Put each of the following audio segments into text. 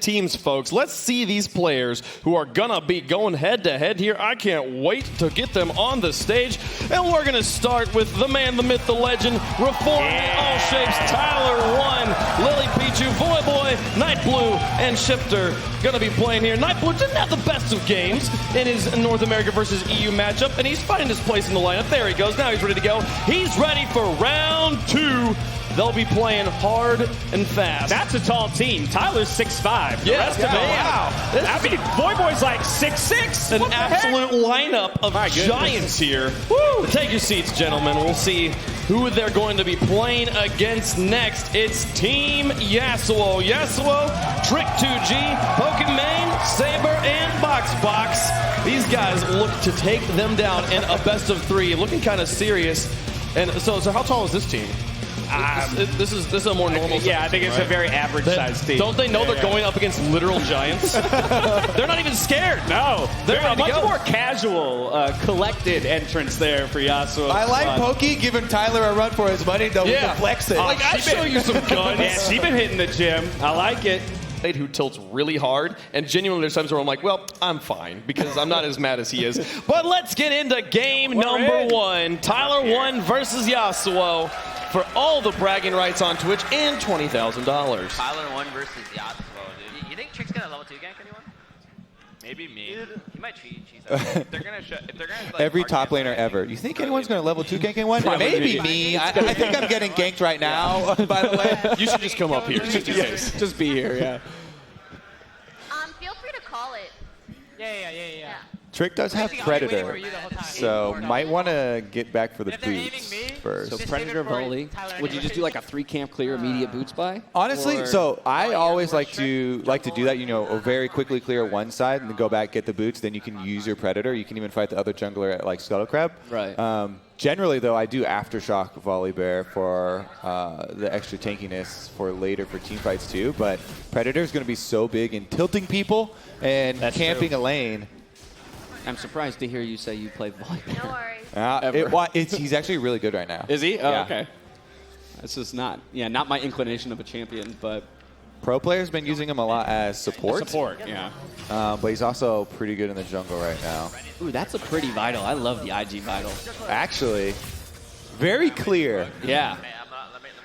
teams, folks. Let's see these players who are gonna be going head-to-head here. I can't wait to get them on the stage. And we're gonna start with the man, the myth, the legend, reforming in all shapes, Tyler1, Lily Pichu, Voyboy, Nightblue, and Shifter gonna be playing here. Nightblue didn't have the best of games in his North America versus EU matchup, and he's finding his place in the lineup. There he goes. Now he's ready to go. He's ready for round 2. They'll be playing hard and fast. That's a tall team. Tyler's 6'5". The rest of them, wow. I mean, Voyboy's like 6'6". An absolute lineup of giants here. Woo. Take your seats, gentlemen. We'll see who they're going to be playing against next. It's Team Yassuo. Yassuo, Trick 2G, Pokemon, Saber, and Box. These guys look to take them down in a best of 3, looking kind of serious. And so how tall is this team? This is a more normal size. Yeah, I think it's a very average size team. Don't they know they're going up against literal giants? They're not even scared. No. They're a much more casual, collected entrance there for Yasuo. I like Pokey giving Tyler a run for his money, though, with the flex it. Like, I show you some guns. Yeah, she's been hitting the gym. I like it. Who tilts really hard, and genuinely there's times where I'm like, well, I'm fine, because I'm not as mad as he is. But let's get into game number 1. Tyler1 versus Yasuo for all the bragging rights on Twitch and $20,000. Tyler1 versus Yasuo, dude. You think Trick's gonna level 2 gank anyone? Maybe me. He might cheat. If they're gonna like, every top laner ever. You think anyone's going to level 2 gank anyone? Maybe me. I think I'm getting ganked right now, by the way. You should just come up here. Just be here, yeah. Feel free to call it. Yeah. Trick does have Predator, so might want to get back for the boots first. So Predator volley. Would you just do like a 3-camp clear immediate boots buy? Honestly, so I always like to do that. You know, very quickly clear one side and then go back, get the boots. Then you can use your Predator. You can even fight the other jungler at like Scuttle Crab. Right. Generally, though, I do aftershock volley bear for the extra tankiness for later for team fights too. But Predator is going to be so big in tilting people and camping a lane. I'm surprised to hear you say you play volley bear. No worries. He's actually really good right now. Is he? Oh, yeah. okay. This is not my inclination of a champion, but pro players been using him a lot as support. Yeah. But he's also pretty good in the jungle right now. Ooh, that's a pretty Vital. I love the IG Vital. Actually, very clear. Yeah.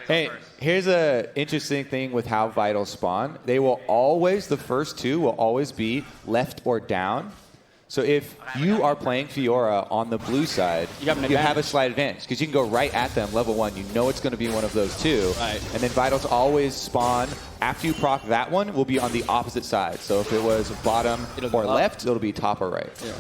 Hey, here's an interesting thing with how Vitals spawn. They will always, the first 2 will always be left or down. So if you are playing Fiora on the blue side, you have a slight advantage because you can go right at them level 1. You know it's going to be one of those 2. Right. And then Vitals always spawn after you proc that one will be on the opposite side. So if it was bottom or left, it'll be top or right. Yeah.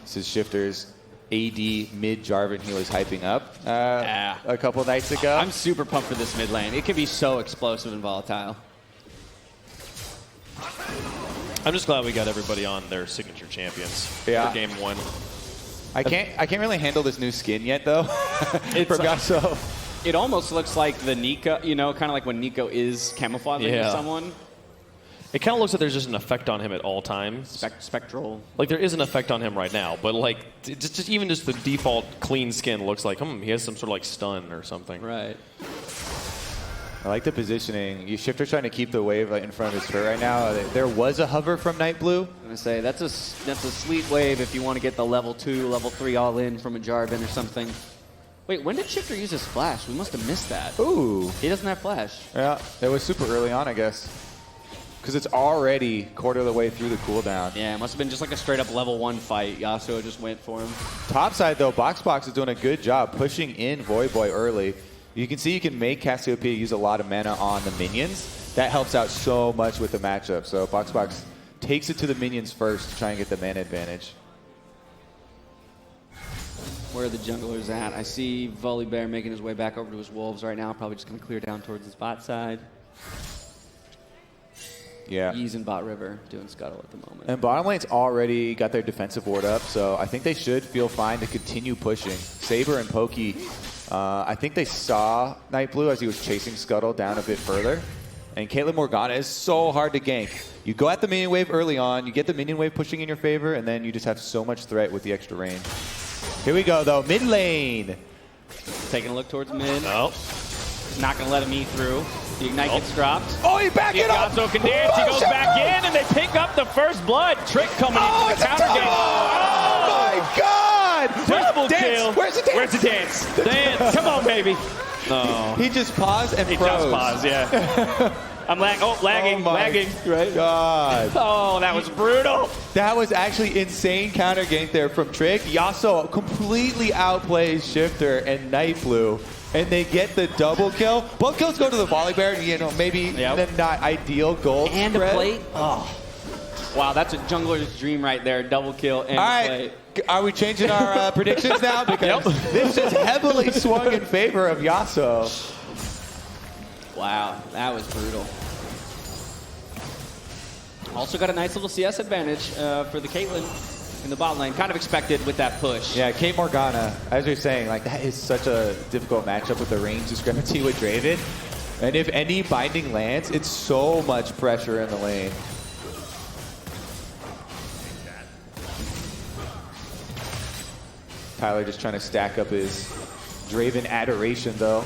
This is Shifter's AD mid Jarvan he was hyping up a couple nights ago. I'm super pumped for this mid lane. It can be so explosive and volatile. I'm just glad we got everybody on their signature champions for game 1. I can't really handle this new skin yet though. So it almost looks like the Nico, kind of like when Nico is camouflaging someone. It kind of looks like there's just an effect on him at all times. Spectral. Like there is an effect on him right now, but like just even just the default clean skin looks like he has some sort of like stun or something. Right. I like the positioning. Shifter's trying to keep the wave in front of his turret right now. There was a hover from Nightblue. I'm gonna say that's a sweet wave if you want to get the level 2, level 3 all in from a Jarvan or something. Wait, when did Shifter use his flash? We must have missed that. Ooh. He doesn't have flash. Yeah, it was super early on, I guess. Because it's already quarter of the way through the cooldown. Yeah, it must have been just like a straight up level 1 fight. Yasuo just went for him. Top side though, Box is doing a good job pushing in Voyboy early. You can see you can make Cassiopeia use a lot of mana on the minions. That helps out so much with the matchup. So Box takes it to the minions first to try and get the mana advantage. Where are the junglers at? I see Volley Bear making his way back over to his wolves right now. Probably just going to clear down towards his bot side. Yeah. He's in bot river doing scuttle at the moment. And bottom lane's already got their defensive ward up, so I think they should feel fine to continue pushing. Saber and Pokey, I think they saw Nightblue as he was chasing Scuttle down a bit further. And Caitlyn Morgana is so hard to gank. You go at the minion wave early on, you get the minion wave pushing in your favor, and then you just have so much threat with the extra range. Here we go, though. Mid lane. Taking a look towards mid. No. Not going to let him E through. The Ignite gets dropped. Oh, he back it up! Yasuo can dance. He goes back in, and they pick up the first blood. Trick coming in for it's the a counter game. Oh my God! Double Dance. kill. Where's the dance? Where's the dance? Dance. Come on, baby. No. He just paused and He froze. just paused, yeah. I'm lagging, Oh my lagging. Right? God. Oh, that was brutal. That was actually insane counter gank there from Trick. Yasuo completely outplays Shifter and Night Blue, and they get the double kill. Both kills go to the volley bear. You know, maybe the not ideal gold And spread. a plate. Oh. Wow, that's a jungler's dream right there. Double kill and All a right, plate. are we changing our predictions now? Because this is heavily swung in favor of Yasuo. Wow, that was brutal. Also got a nice little CS advantage for the Caitlyn in the bot lane. Kind of expected with that push. Yeah, Kate Morgana, as you're saying, like that is such a difficult matchup with the range discrepancy with Draven. And if any binding lands, it's so much pressure in the lane. Tyler just trying to stack up his Draven adoration, though.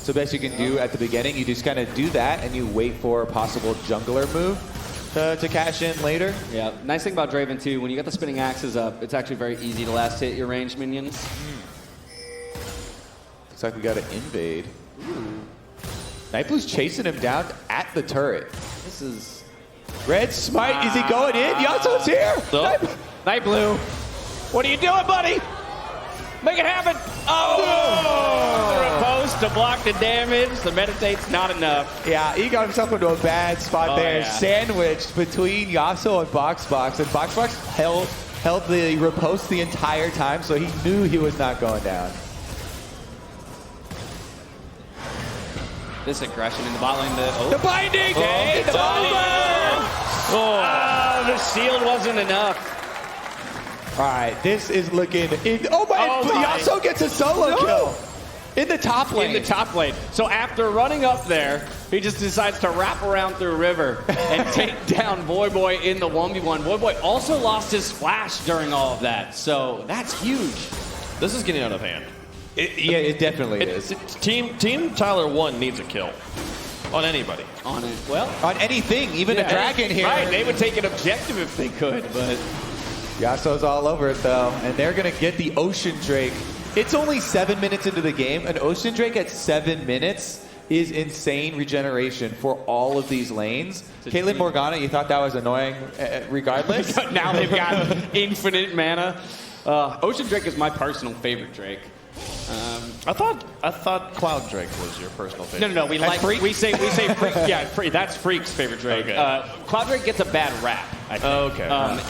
So best you can do at the beginning, you just kind of do that and you wait for a possible jungler move to cash in later. Yeah, nice thing about Draven too, when you get the spinning axes up, it's actually very easy to last hit your ranged minions. Looks like we got an invade. Night Blue's chasing him down at the turret. This is... Red Smite, is he going in? Yasuo's here! No. Night Blue. What are you doing, buddy? Make it happen. Oh! The riposte to block the damage. The meditate's not enough. Yeah, he got himself into a bad spot there. Yeah. Sandwiched between Yasuo and Boxbox. And Boxbox held the riposte the entire time, so he knew he was not going down. This aggression in the bot lane. The binding! It's over! Oh, the shield wasn't enough. All right, this is looking... oh my, Yasuo gets a solo kill. In the top lane. In the top lane. So after running up there, he just decides to wrap around through river and take down Boy in the 1v1. Boy also lost his flash during all of that. So that's huge. This is getting out of hand. Yeah, it definitely is. Team Tyler1 needs a kill on anybody. On it. Well, On anything, even a dragon here. Right, they would take an objective if they could, but... Yasuo's all over it, though, and they're going to get the Ocean Drake. It's only 7 minutes into the game. An Ocean Drake at 7 minutes is insane regeneration for all of these lanes. Caitlyn Morgana, you thought that was annoying regardless? Now they've got infinite mana. Ocean Drake is my personal favorite Drake. I thought Cloud Drake was your personal favorite. No. We say Freak. Yeah, that's Freak's favorite Drake. Okay. Cloud Drake gets a bad rap, I think. Okay.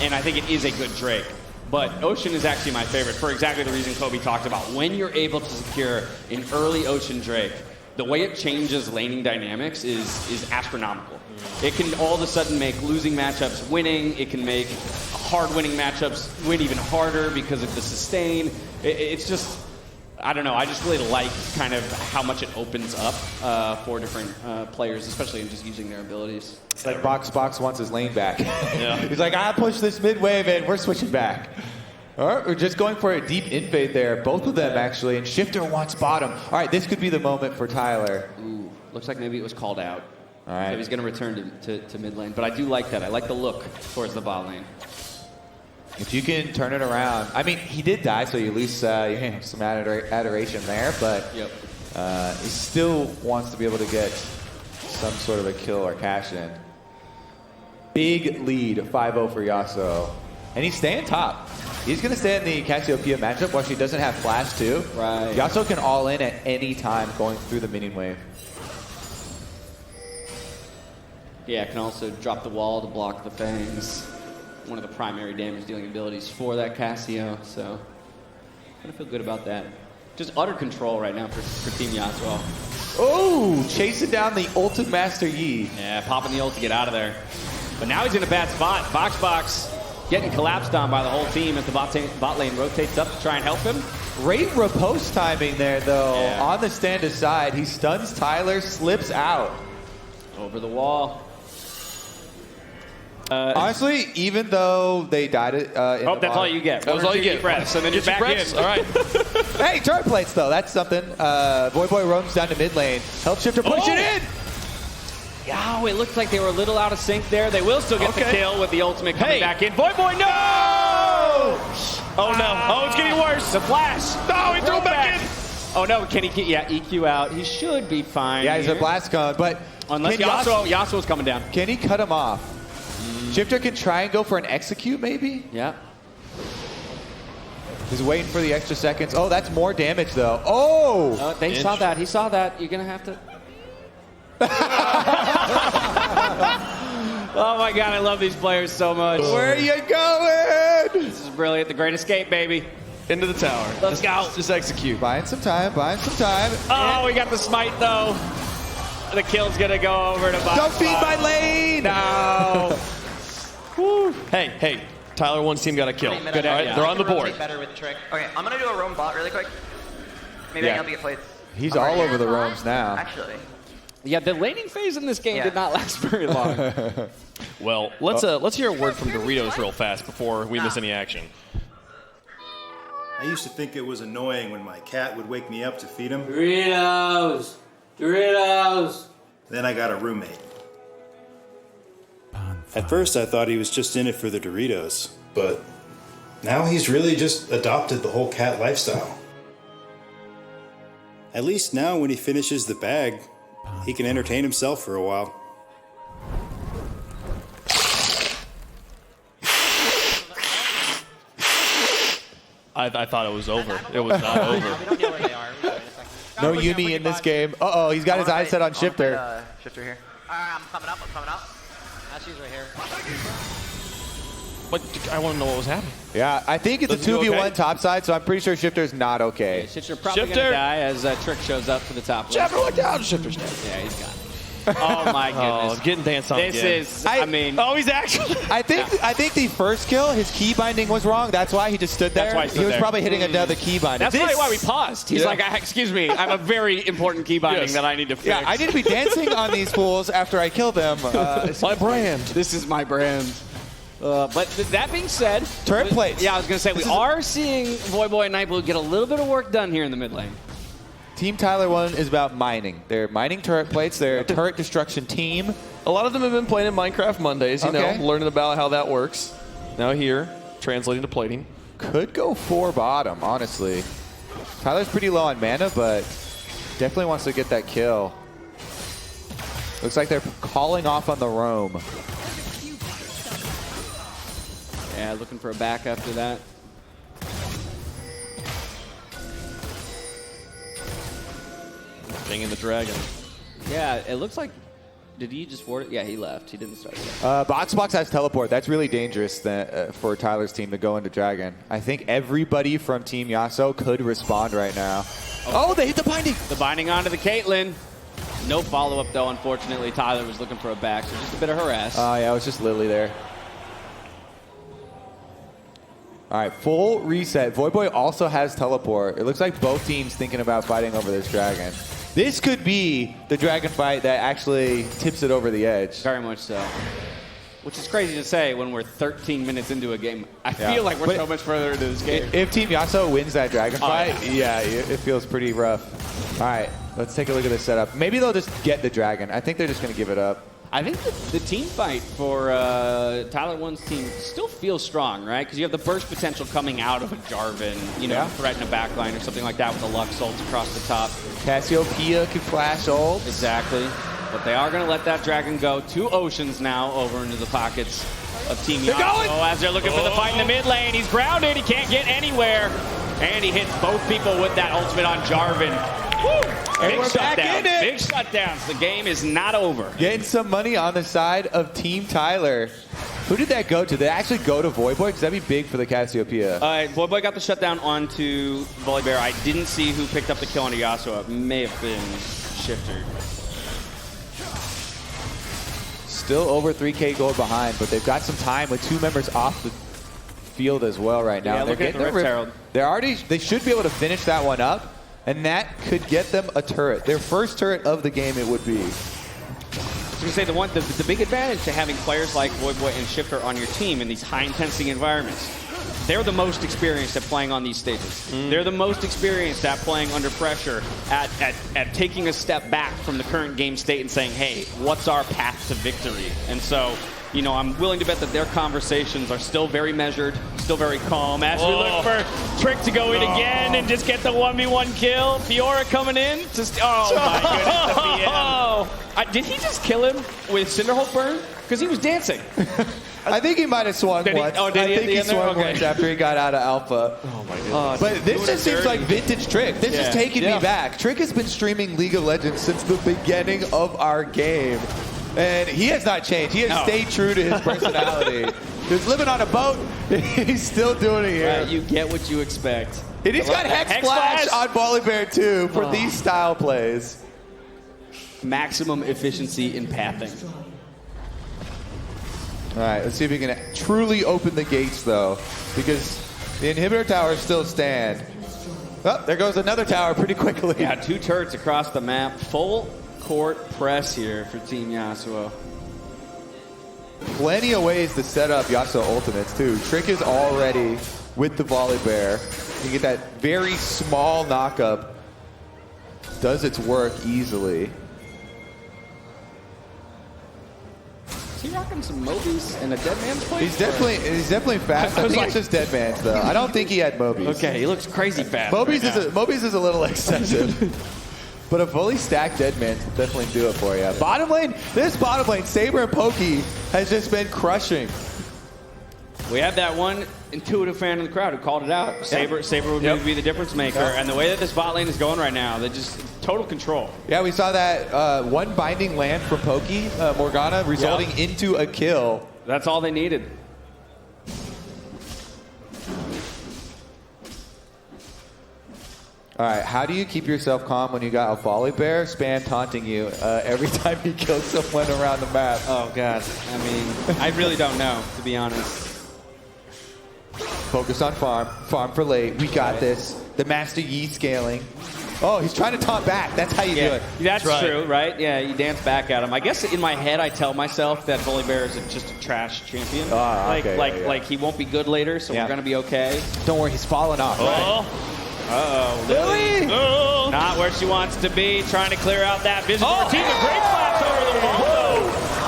And I think it is a good Drake. But Ocean is actually my favorite for exactly the reason Kobe talked about. When you're able to secure an early Ocean Drake, the way it changes laning dynamics is astronomical. It can all of a sudden make losing matchups winning. It can make hard-winning matchups win even harder because of the sustain. It's just... I don't know. I just really like kind of how much it opens up for different players, especially in just using their abilities. It's like Boxbox wants his lane back. Yeah. He's like, I push this mid wave and we're switching back. All right, we're just going for a deep invade there. Both of them, actually. And Shifter wants bottom. All right, this could be the moment for Tyler. ooh, looks like maybe it was called out. All right. So he's going to return to mid lane. But I do like that. I like the look towards the bot lane. If you can turn it around. I mean, he did die, so you lose some adoration there. But he still wants to be able to get some sort of a kill or cash in. Big lead, 5-0 for Yasuo. And he's staying top. He's going to stay in the Cassiopeia matchup while she doesn't have flash, too. Right. Yasuo can all in at any time going through the minion wave. Yeah, can also drop the wall to block the fangs. One of the primary damage dealing abilities for that Cassio. So, I feel good about that. Just utter control right now for Team Yasuo. Oh, chasing down the Ultimate Master Yi. Yeah, popping the ult to get out of there. But now he's in a bad spot. Boxbox getting collapsed on by the whole team as the bot lane rotates up to try and help him. Great riposte timing there, though. Yeah. On the stand aside, he stuns Tyler, slips out. Over the wall. Honestly, even though they died in Oh, that's all you get. That was all you get. Breaths, and then you're Get back your breaths. in. All right. Hey, turret plates, though. That's something. Boy roams down to mid lane. Help Shifter push it in. Oh, it looked like they were a little out of sync there. They will still get the kill with the ultimate coming Hey. back in. Voidboy, no! Oh no! Oh, it's getting worse. The flash. No, he threw it back in. Oh no, can he get, yeah, EQ out. He should be fine. Yeah, he's a here. blast cone, but Unless can Yasuo's coming down. Can he cut him off? Shifter can try and go for an execute, maybe? Yeah. He's waiting for the extra seconds. Oh, that's more damage, though. Oh! They saw that. He saw that. You're going to have to... Oh my god, I love these players so much. Where are you going? This is brilliant. The Great Escape, baby. Into the tower. Let's go. Just execute. Buying some time, buying some time. Oh, we got the smite, though. The kill's going to go over to Box. Don't feed my lane! No. Hey, Tyler1's team got a kill. Good All right, yeah. they're on the board. Rotate better with the trick. Okay, I'm gonna do a roam bot really quick. Maybe I Yeah. can help you get plates. He's all over the roams now. Actually. Yeah, the laning phase in this game Yeah. did not last very long. Well, let's hear a word from Doritos real fast before we miss any action. I used to think it was annoying when my cat would wake me up to feed him. Doritos! Doritos! Then I got a roommate. At first I thought he was just in it for the Doritos, but now he's really just adopted the whole cat lifestyle. At least now when he finishes the bag, he can entertain himself for a while. I thought it was over. It was not over. We don't know where they are. No Yumi in this game. Uh-oh, he's got his eyes set on Shifter. Shifter here. I'm coming up. Ashy's right here. But I want to know what was happening. Yeah, I think it's a Does he do 2v1 okay? topside, so I'm pretty sure Shifter's not okay. Shifter probably going Shifter. to die as Trick shows up to the top lane. Shifter, look down. Shifter's dead. Yeah, he's got it. Oh my Oh, goodness. getting danced on This again. is, I mean, Oh, he's actually. I think the first kill, his key binding was wrong. That's why he just stood there. That's why he stood was there. probably hitting another key binding. that's probably why we paused. He's Yeah. like, excuse me, I have a very important key binding Yes. that I need to fix. Yeah, I need to be dancing on these fools after I kill them. My brand. This is my brand. But that being said, Turret plates. Yeah, I was going to say, we are seeing Voidboy and Nightblue get a little bit of work done here in the mid lane. Team Tyler1 is about mining. They're mining turret plates. They're a turret destruction team. A lot of them have been playing in Minecraft Mondays, you Okay. know, learning about how that works. Now here, translating to plating. Could go 4 bottom, honestly. Tyler's pretty low on mana, but definitely wants to get that kill. Looks like they're calling off on the roam. Yeah, looking for a back after that. Banging the dragon. Yeah, it looks like, did he just ward it? Yeah, he left. He didn't start it. Box has teleport. That's really dangerous for Tyler's team to go into dragon. I think everybody from Team Yassuo could respond right now. Oh, they hit the binding. The binding onto the Caitlyn. No follow-up, though, unfortunately. Tyler was looking for a back, so just a bit of harass. Oh, yeah, it was just Lily there. All right, full reset. Voidboy also has teleport. It looks like both teams thinking about fighting over this dragon. This could be the dragon fight that actually tips it over the edge. Very much so. Which is crazy to say when we're 13 minutes into a game. I Yeah. feel like we're But so much further into this game. If Team Yassuo wins that dragon fight, yeah. it feels pretty rough. All right, let's take a look at this setup. Maybe they'll just get the dragon. I think they're just going to give it up. I think the team fight for Tyler1's team still feels strong, right? Because you have the burst potential coming out of a Jarvan, you know, Yeah. threaten a backline or something like that with the Lux ult across the top. Cassiopeia can flash ult. Exactly. But they are going to let that dragon go. 2 oceans now over into the pockets of Team Yassuo as they're looking for the fight in the mid lane. He's grounded. He can't get anywhere. And he hits both people with that ultimate on Jarvan. Woo! Big we're back shutdown. in it. Big shutdowns. The game is not over. Getting some money on the side of Team Tyler. Who did that go to? Did they actually go to Voidboy? Because that'd be big for the Cassiopeia. Voidboy got the shutdown onto Volibear. I didn't see who picked up the kill on Yassuo. It may have been Shifter. Still over 3K gold behind, but they've got some time with 2 members off the field as well right now. Yeah, look at the Rift Herald. They should be able to finish that one up, and that could get them a turret. Their first turret of the game it would be. I was going to say, the big advantage to having players like Voidboy and Shifter on your team in these high-intensity environments they're the most experienced at playing on these stages. They're the most experienced at playing under pressure, at taking a step back from the current game state and saying, hey, what's our path to victory? And so, you know, I'm willing to bet that their conversations are still very measured, still very calm. As we look for Trick to go in again and just get the 1v1 kill. Fiora coming in. Oh my goodness, the BM. Did he just kill him with Cinderhulk burn? Because he was dancing. I think he might have swung once. Oh, did he? I think he swung once after he got out of Alpha. Oh my goodness. But this just seems like vintage Trick. This is taking me back. Trick has been streaming League of Legends since the beginning of our game. And he has not changed. He has stayed true to his personality. He's living on a boat. He's still doing it here. Right, you get what you expect. And he's got Hex Splash on Volibear too for these style plays. Maximum efficiency in pathing. All right, let's see if we can truly open the gates, though, because the inhibitor towers still stand. Oh, there goes another tower pretty quickly. Yeah, 2 turrets across the map. Full court press here for Team Yassuo. Plenty of ways to set up Yasuo ultimates, too. Trick is already with the Volibear. You get that very small knockup. Does its work easily. Is he rocking some Mobies and a Dead Man's plate? He's definitely fast. I think it's just Dead Man's, though. I don't think he had Mobies. Okay, he looks crazy fast. Mobies is a little excessive. But a fully stacked Dead Man will definitely do it for you. Bottom lane, Saber and Pokey has just been crushing. We have that one intuitive fan in the crowd who called it out. Saber would maybe be the difference maker. And the way that this bot lane is going right now, they're just total control. Yeah, we saw that one binding land from Pokey, Morgana, resulting into a kill. That's all they needed. All right, how do you keep yourself calm when you got a Volibear spam taunting you every time you kill someone around the map? Oh, God. I mean, I really don't know, to be honest. Focus on farm. Farm for late. We got this. The Master Yi scaling. Oh, he's trying to taunt back. That's how you do it. That's true, right? Yeah, you dance back at him. I guess in my head, I tell myself that Volibear is just a trash champion. Like he won't be good later, so we're going to be okay. Don't worry, he's falling off. Right? Uh-oh. Lily! Not where she wants to be. Trying to clear out that vision. Team of Great Flaps over the wall.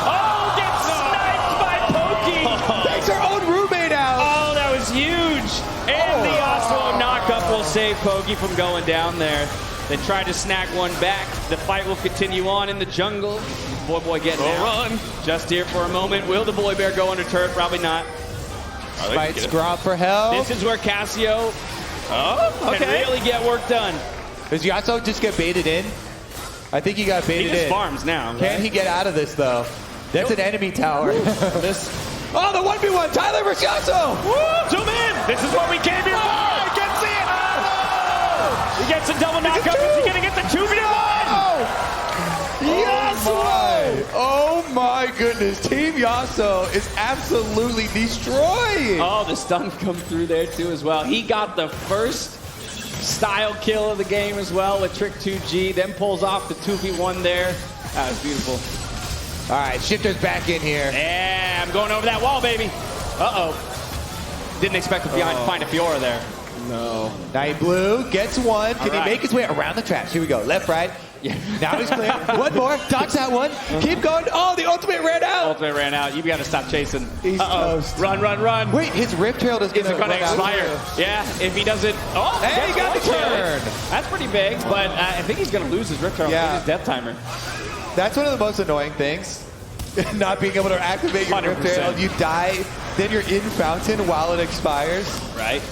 Oh, gets sniped by Pokey. Takes her own roommate out. Oh, that was huge. And the Yasuo knockup will save Pokey from going down there. They tried to snag one back. The fight will continue on in the jungle. Boy getting out. Run. Just here for a moment. Will the Volibear go under turret? Probably not. Fight Scrop for hell. This is where Cassio can really get work done. Does Yasuo just get baited in? I think he got baited in. He just farms now. Can he get out of this, though? That's an enemy tower. Oh, the 1v1, Tyler versus Yasuo! Woo! Zoom in! This is what we came here for! I can see it! Oh! He gets a double knockup. Is he going to get the 2v1? Yasuo! Oh my goodness. Team Yasuo is absolutely destroying. Oh, the stun come through there too as well. He got the first style kill of the game as well with Trick 2G, then pulls off the 2v1 there. That was beautiful. All right, Shifter's back in here. Yeah, I'm going over that wall, baby. Uh-oh. Didn't expect to find a Fiora there. No. Night Blue gets one. Can he make his way around the traps? Here we go. Left, right. Yeah. Now he's clear. One more. Dodge that one. Keep going. Oh, the ultimate ran out. Ultimate ran out. You've got to stop chasing. He's toast. Run, run, run. Wait, his Rift Herald is going to expire. Yeah, if he doesn't. Oh, hey, he got the turn. That's pretty big, but I think he's going to lose his Rift Herald in his death timer. That's one of the most annoying things. Not being able to activate your 100%. Rift Herald. You die, then you're in Fountain while it expires. Right.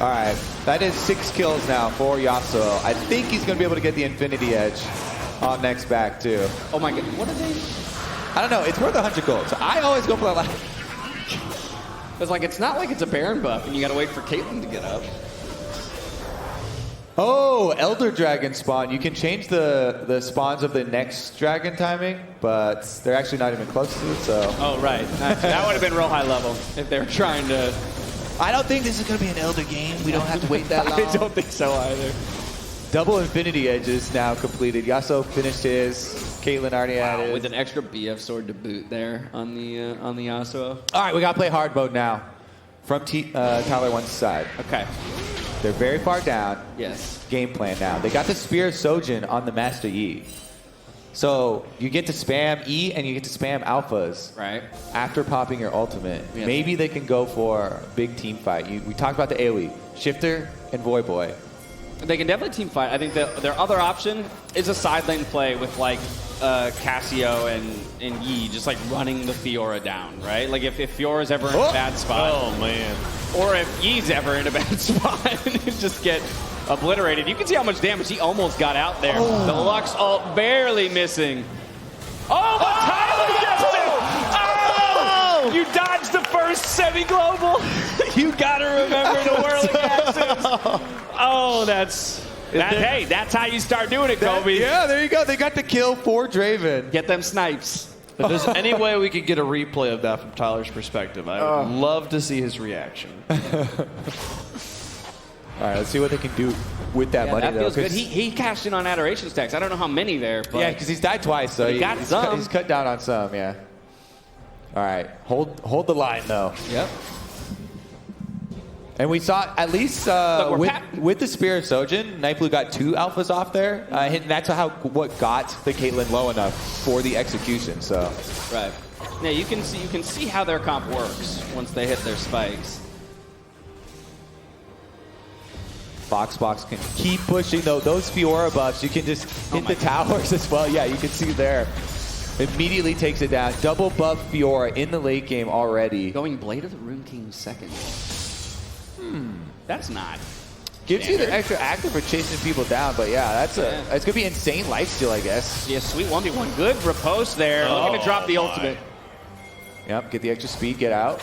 All right, that is 6 kills now for Yasuo. I think he's going to be able to get the Infinity Edge on next back, too. Oh, my God. What are they? I don't know. It's worth 100 gold, so I always go for that last. It's not like it's a Baron buff, and you got to wait for Caitlyn to get up. Oh, Elder Dragon spawn. You can change the spawns of the next dragon timing, but they're actually not even close to it, so. Oh, right. That would have been real high level if they were trying to. I don't think this is going to be an Elder game. We don't have to wait that long. I don't think so either. Double Infinity Edges now completed. Yasuo finished his. Caitlyn already had his. With an extra BF sword to boot there on the Yasuo. All right, we got to play hard mode now. from Tyler1's side. Okay. They're very far down. Yes. Game plan now. They got the Spear of Sojin on the Master Yi. So you get to spam E and you get to spam alphas Right. after popping your ultimate. Yes. Maybe they can go for a big team fight. We talked about the AoE. Shifter and Voyboy. They can definitely team fight. I think their other option is a side lane play with like Cassio and Yi just like running the Fiora down, right? Like if Fiora's ever in a bad spot. Oh, man. Or if Yi's ever in a bad spot and just get obliterated. You can see how much damage he almost got out there. The Lux ult barely missing. Oh, but Tyler gets it! Oh! You dodged the first semi-global. You gotta remember the whirling axes. Oh, hey, that's how you start doing it, Kobe. Yeah, there you go. They got the kill for Draven. Get them snipes. If there's any way we could get a replay of that from Tyler's perspective, I would love to see his reaction. All right, let's see what they can do with that money, That though. feels good. He cashed in on adoration stacks. I don't know how many there, but Yeah, because he's died twice, so He got some. he's cut down on some, yeah. All right, hold the line, though. Yep. And we saw, at least with the Spear of Sojin, Nightblue got 2 alphas off there. And that's what got the Caitlyn low enough for the execution, so. Right. Yeah, you can see how their comp works once they hit their spikes. Box can keep pushing, though. Those Fiora buffs, you can just hit the towers as well. Yeah, you can see there. Immediately takes it down. Double buff Fiora in the late game already. Going Blade of the Rune King second. That's not. Gives you the extra active for chasing people down, but yeah, it's gonna be insane lifesteal, I guess. Yeah, sweet 1v1. Good riposte there. Looking to drop the ultimate. Yep, get the extra speed, get out.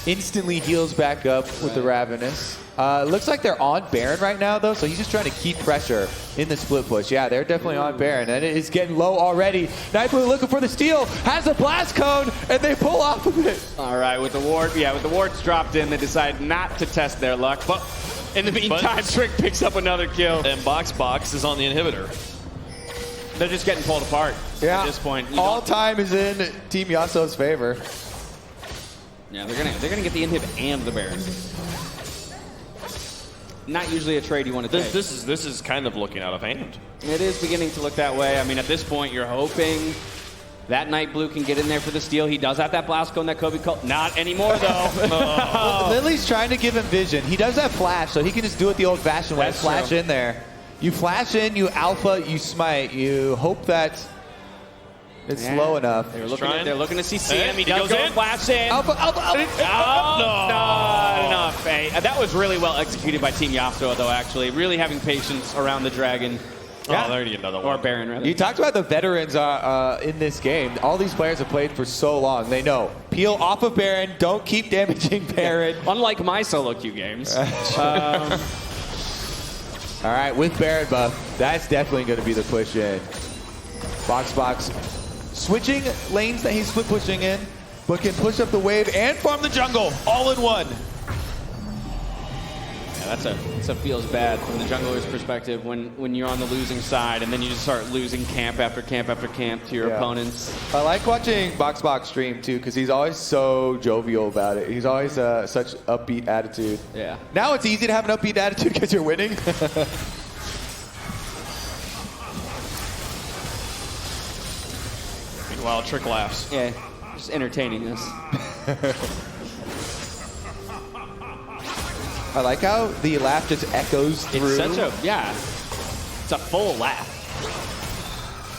Instantly heals back up with the Ravenous. Looks like they're on Baron right now, though, so he's just trying to keep pressure in the split push. Yeah, they're definitely on Baron, and it is getting low already. Nightblue looking for the steal, has a blast cone, and they pull off of it. All right, with the wards dropped in, they decide not to test their luck, but in the meantime, Trick picks up another kill. And Box is on the inhibitor. They're just getting pulled apart at this point. All time is in Team Yasuo's favor. Yeah, they're gonna get the inhib and the Baron. Not usually a trade you want to take. This is kind of looking out of hand. It is beginning to look that way. I mean, at this point, you're hoping that Nightblue can get in there for the steal. He does have that blast cone that Kobe called. Not anymore, though. Lily's trying to give him vision. He does have flash, so he can just do it the old-fashioned way. Flash in there. You flash in, you alpha, you smite. You hope that it's low enough. They're looking to see CM. He does goes go in. flash in. Alpha. Not enough. Hey, that was really well executed by Team Yasuo, though, actually. Really having patience around the dragon. Yeah. Oh, there you go, another one. Or Baron, rather. You talked about the veterans in this game. All these players have played for so long. They know. Peel off of Baron. Don't keep damaging Baron. Unlike my solo queue games. All right, with Baron buff, that's definitely going to be the push in. Box. Switching lanes that he's split pushing in, but can push up the wave and farm the jungle all in one. Yeah, that feels bad from the jungler's perspective when you're on the losing side and then you just start losing camp after camp after camp to your opponents. I like watching Box stream too because he's always so jovial about it. He's always such upbeat attitude. Yeah. Now it's easy to have an upbeat attitude because you're winning. Meanwhile, Trick laughs. Yeah, just entertaining us. I like how the laugh just echoes through. It's a full laugh.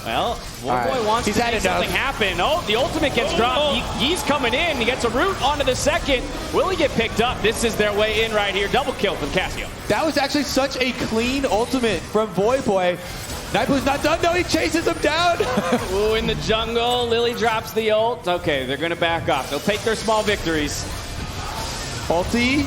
Well, Boy wants to make something happen. Oh, the ultimate gets dropped. He's coming in. He gets a root onto the second. Will he get picked up? This is their way in right here. Double kill from Cassio. That was actually such a clean ultimate from Boy. Nightblue's not done, though. He chases him down. Ooh, in the jungle. Lily drops the ult. Okay, they're going to back off. They'll take their small victories. Ulti.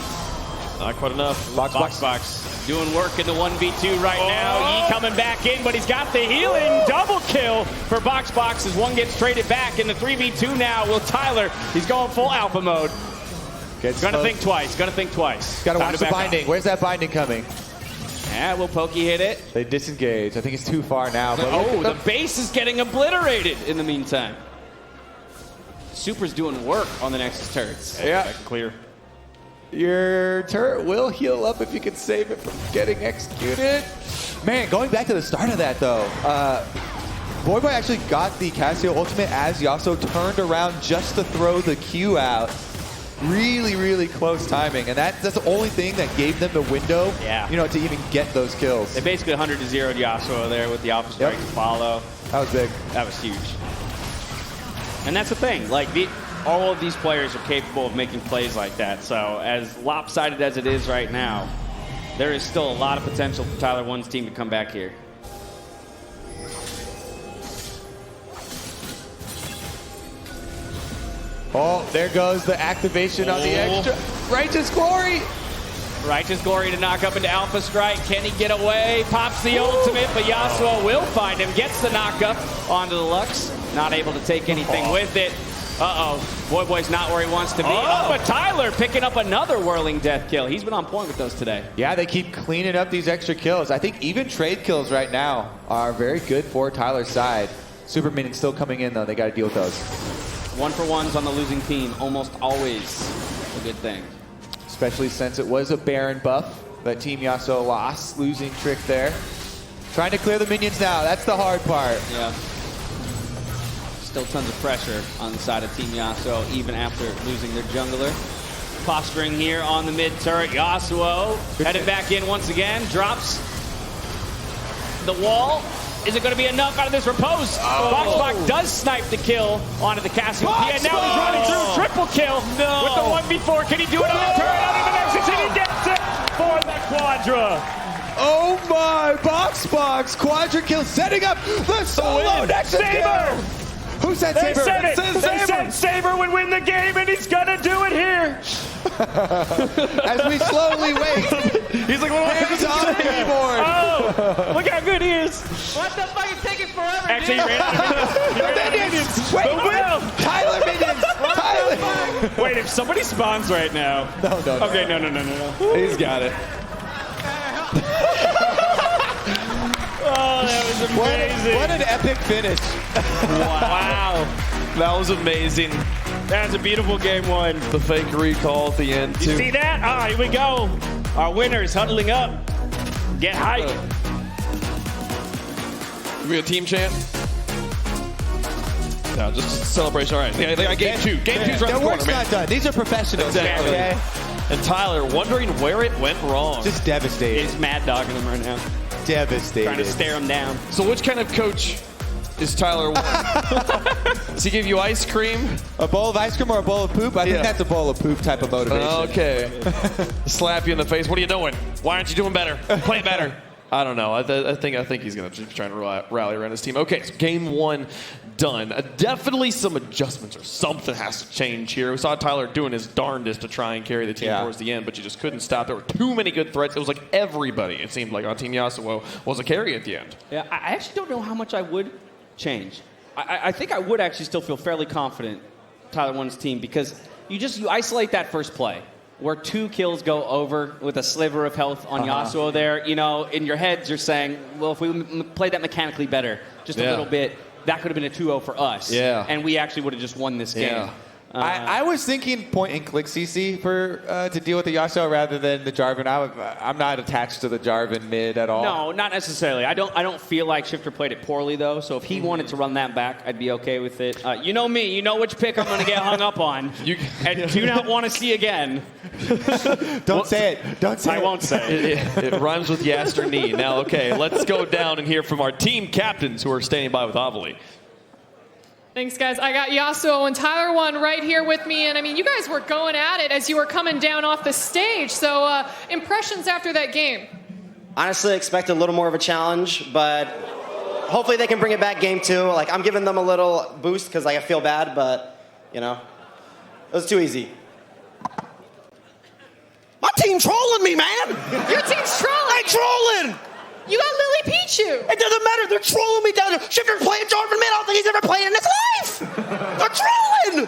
Not quite enough. Box. Doing work in the 1v2 right now. Yi coming back in, but he's got the healing. Double kill for Box as one gets traded back in the 3v2 now. Will Tyler, he's going full alpha mode. Gonna think twice. Gotta watch the binding. Where's that binding coming? Yeah, will Pokey hit it? They disengage. I think it's too far now. But the base is getting obliterated in the meantime. Super's doing work on the Nexus turrets. Yeah. Clear. Your turret will heal up if you can save it from getting executed. Man, going back to the start of that, though, Boy actually got the Cassio ultimate as Yasuo turned around just to throw the Q out. Really, really close timing, and that's the only thing that gave them the window, to even get those kills. They basically 100-0'd Yasuo there with the Alpha Strike to follow. That was big. That was huge. And that's the thing, like all of these players are capable of making plays like that. So as lopsided as it is right now, there is still a lot of potential for Tyler1's team to come back here. Oh, there goes the activation on the extra. Righteous Glory! Righteous Glory to knock up into Alpha Strike. Can he get away? Pops the ultimate, but Yasuo will find him. Gets the knockup onto the Lux. Not able to take anything with it. Boy's not where he wants to be. But Tyler picking up another whirling death kill. He's been on point with those today. Yeah, they keep cleaning up these extra kills. I think even trade kills right now are very good for Tyler's side. Super minions still coming in, though. They got to deal with those. 1-for-1s on the losing team, almost always a good thing. Especially since it was a Baron buff that Team Yasuo lost. Losing Trick there. Trying to clear the minions now. That's the hard part. Yeah. Still tons of pressure on the side of Team Yasuo, even after losing their jungler. Posturing here on the mid turret. Yasuo headed back in once again. Drops the wall. Is it going to be enough out of this repose? Boxbox does snipe the kill onto the Cassiopeia. And now he's running through. Triple kill with the 1v4. Can he do it on the turret? Out of the Nexus, and he gets it for the Quadra. Oh my, Boxbox quadra kill, setting up the solo Nexus kill. Who said They Saber? said it. They said Saber would win the game, and he's gonna do it here. As we slowly wait. He's like, what Hands on the keyboard. Oh, look how good he is. What the fuck? It's taking forever, Actually, he ran out of minions. Wait, No. Tyler minions. Tyler. Wait, if somebody spawns right now. No. Okay, no. He's got it. Oh, that was amazing. What an epic finish. Wow. That was amazing. That's a beautiful game one. The fake recall at the end, too. You see that? Ah, here we go. Our winners huddling up. Get hyped. We a team chant? No, just a celebration. All right. Yeah, they got game two. Game two's right Their the corner, work's man. not done. These are professionals. Exactly. Okay? And Tyler wondering where it went wrong. Just devastated. He's mad dogging them right now. Devastated. Trying to stare him down. So which kind of coach is Tyler1? Does he give you ice cream? A bowl of ice cream or a bowl of poop? I think that's a bowl of poop type of motivation. Okay. Slap you in the face. What are you doing? Why aren't you doing better? Play better. I don't know. I think he's going to just try to rally around his team. Okay, so game one done. Definitely some adjustments or something has to change here. We saw Tyler doing his darndest to try and carry the team towards the end, but you just couldn't stop. There were too many good threats. It was like everybody, it seemed like, on Team Yasuo was a carry at the end. Yeah, I actually don't know how much I would change. I think I would actually still feel fairly confident Tyler1's team because you isolate that first play where 2 kills go over with a sliver of health on Yasuo there. You know, in your heads you're saying, well, if we played that mechanically better, just a little bit, that could have been a 2-0 for us. Yeah. And we actually would have just won this game. Yeah. I was thinking point and click CC to deal with the Yasuo rather than the Jarvan. I'm not attached to the Jarvan mid at all. No, not necessarily. I don't feel like Shifter played it poorly though. So if he wanted to run that back, I'd be okay with it. You know me. You know which pick I'm going to get hung up on. And do not want to see again. Don't say it. Don't say it. I won't say it. It rhymes with Yast or knee. Now, okay, let's go down and hear from our team captains who are standing by with Avali. Thanks, guys. I got Yasuo and Tyler1 right here with me. And, I mean, you guys were going at it as you were coming down off the stage. So impressions after that game? Honestly, expect a little more of a challenge, but hopefully they can bring it back game 2. Like, I'm giving them a little boost because I feel bad, but, you know, it was too easy. My team trolling me, man! Your team's trolling! They trolling! You got Lily Pichu! It doesn't matter. They're trolling me down there. Shifter's playing Jarvan mid. I don't think he's ever played in his life. They're trolling.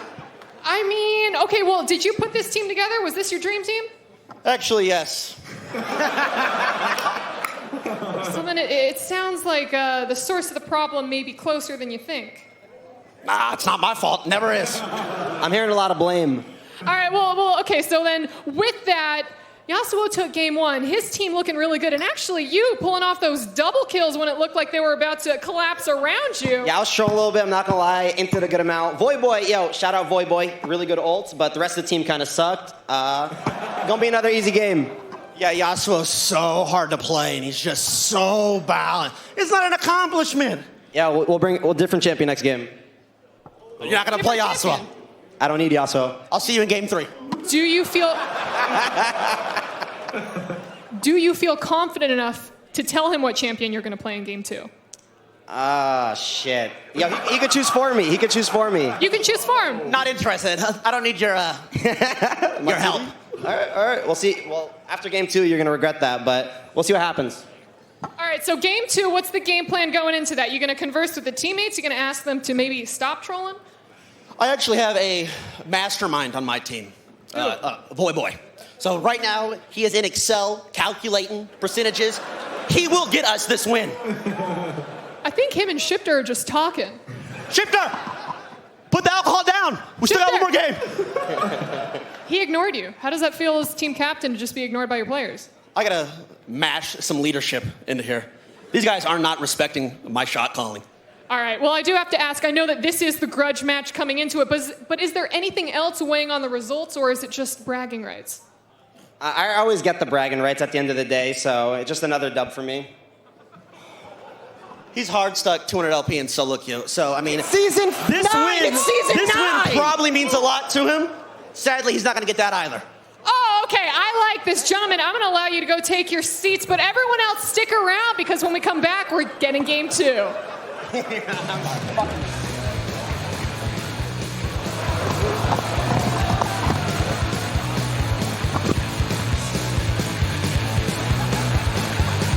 I mean, okay, well, did you put this team together? Was this your dream team? Actually, yes. So then it sounds like the source of the problem may be closer than you think. Nah, it's not my fault. Never is. I'm hearing a lot of blame. All right, well, okay, so then with that, Yassuo took game 1, his team looking really good, and actually you pulling off those double kills when it looked like they were about to collapse around you. Yeah, I was trolling a little bit, I'm not gonna lie, into the good amount. Voyboy, yo, shout out Voyboy, really good ults, but the rest of the team kind of sucked. Gonna be another easy game. Yeah, Yasuo's so hard to play, and he's just so balanced. It's not an accomplishment. Yeah, we'll different champion next game. You're not gonna play Yasuo. I don't need Yasuo. I'll see you in game 3. Do you feel confident enough to tell him what champion you're going to play in game 2? Shit. Yeah, he could choose for me. You can choose for him. Not interested. I don't need your help. All right. We'll see. Well, after game 2, you're gonna regret that, but we'll see what happens. All right, so game 2, what's the game plan going into that? You're going to converse with the teammates? You're going to ask them to maybe stop trolling? I actually have a mastermind on my team, Voyboy. So right now, he is in Excel calculating percentages. He will get us this win. I think him and Shifter are just talking. Shifter! Put the alcohol down! We still got one more game! He ignored you. How does that feel as team captain to just be ignored by your players? I gotta mash some leadership into here. These guys are not respecting my shot calling. All right, well, I do have to ask, I know that this is the grudge match coming into it, but is there anything else weighing on the results, or is it just bragging rights? I always get the bragging rights at the end of the day, so it's just another dub for me. He's hard stuck 200 LP in solo queue, so I mean, It's season 9! This win probably means a lot to him. Sadly, he's not gonna get that either. Oh, okay, I like this. Gentlemen, I'm going to allow you to go take your seats, but everyone else stick around because when we come back, we're getting game 2.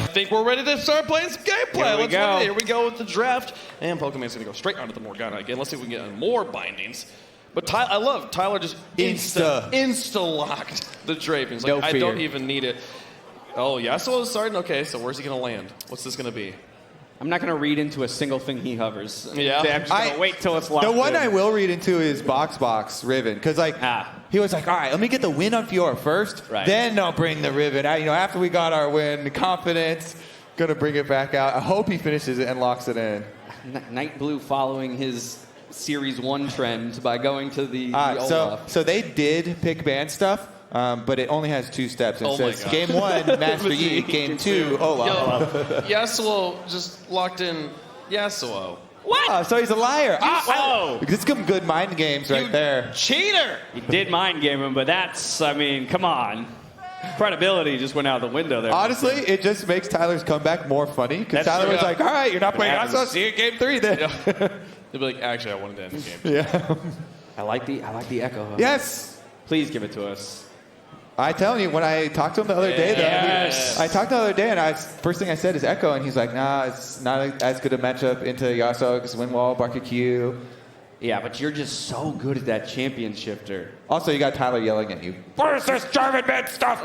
I think we're ready to start playing some gameplay. Here we go. Here we go with the draft. And Pokemon's going to go straight onto the Morgana again. Let's see if we can get more bindings. But I love Tyler just insta-locked the Drapings. Like, No I fear. don't even need it. Oh, Yasuo's starting? Okay, so where's he going to land? What's this going to be? I'm not going to read into a single thing he hovers. Yeah. I'm just going to wait till it's locked The one in. I will read into is Box Riven, because he was like, all right, let me get the win on Fiora first, Right. then I'll bring the Riven. After we got our win, the confidence, gonna bring it back out. I hope he finishes it and locks it in. Night Blue following his Series 1 trend by going to the Olaf. So they did pick band stuff, but it only has 2 steps. It Oh my says God. game 1, Master Yi, game 2, Olaf. Yasuo just locked in Yasuo. What? So he's a liar. Whoa. This is some good mind games right there. Cheater! He did mind game him, but that's, come on. Credibility just went out the window there. Honestly, it just makes Tyler's comeback more funny, because That's Tyler true. was like, all right, you're not playing happens. Yasuo, see you in game 3 then. They'll be like, actually, I wanted to end the game. Yeah. I like the echo. Yes. Please give it to us. I tell you, when I talked to him the other day, Yes. I talked the other day, and first thing I said is Echo, and he's like, nah, it's not as good a matchup into Yasuo, because Windwall, Barker Q. Yeah, but you're just so good at that champion shifter. Also, you got Tyler yelling at you. What is this German man stuff?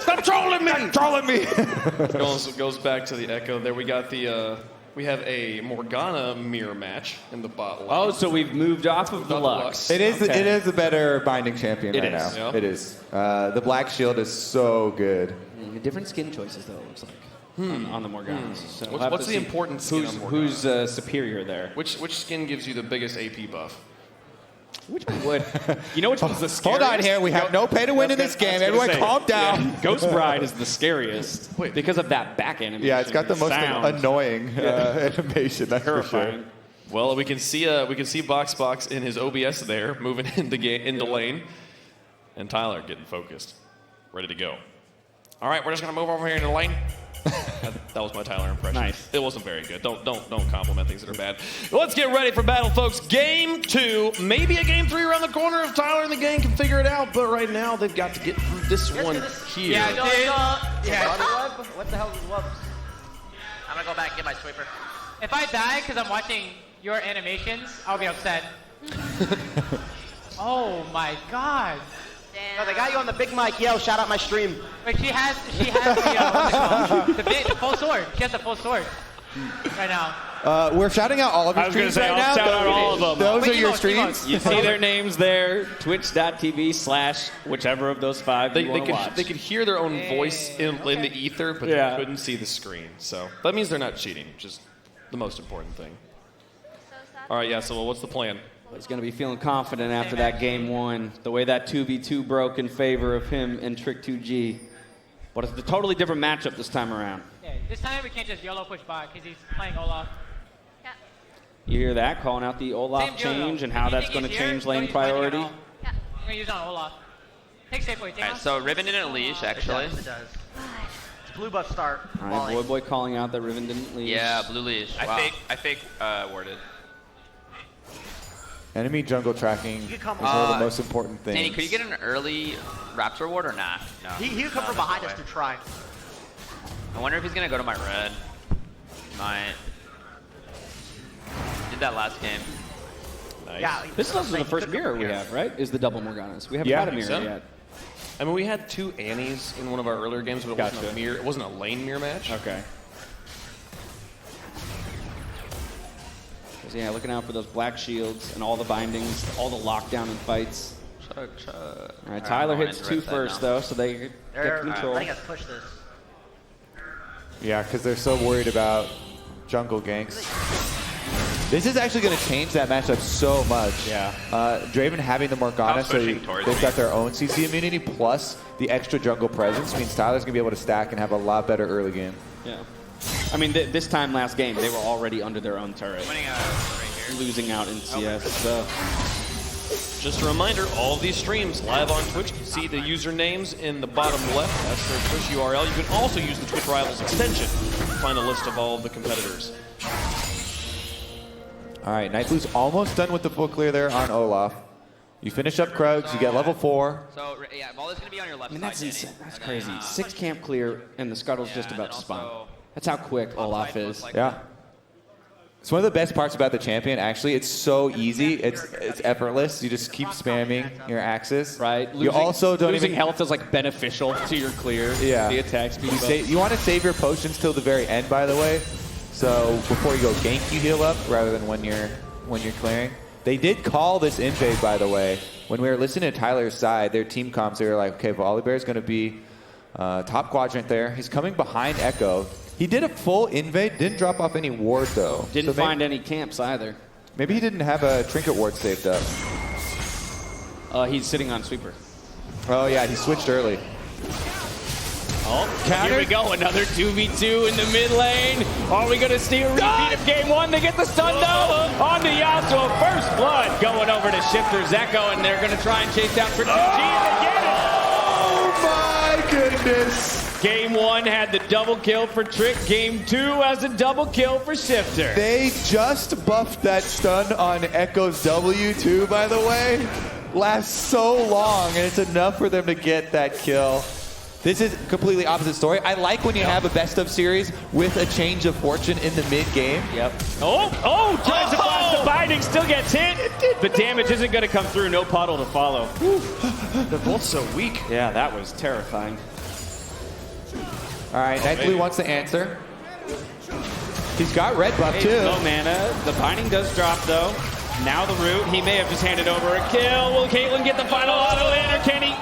Stop trolling me! Stop trolling me! goes back to the Echo. There we got we have a Morgana mirror match in the bot lane. Oh, so we've moved off of the Lux. It is Okay. it is a better binding champion It right is. now. Yeah. It is. The Black Shield is so good. Different skin choices, though, it looks like, on the Morganas. So we'll What's have the to see important skin on Morgana? who's superior there? Which skin gives you the biggest AP buff? Which one would? You know which one's the scariest? Hold on here. We have no pay to win in this game. Everyone calm down. Yeah, Ghost Bride is the scariest because of that back animation. Yeah, it's got the most sound. annoying animation, that's for sure. Terrifying. Well, we can see Box in his OBS there, moving into lane, and Tyler getting focused, ready to go. All right, we're just gonna move over here into the lane. That was my Tyler impression. Nice. It wasn't very good. Don't compliment things that are bad. Let's get ready for battle, folks. Game 2, maybe a game 3 around the corner if Tyler and the gang can figure it out. But right now, they've got to get through this one here. Yeah, dude. Yeah. What the hell is whoops? I'm gonna go back and get my sweeper. If I die because I'm watching your animations, I'll be upset. Oh my god. No, they got you on the big mic. Yo, shout out my stream. Wait, she has the full sword. She has the full sword right now. We're shouting out all of your streams right now. Shout out all of them. Those are your streams. You see their names there, twitch.tv/whichever of those 5 you want to watch. They could hear their own voice in the ether, but they couldn't see the screen. So that means they're not cheating, which is the most important thing. All right, yeah, so what's the plan? He's going to be feeling confident after that game 1. The way that 2v2 broke in favor of him and Trick2G. But it's a totally different matchup this time around. Yeah, this time we can't just YOLO push back because he's playing Olaf. You hear that? Calling out the Olaf change and how that's going to change lane priority. I'm going to use on Olaf. Take safe away, Alright, so Riven didn't leash, actually. It does. It's blue buff start. All right, Boy calling out that Riven didn't leash. Yeah, blue leash. Wow. I fake warded. Enemy jungle tracking is one of the most important things. Danny, could you get an early Raptor ward or not? No. He would come from behind us to try. I wonder if he's gonna go to my red. Might. Did that last game. Nice. Yeah, This is also the first mirror we have, right? Is the double Morganas. We haven't had a mirror yet. I mean, we had 2 Annies in one of our earlier games, but it wasn't a mirror. It wasn't a lane mirror match. Okay. Yeah, looking out for those black shields and all the bindings, all the lockdown and fights. Chug. All right, Tyler hits 2 first, though, so they get control. I think let's push this. Yeah, because they're so worried about jungle ganks. This is actually going to change that matchup so much. Yeah. Draven having the Morgana, so they've got their own CC immunity, plus the extra jungle presence means Tyler's going to be able to stack and have a lot better early game. Yeah. I mean, this time last game, they were already under their own turret. Winning right here. Losing out in CS. So. Just a reminder, all of these streams live on Twitch. You see the usernames in the bottom left. That's their Twitch URL. You can also use the Twitch Rivals extension to find a list of all of the competitors. All right, Nightblue's almost done with the full clear there on Olaf. You finish up Krugs, you get level 4. So, yeah, Ball is going to be on your left side. That's crazy. 6 camp clear, and the Scuttle's just about to spawn. That's how quick Olaf is. Yeah. It's one of the best parts about the champion, actually. It's so easy. It's effortless. You just keep spamming your axes. Right. You also don't losing even... health is like beneficial to your clear. Yeah. The attack speed. You want to save your potions till the very end, by the way. So before you go gank, you heal up rather than when you're clearing. They did call this invade, by the way. When we were listening to Tyler's side, their team comms, they were like, okay, Volibear's going to be top quadrant there. He's coming behind Echo. He did a full invade, didn't drop off any ward, though. Didn't find any camps either. Maybe he didn't have a trinket ward saved up. He's sitting on sweeper. Oh, yeah, he switched early. Oh, here we go. Another 2v2 in the mid lane. Are we going to see a repeat of game 1? They get the stun, though. On to Yassuo. First blood going over to Shifter's Echo, and they're going to try and chase down for 2G, and they get it. Oh, my goodness. Game 1 had the double kill for Trick. Game 2 has a double kill for Shifter. They just buffed that stun on Echo's W, too, by the way. Lasts so long, and it's enough for them to get that kill. This is completely opposite story. I like when you have a best of series with a change of fortune in the mid game. Yep. Tries to blast the binding, still gets hit. The damage isn't going to come through. No puddle to follow. They're both so weak. Yeah, that was terrifying. All right, Nightblue wants to answer. He's got red buff too. No mana. The binding does drop though. Now the root. He may have just handed over a kill. Will Caitlyn get the final auto in, or can he?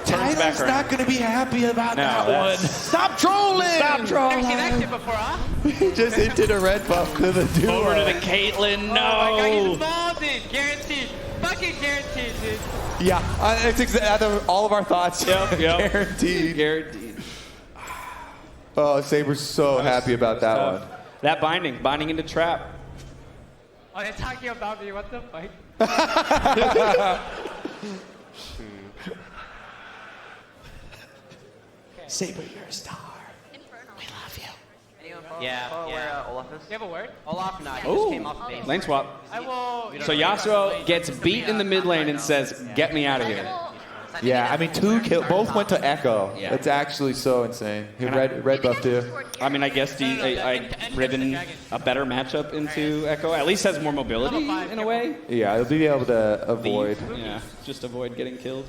Tyler's not going to be happy about that one. Stop trolling! Never seen that shit before, huh? He just hinted a red buff to the duo. Over to the Caitlyn. No. Oh my god, he's balding. Guaranteed. Fucking guaranteed, dude. Yeah, it's all of our thoughts. Yep. Guaranteed. Oh, Saber's so happy about that one. That binding into trap. Oh, they're talking about me. What the fuck? Saber, you're a star. Infernal. We love you. Yeah. Where Olaf is? You have a word? Olaf, no, he just Oh, came off base. lane swap. I will. So Yasuo gets beat in the mid lane and says, "Get me out of here." Yeah, I mean, 2 kills. Both went to Echo. Yeah. It's actually so insane. He red buff too. I mean, I guess Riven a better matchup into Echo. At least has more mobility in a way. Yeah, he'll be able to avoid. Yeah, just avoid getting killed.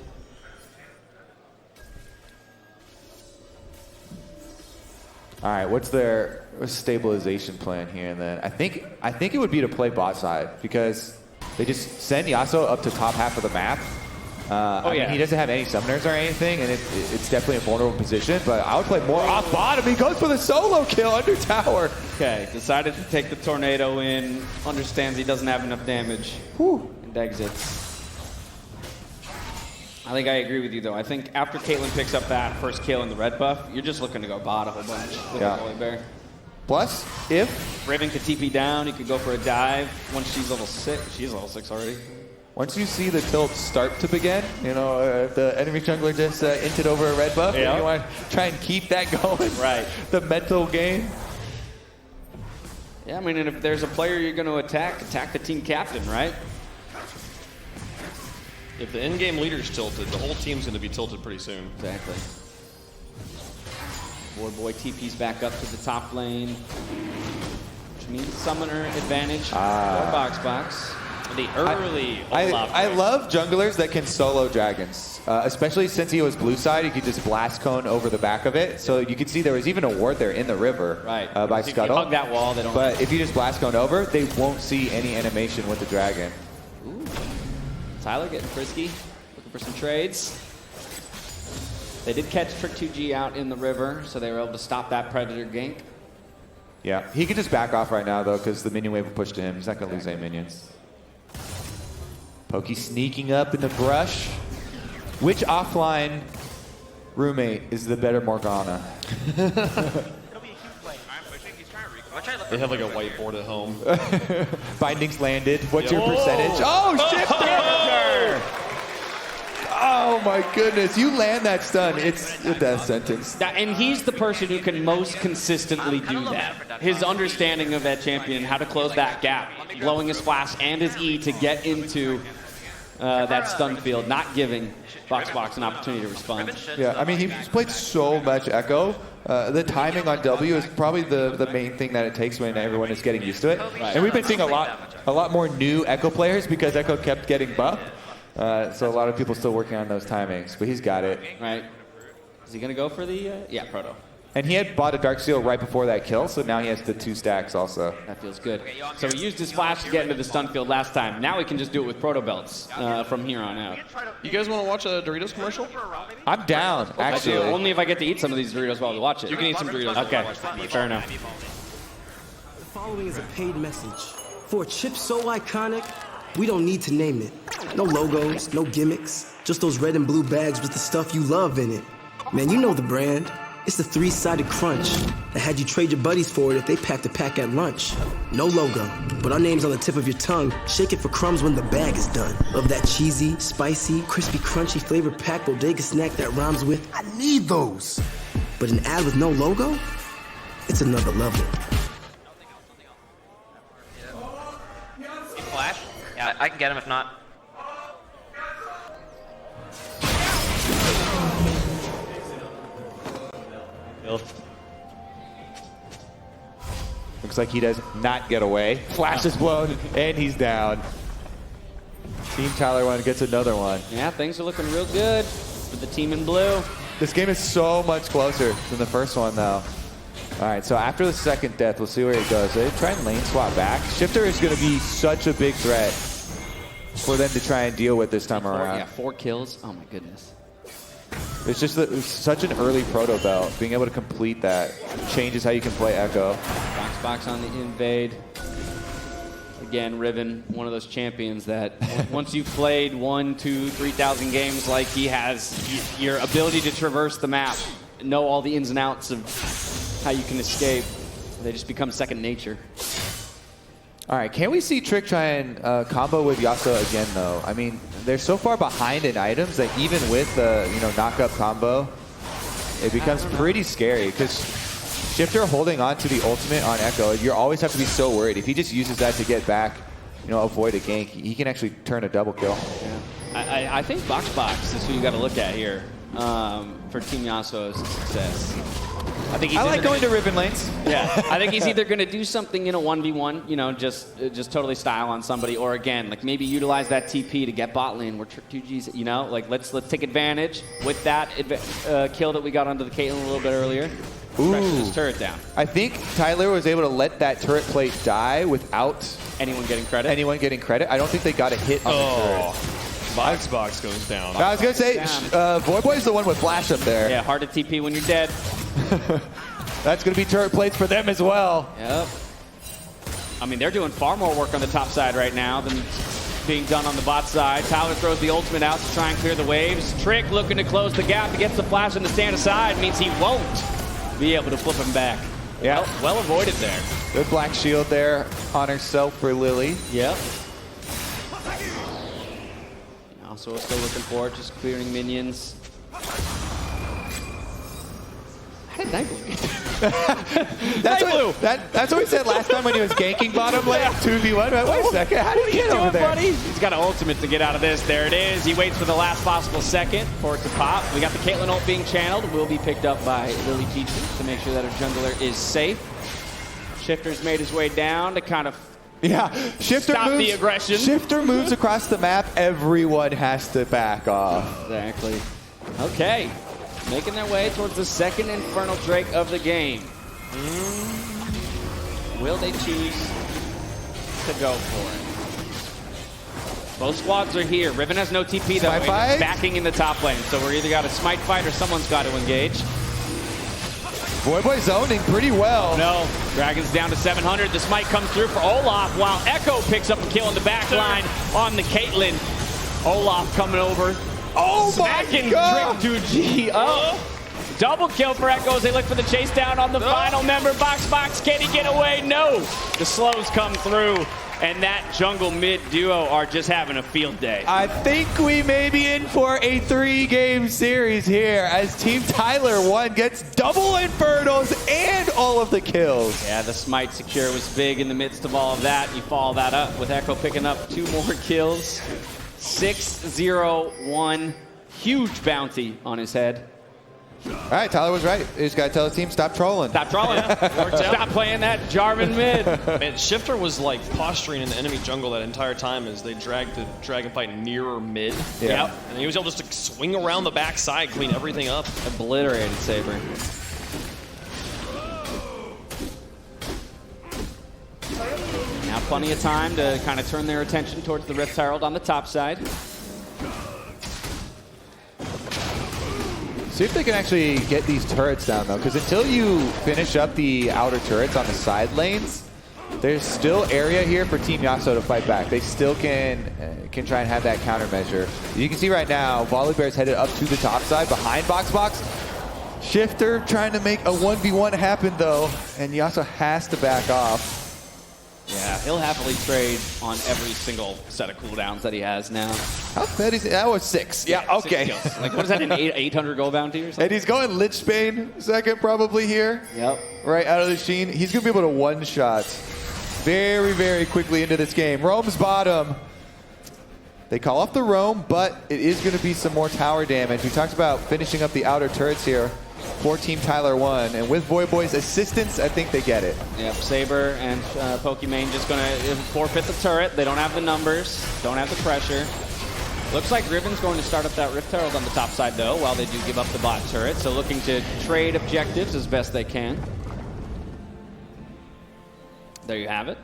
All right, what's their a stabilization plan here, and then I think it would be to play bot side because they just send Yasuo up to top half of the map. I mean, he doesn't have any summoners or anything, and it's definitely a vulnerable position, but I would play more off bottom. He goes for the solo kill under tower. Okay, decided to take the tornado in, understands he doesn't have enough damage, and exits. I think I agree with you, though. I think after Caitlyn picks up that first kill in the red buff, you're just looking to go bot a whole bunch with the Holy Bear. Plus, if Raven could TP down, he could go for a dive once she's level 6. She's level 6 already. Once you see the tilt start to begin, you know, if the enemy jungler just inted over a red buff, and you want to try and keep that going. Right. The mental game. Yeah, I mean, and if there's a player you're going to attack the team captain, right? If the in-game leader's tilted, the whole team's going to be tilted pretty soon. Exactly. Boy TP's back up to the top lane, which means summoner advantage for Box. The early I love junglers that can solo dragons, especially since he was blue side. You could just blast cone over the back of it. So you could see there was even a ward there in the river by Scuttle. Hug that wall, they don't. But if you just blast cone over, they won't see any animation with the dragon. Ooh. Tyler getting frisky, looking for some trades. They did catch Trick 2G out in the river, so they were able to stop that Predator gank. Yeah, he could just back off right now, though, because the minion wave will push to him. He's not going to lose any minions. Pokey sneaking up in the brush. Which offline roommate is the better Morgana? They have like a whiteboard at home. Bindings landed. What's your percentage? Oh, shifter! Oh my goodness, you land that stun. It's a death sentence. And he's the person who can most consistently do that. His understanding of that champion, how to close that gap, blowing his flash and his E to get into that stun field, not giving Box an opportunity to respond. Yeah, I mean, he's played so much Echo. The timing on W is probably the main thing that it takes when everyone is getting used to it. Right. And we've been seeing a lot more new Echo players because Echo kept getting buffed. So a lot of people still working on those timings, but he's got it. Right. Is he going to go for the, Proto. And he had bought a Darksteel right before that kill, so now he has the 2 stacks also. That feels good. So he used his flash to get into the stun field last time. Now he can just do it with Proto Belts from here on out. You guys want to watch a Doritos commercial? I'm down, actually. I do, only if I get to eat some of these Doritos while we watch it. You can eat some Doritos. Okay, fair enough. The following is a paid message. For a chip so iconic, we don't need to name it. No logos, no gimmicks, just those red and blue bags with the stuff you love in it. Man, you know the brand. It's the 3-sided crunch that had you trade your buddies for it if they packed a pack at lunch. No logo, but our name's on the tip of your tongue. Shake it for crumbs when the bag is done. Of that cheesy, spicy, crispy, crunchy flavor packed bodega snack that rhymes with, I need those. But an ad with no logo? It's another level. Flash? Yeah, I can get him if not. Looks like he does not get away. Flash is blown, and he's down. Team Tyler1 gets another one. Yeah, things are looking real good for the team in blue. This game is so much closer than the first one, though. All right, so after the second death, we'll see where he goes. They try and lane swap back. Shifter is going to be such a big threat for them to try and deal with this time around. Yeah, 4 kills. Oh, my goodness. It's just such an early proto belt. Being able to complete that changes how you can play Echo. Box on the invade. Again, Riven, one of those champions that once you've played 1, 2, 3,000 games like he has, your ability to traverse the map, know all the ins and outs of how you can escape, they just become second nature. All right, can we see Trick try and combo with Yasuo again, though? I mean, they're so far behind in items that even with the knock-up combo, it becomes pretty scary because Shifter holding on to the ultimate on Echo, you always have to be so worried. If he just uses that to get back, avoid a gank, he can actually turn a double kill. Yeah. I think Box is who you got to look at here for Team Yasuo's success. I like going to Riven lanes. Yeah, I think he's either going to do something in a 1v1, just totally style on somebody, or again, like maybe utilize that TP to get bot lane where 2G's, let's take advantage with that kill that we got onto the Caitlyn a little bit earlier. pressure this turret down. I think Tyler was able to let that turret plate die without anyone getting credit. I don't think they got a hit on the turret. Box goes down. I was going to say, Voyboy's the one with flash up there. Yeah, hard to TP when you're dead. That's going to be turret plates for them as well. Yep. I mean, they're doing far more work on the top side right now than being done on the bot side. Tyler throws the ultimate out to try and clear the waves. Trick looking to close the gap. He gets the flash and the stand aside. Means he won't be able to flip him back. Yeah. Well avoided there. Good black shield there on herself for Lily. Yep. Also still looking for it, just clearing minions. How did Nightblue get That's what we said last time when he was ganking bottom lane, 2v1. Wait a second, how did he get over there? Buddy? He's got an ultimate to get out of this. There it is. He waits for the last possible second for it to pop. We got the Caitlyn ult being channeled. Will be picked up by Lily Teaching to make sure that her jungler is safe. Shifter's made his way down to kind of Shifter stop moves, the aggression. Shifter moves across the map. Everyone has to back off. Exactly. Okay. Making their way towards the second Infernal Drake of the game. Will they choose to go for it? Both squads are here. Riven has no TP though. He's backing in the top lane. So we're either got a smite fight or someone's got to engage. Voyboy zoning pretty well. No. Dragon's down to 700. The smite comes through for Olaf while Echo picks up a kill in the back line on the Caitlyn. Olaf coming over. Oh smacking my God. Trick 2G up. Double kill for Echo as they look for the chase down on the final member. Box, can he get away? No. The slows come through. And that jungle mid duo are just having a field day. I think we may be in for a 3-game series here as Team Tyler1 gets double Infernals and all of the kills. Yeah, the smite secure was big in the midst of all of that. You follow that up with Echo picking up 2 more kills. 6-0-1. Huge bounty on his head. All right, Tyler was right. You just got to tell the team, stop trolling. Stop trolling. Stop playing that Jarvan mid. Man, Shifter was like posturing in the enemy jungle that entire time as they dragged the dragon fight nearer mid. Yeah. Yep. And he was able just to swing around the backside, clean everything up. Obliterated Saber. Now plenty of time to kind of turn their attention towards the Rift Herald on the top side. See if they can actually get these turrets down, though, because until you finish up the outer turrets on the side lanes, there's still area here for Team Yassuo to fight back. They still can try and have that countermeasure. You can see right now, Volibear's headed up to the top side behind Box. Shifter trying to make a 1v1 happen, though, and Yassuo has to back off. Yeah, he'll happily trade on every single set of cooldowns that he has now. How bad is it? That was 6. Yeah, okay. 6 kills. Like, what is that, an 800 gold bounty or something? And he's going Lich Bane second probably here. Yep. Right out of the sheen. He's going to be able to one-shot very, very quickly into this game. Roam's bottom. They call off the Roam, but it is going to be some more tower damage. We talked about finishing up the outer turrets here for Team Tyler1, and with Voyboy's assistance, I think they get it. Yep, Saber and Pokimane just going to forfeit the turret. They don't have the numbers, don't have the pressure. Looks like Riven's going to start up that Rift Herald on the top side, though, while they do give up the bot turret. So looking to trade objectives as best they can. There you have it.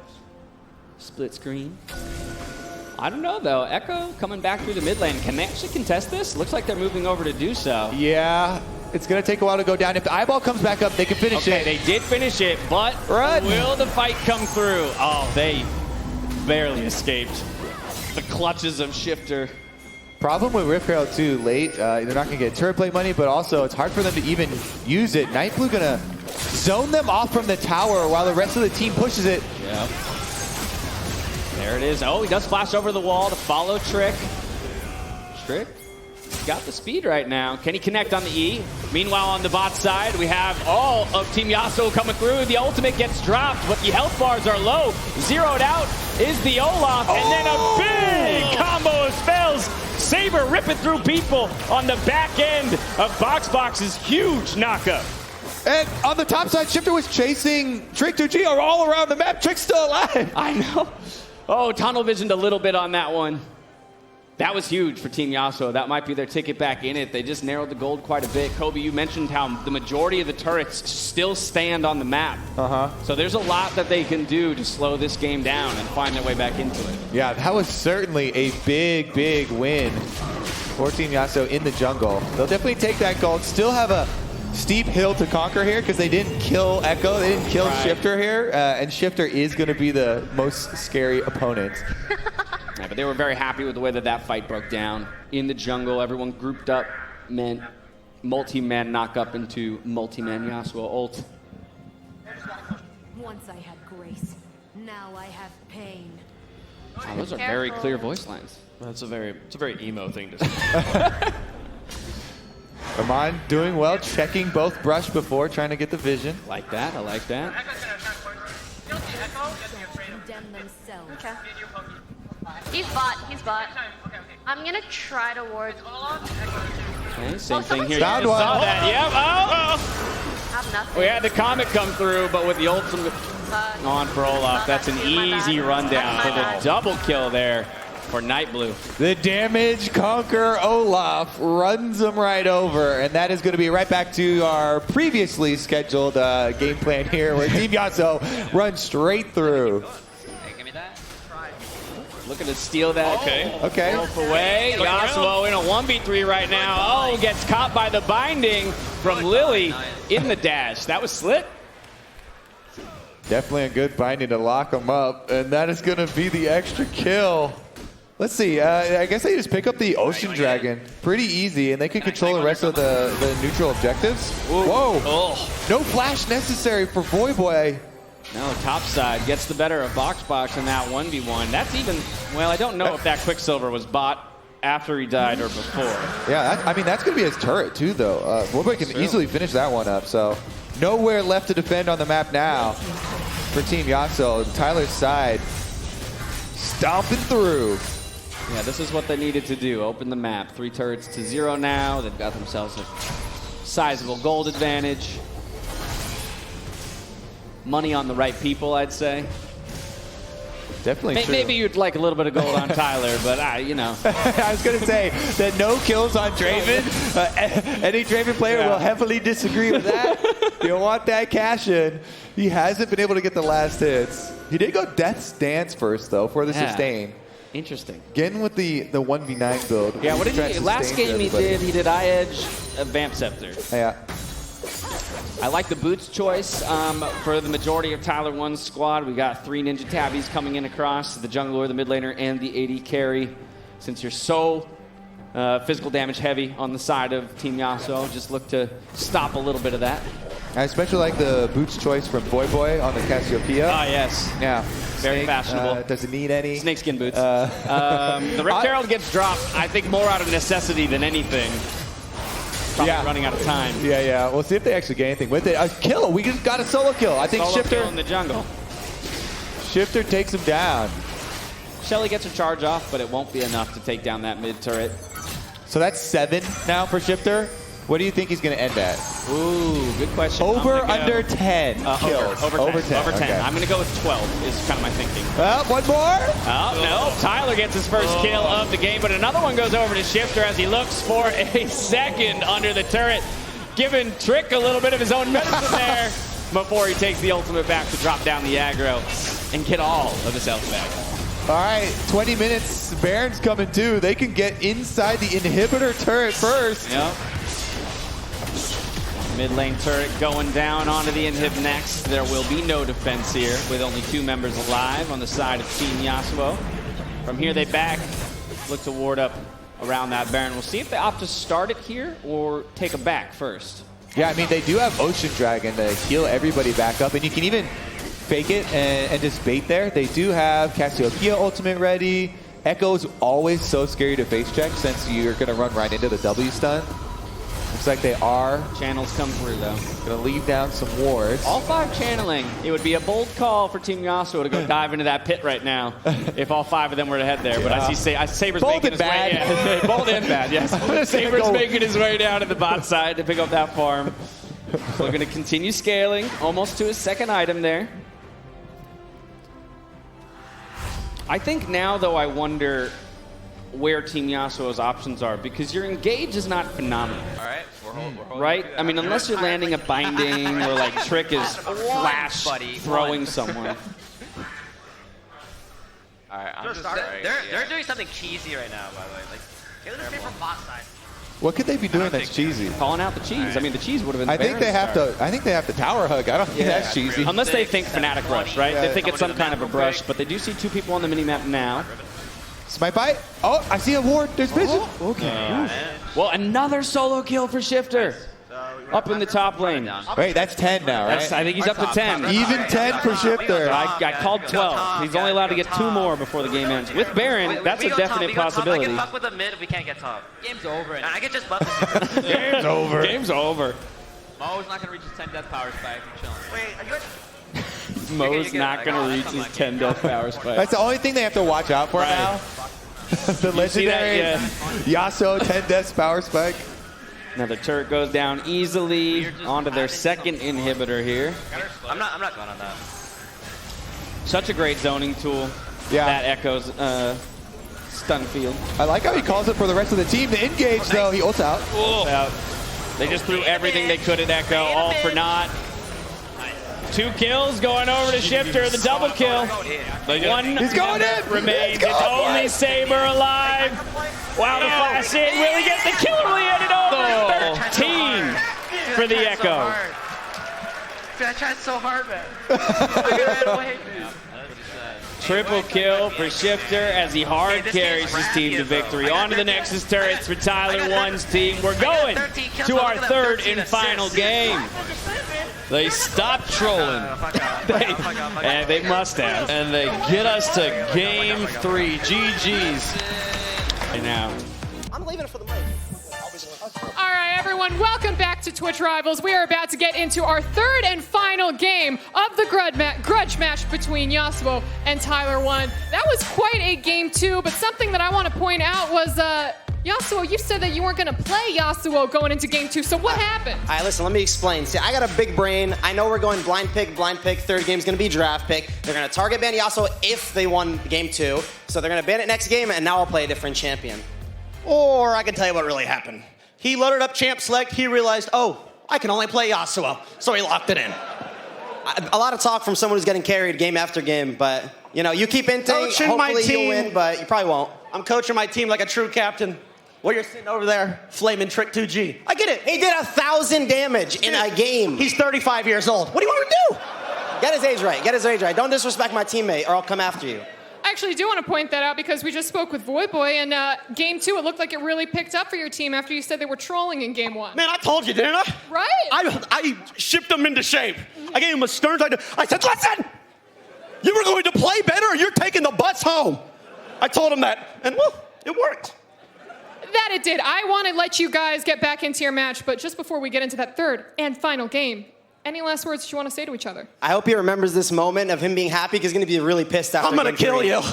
Split screen. I don't know, though. Echo coming back through the mid lane. Can they actually contest this? Looks like they're moving over to do so. Yeah, it's going to take a while to go down. If the eyeball comes back up, they can finish it. Okay, they did finish it, but will the fight come through? Oh, they barely escaped the clutches of Shifter. Problem with Rift Herald too, late. They're not going to get turret plate money, but also it's hard for them to even use it. Nightblue going to zone them off from the tower while the rest of the team pushes it. Yeah. There it is. Oh, he does flash over the wall to follow Trick. Trick got the speed right now. Can he connect on the E? Meanwhile, on the bot side, we have all of Team Yassuo coming through. The ultimate gets dropped, but the health bars are low. Zeroed out is the Olaf, and then a big combo of spells. Saber ripping through people on the back end of Box's huge knockup. And on the top side, Shifter was chasing Trick 2G all around the map. Trick's still alive. I know. Oh, tunnel visioned a little bit on that one. That was huge for Team Yassuo. That might be their ticket back in it. They just narrowed the gold quite a bit. Kobe, you mentioned how the majority of the turrets still stand on the map. So there's a lot that they can do to slow this game down and find their way back into it. Yeah, that was certainly a big, big win for Team Yassuo in the jungle. They'll definitely take that gold. Still have a steep hill to conquer here because they didn't kill Echo. They didn't kill Shifter here. And Shifter is going to be the most scary opponent. Yeah, but they were very happy with the way that that fight broke down. In the jungle, everyone grouped up, meant multi-man knock up into multi-man Yassuo ult. Once I had grace, now I have pain. Wow, those are very clear voice lines. It's a very emo thing to say. Amon doing well, checking both brush before, trying to get the vision. Like that, I like that. Condemn themselves. Okay. He's bot. I'm gonna try to ward. Okay, same thing here. Found You one. saw that. Yep. Oh! Have nothing. We had the comet come through, but with the ultimate on for Olaf, that's an easy rundown for the double kill there for Nightblue. The damage conqueror Olaf runs him right over, and that is going to be right back to our previously scheduled game plan here, where Team Yassuo runs straight through. Looking to steal that. Okay. Wolf away. Yassuo in a 1v3 right now. Oh, gets caught by the binding from Lily in the dash. That was slick. Definitely a good binding to lock him up, and that is going to be the extra kill. Let's see. I guess they just pick up the Ocean Dragon. Pretty easy, and they can control the rest of the neutral objectives. Whoa. No flash necessary for Voyboy. No, topside gets the better of Box in that 1v1. That's even, well, I don't know if that Quicksilver was bought after he died or before. Yeah, I mean, that's going to be his turret too, though. Voyboy can easily finish that one up, so nowhere left to defend on the map now for Team Yassuo. Tyler's side stomping through. Yeah, this is what they needed to do. Open the map. 3 turrets to 0 now. They've got themselves a sizable gold advantage. Money on the right people, I'd say. Definitely true. Maybe you'd like a little bit of gold on Tyler, but you know. I was going to say that no kills on Draven. Any Draven player will heavily disagree with that. You don't want that cash in. He hasn't been able to get the last hits. He did go Death's Dance first, though, for the sustain. Interesting. Getting with the 1v9 build. Yeah, what did he, last game he did Eye Edge, Vamp Scepter. Yeah. I like the boots choice for the majority of Tyler1's squad. We got 3 Ninja Tabbies coming in across, the jungler, the mid laner, and the AD carry. Since you're so physical damage heavy on the side of Team Yassuo, just look to stop a little bit of that. I especially like the boots choice from Voyboy on the Cassiopeia. Ah, yes. Yeah. Very fashionable. Doesn't need any. Snakeskin boots. The Rift Herald gets dropped, I think, more out of necessity than anything. Probably running out of time. Yeah. We'll see if they actually get anything with it. A kill. We just got a solo kill. I think solo Shifter kill in the jungle. Shifter takes him down. Shelly gets her charge off, but it won't be enough to take down that mid turret. So that's 7 now for Shifter. What do you think he's going to end at? Ooh, good question. Over, under 10 kills. Over 10. Over 10. Okay. I'm going to go with 12 is kind of my thinking. Well, one more. Oh, no. Tyler gets his first kill of the game, but another one goes over to Shifter as he looks for a second under the turret, giving Trick a little bit of his own medicine there before he takes the ultimate back to drop down the aggro and get all of his health back. All right, 20 minutes. Baron's coming too. They can get inside the inhibitor turret first. Yep. Mid lane turret going down onto the inhib next. There will be no defense here with only 2 members alive on the side of Team Yassuo. From here they back, look to ward up around that Baron. We'll see if they opt to start it here or take a back first. Yeah, I mean, they do have Ocean Dragon to heal everybody back up, and you can even fake it and just bait there. They do have Cassiopeia ultimate ready. Echo's always so scary to face check since you're going to run right into the W stun. Looks like they are. Channels come through, though. Going to leave down some wards. All 5 channeling. It would be a bold call for Team Yassuo to go dive into that pit right now if all 5 of them were to head there. But I see Saber's bold making his way. Yeah. Bold and bad, yes. Saber's making his way down to the bot side to pick up that farm. So we're going to continue scaling, almost to his second item there. I think now, though, I wonder where Team Yasuo's options are, because your engage is not phenomenal. All right, we're holding. Right? I mean, unless you're landing a binding or like Trick is flash throwing someone. All right, I'm just they're doing something cheesy right now, by the way. Like, get them from bot side. What could they be doing that's cheesy? Calling out the cheese. I mean, the cheese would have been. I think they have to. I think they have to tower hug. I don't think that's cheesy. Unless they think Fnatic Rush, right? They think it's some kind of a brush, but they do see 2 people on the minimap now. Smite bite. Oh, I see a ward. There's vision. Okay. Well, another solo kill for Shifter. Up in the top lane. Wait, that's 10 now, right? I think he's up to 10. Even 10 for Shifter. I called 12. He's only allowed to get 2 more before the game ends. With Baron, that's a definite possibility. I can fuck with the mid if we can't get top. Game's over. I can just buff the Game's over. Game's over. Mo's not gonna reach his 10 death power spike. I'm chilling. Wait, are you? Mo's not going to reach his 10 death power spike. That's the only thing they have to watch out for now. The legendary Yasuo 10 death power spike. Another turret goes down easily onto their second inhibitor here. I'm not going on that. Such a great zoning tool. Yeah. That echoes stun field. I like how he calls it for the rest of the team to engage, though. He ults out. They just threw everything they could at Echo, all for naught. 2 kills going over to Shifter, the double kill. One He's going in. remains. It's only Saber alive. Wow, the flash in. Will he get the kill? Will he end it over? 13 for the Echo. I tried so hard, man. I ran away, dude. Triple kill for Shifter as he hard carries his team to victory. On to the Nexus turrets for Tyler1's team. We're going to our 3rd and final game. They stopped trolling. And they must have. And they get us to game 3. GG's. And now. I'm leaving it for the mic. All right, everyone, welcome back to Twitch Rivals. We are about to get into our 3rd and final game of the grudge match between Yasuo and Tyler1. That was quite a game 2, but something that I want to point out was, Yasuo, you said that you weren't going to play Yasuo going into game 2, so what happened? All right, listen, let me explain. See, I got a big brain. I know we're going blind pick. 3rd game's going to be draft pick. They're going to target ban Yasuo if they won game 2. So they're going to ban it next game, and now I'll play a different champion. Or I can tell you what really happened. He loaded up champ select. He realized, oh, I can only play Yasuo. So he locked it in. A lot of talk from someone who's getting carried game after game, but, you know, you keep inting, hopefully you'll win, but you probably won't. I'm coaching my team like a true captain. While you're sitting over there, flaming Trick 2G. I get it. He did 1,000 damage in a game. He's 35 years old. What do you want me to do? Get his age right. Get his age right. Don't disrespect my teammate, or I'll come after you. I actually do want to point that out because we just spoke with Voidboy, and game 2, it looked like it really picked up for your team after you said they were trolling in game 1. Man, I told you, didn't I? Right. I shipped them into shape. I gave him a stern. I said, listen, you were going to play better or you're taking the bus home. I told him that, and well, it worked. That it did. I want to let you guys get back into your match, but just before we get into that 3rd and final game, any last words that you want to say to each other? I hope he remembers this moment of him being happy because he's going to be really pissed out. I'm going to kill you. All right,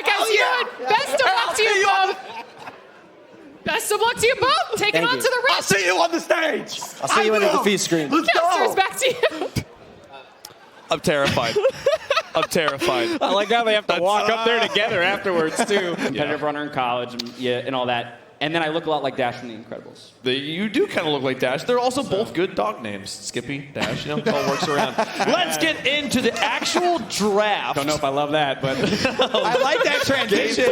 guys, Best of luck to you both. Best of luck to you both. Take it on to the ring. I'll see you on the stage. I'll see you in the defeat screen. Kesters, back to you. I'm terrified. I'm terrified. I like how they have to walk up there together afterwards, too. Competitive runner in college and all that. And then I look a lot like Dash in The Incredibles. You do kind of look like Dash. They're also both good dog names. Skippy, Dash, you know, it all works around. Let's get into the actual draft. Don't know if I love that, but I like that transition.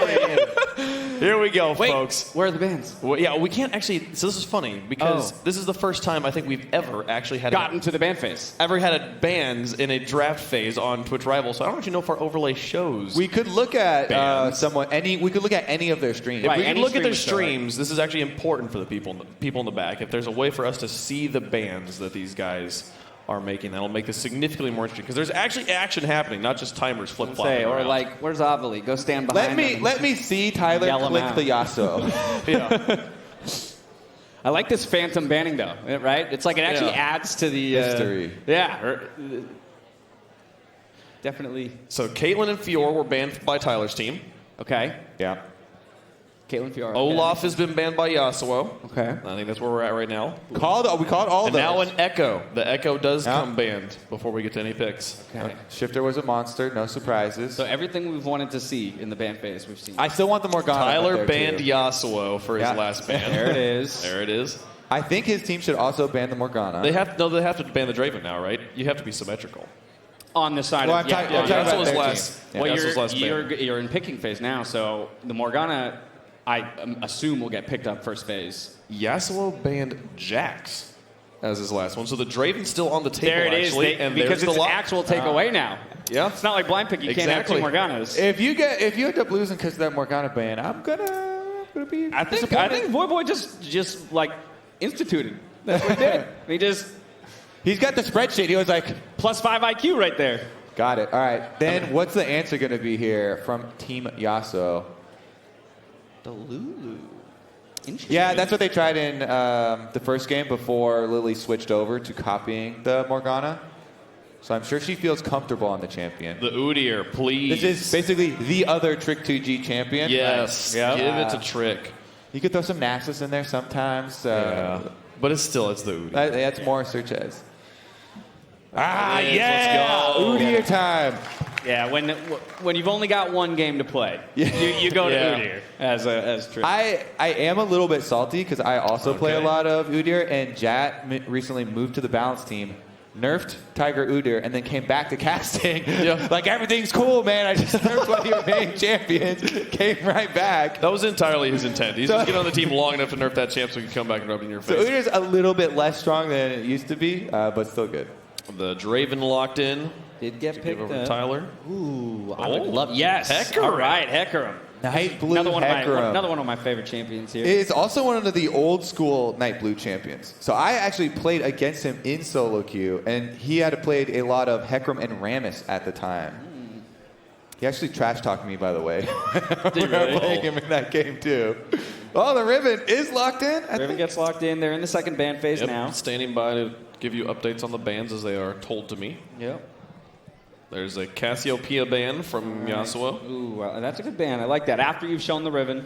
Here we go, folks. Where are the bands? Well, yeah, we can't actually. So this is funny because this is the first time I think we've ever actually had gotten to the band phase. Ever had a bands in a draft phase on Twitch Rivals. So I don't actually know if our overlay shows. We could look at We could look at any of their streams. If we can look at their streams. This is actually important for the people in the back. If there's a way for us to see the bands that these guys are making, that'll make this significantly more interesting. Because there's actually action happening, not just timers flip-flopping Or around. like, where's Avali? Go stand behind him. Let me see Tyler click the Yasuo. Yeah. I like this phantom banning, though, right? It's like it actually adds to the history. Definitely. So Caitlyn and Fior were banned by Tyler's team. Okay. Yeah. Caitlyn Fiora. Olaf has been banned by Yasuo. Okay. I think that's where we're at right now. We called all and those. now an Echo. The Echo does come banned before we get to any picks. Okay. Shifter was a monster. No surprises. So everything we've wanted to see in the ban phase, we've seen. I still want the Morgana. Tyler up there, banned too. Yasuo for his last ban. There it is. There it is. I think his team should also ban the Morgana. They have to ban the Draven now, right? You have to be symmetrical. On the side Well, of I'm talking about Yasuo's their last. team. Well, Yasuo's last ban. you're in picking phase now, so the Morgana, I assume, will get picked up first phase. Yasuo banned Jax as his last one, so the Draven's still on the table. There it is, actually, and because there's it's the an lock. actual takeaway now. Yeah, it's not like blind pick. You can't have two Morganas. If you end up losing because of that Morgana ban, I'm gonna be. I think Voy Boy just like instituted. That's what he did. He's got the spreadsheet. He was like +5 IQ right there. Got it. All right. Then what's the answer going to be here from Team Yasuo? The Lulu. Interesting. Yeah, that's what they tried in the first game before Lily switched over to copying the Morgana. So I'm sure she feels comfortable on the champion. The Udyr, please. This is basically the other Trick 2G champion. Yes. Yep. Give it a trick. You could throw some Naxxus in there sometimes. But it's the Udyr. That's more Searches. Let's go. Udyr time. Yeah, when you've only got one game to play, you go to Udyr as trick. I am a little bit salty because I also play a lot of Udyr, and Jat recently moved to the balance team, nerfed Tiger Udyr, and then came back to casting. Like, everything's cool, man. I just nerfed one of your main champions. Came right back. That was entirely his intent. He's just getting on the team long enough to nerf that champ so he can come back and rub it in your So face. Udyr's a little bit less strong than it used to be, but still good. The Draven locked in. Did get picked over to up. Tyler. Ooh, I would love. Yes. Hecarim. All right, Hecarim. Night Blue Another one Hecarim. of my favorite champions here. It's also one of the old school Night Blue champions. So I actually played against him in solo queue, and he had played a lot of Hecarim and Rammus at the time. He actually trash talked me, by the way. Did We were playing him in that game too. Oh, the Riven is locked in. Riven gets locked in. They're in the second ban phase now. Standing by to give you updates on the bans as they are told to me. Yep. There's a Cassiopeia ban from Yasuo. Ooh, that's a good ban. I like that. After you've shown the Riven.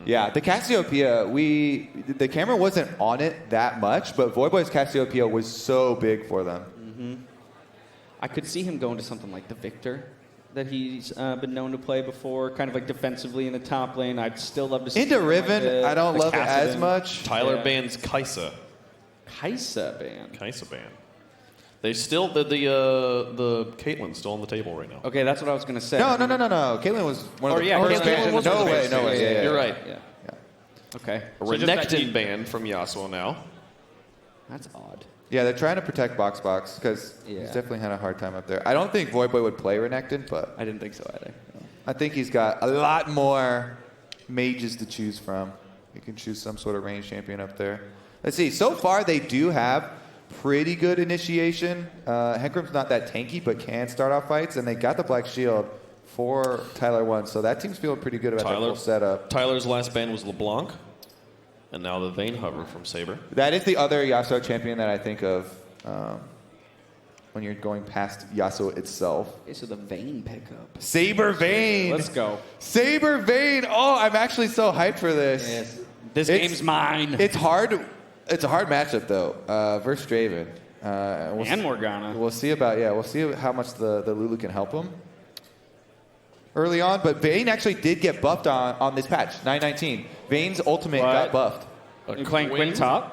Yeah, the Cassiopeia, the camera wasn't on it that much, but Voyboy's Cassiopeia was so big for them. Mm-hmm. I could see him going to something like the Victor that he's been known to play before, kind of like defensively in the top lane. I'd still love to see Into something Riven, like I don't the love it as Kassadin. much. Tyler bans Kaisa. Kaisa ban. Kaisa ban. They still the Caitlyn's still on the table right now. Okay, that's what I was going to say. No. Caitlyn was one of the first Caitlyn bans. was No one of the way, bans. no way. Yeah, You're right. Yeah. Okay. A So just that Renekton he- ban from Yasuo now. That's odd. Yeah, they're trying to protect Box because he's definitely had a hard time up there. I don't think Voyboy would play Renekton, but I didn't think so either. I think he's got a lot more mages to choose from. You can choose some sort of range champion up there. Let's see. So far, they do have pretty good initiation. Hecarim's not that tanky, but can start off fights, and they got the Black Shield for Tyler1, so that team's feeling pretty good about their full setup. Tyler's last ban was LeBlanc, and now the Vayne Hover from Saber. That is the other Yasuo champion that I think of when you're going past Yasuo itself. Okay, so the Vayne pickup. Saber Vayne. Let's go. Saber Vayne. Oh, I'm actually so hyped for this. Yes. This game's mine. It's hard. It's a hard matchup though versus Draven. And Morgana. We'll see we'll see how much the Lulu can help him early on. But Vayne actually did get buffed on this patch, 919. Vayne's ultimate got buffed. You playing Quinn top?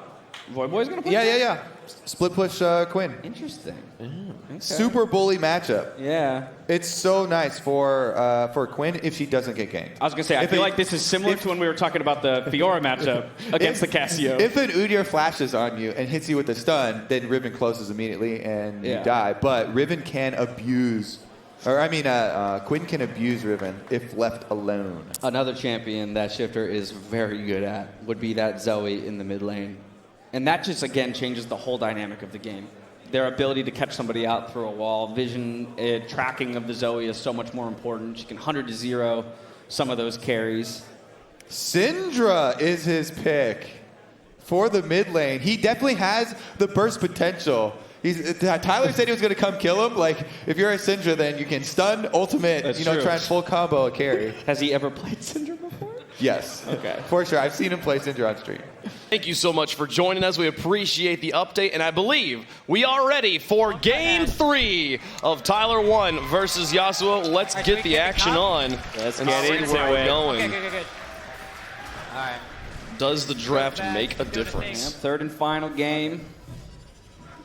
Voyboy's going to play Yeah. Split push Quinn. Interesting. Okay. Super bully matchup. Yeah. It's so nice for Quinn if she doesn't get ganked. I was going to say, I feel like this is similar to when we were talking about the Fiora matchup against the Cassio. If an Udyr flashes on you and hits you with a stun, then Riven closes immediately and you die. But Riven can abuse, Quinn can abuse Riven if left alone. Another champion that Shifter is very good at would be that Zoe in the mid lane. And that just, again, changes the whole dynamic of the game. Their ability to catch somebody out through a wall, vision, tracking of the Zoe is so much more important. She can 100 to 0 some of those carries. Syndra is his pick for the mid lane. He definitely has the burst potential. Tyler said he was going to come kill him. Like, if you're a Syndra, then you can stun, ultimate, try and full combo a carry. Has he ever played Syndra before? Yes. Okay. For sure. I've seen him play Syndra on stream. Thank you so much for joining us. We appreciate the update, and I believe we are ready for Game 3 of Tyler1 versus Yassuo. Let's get the action on. Let's and get see into where we're it. going. Okay, good. All right. Does the draft make a difference? Yep, third and final game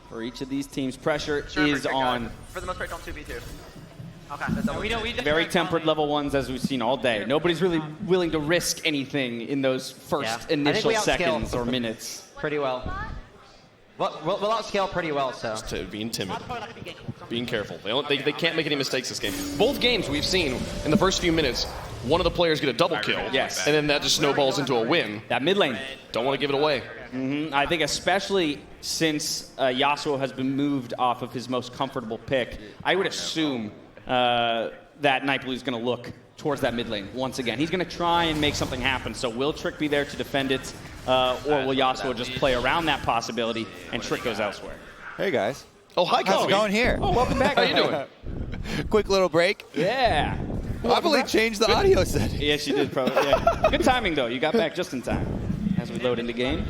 for each of these teams. Pressure is on. For the most part, don't 2v2. Okay, that's We don't Very tempered level ones, as we've seen all day. Nobody's really willing to risk anything in those first initial seconds or minutes. pretty well. We'll outscale pretty well, so. Just being timid. Being careful. They can't make any mistakes this game. Both games we've seen, in the first few minutes, one of the players get a double kill. Yes. And then that just snowballs into a win. That mid lane. Don't want to give it away. I think especially since Yasuo has been moved off of his most comfortable pick, I would assume that Nightblue is going to look towards that mid lane once again. He's going to try and make something happen. So will Trick be there to defend it, or will Yasuo just play around that possibility and Trick goes elsewhere? Hey, guys. Oh, hi, How's it going here? Oh, welcome back. How you doing? Quick little break. Yeah. I believe changed the audio setting. Yes, you did, probably. Yeah. Good timing, though. You got back just in time as we load into game.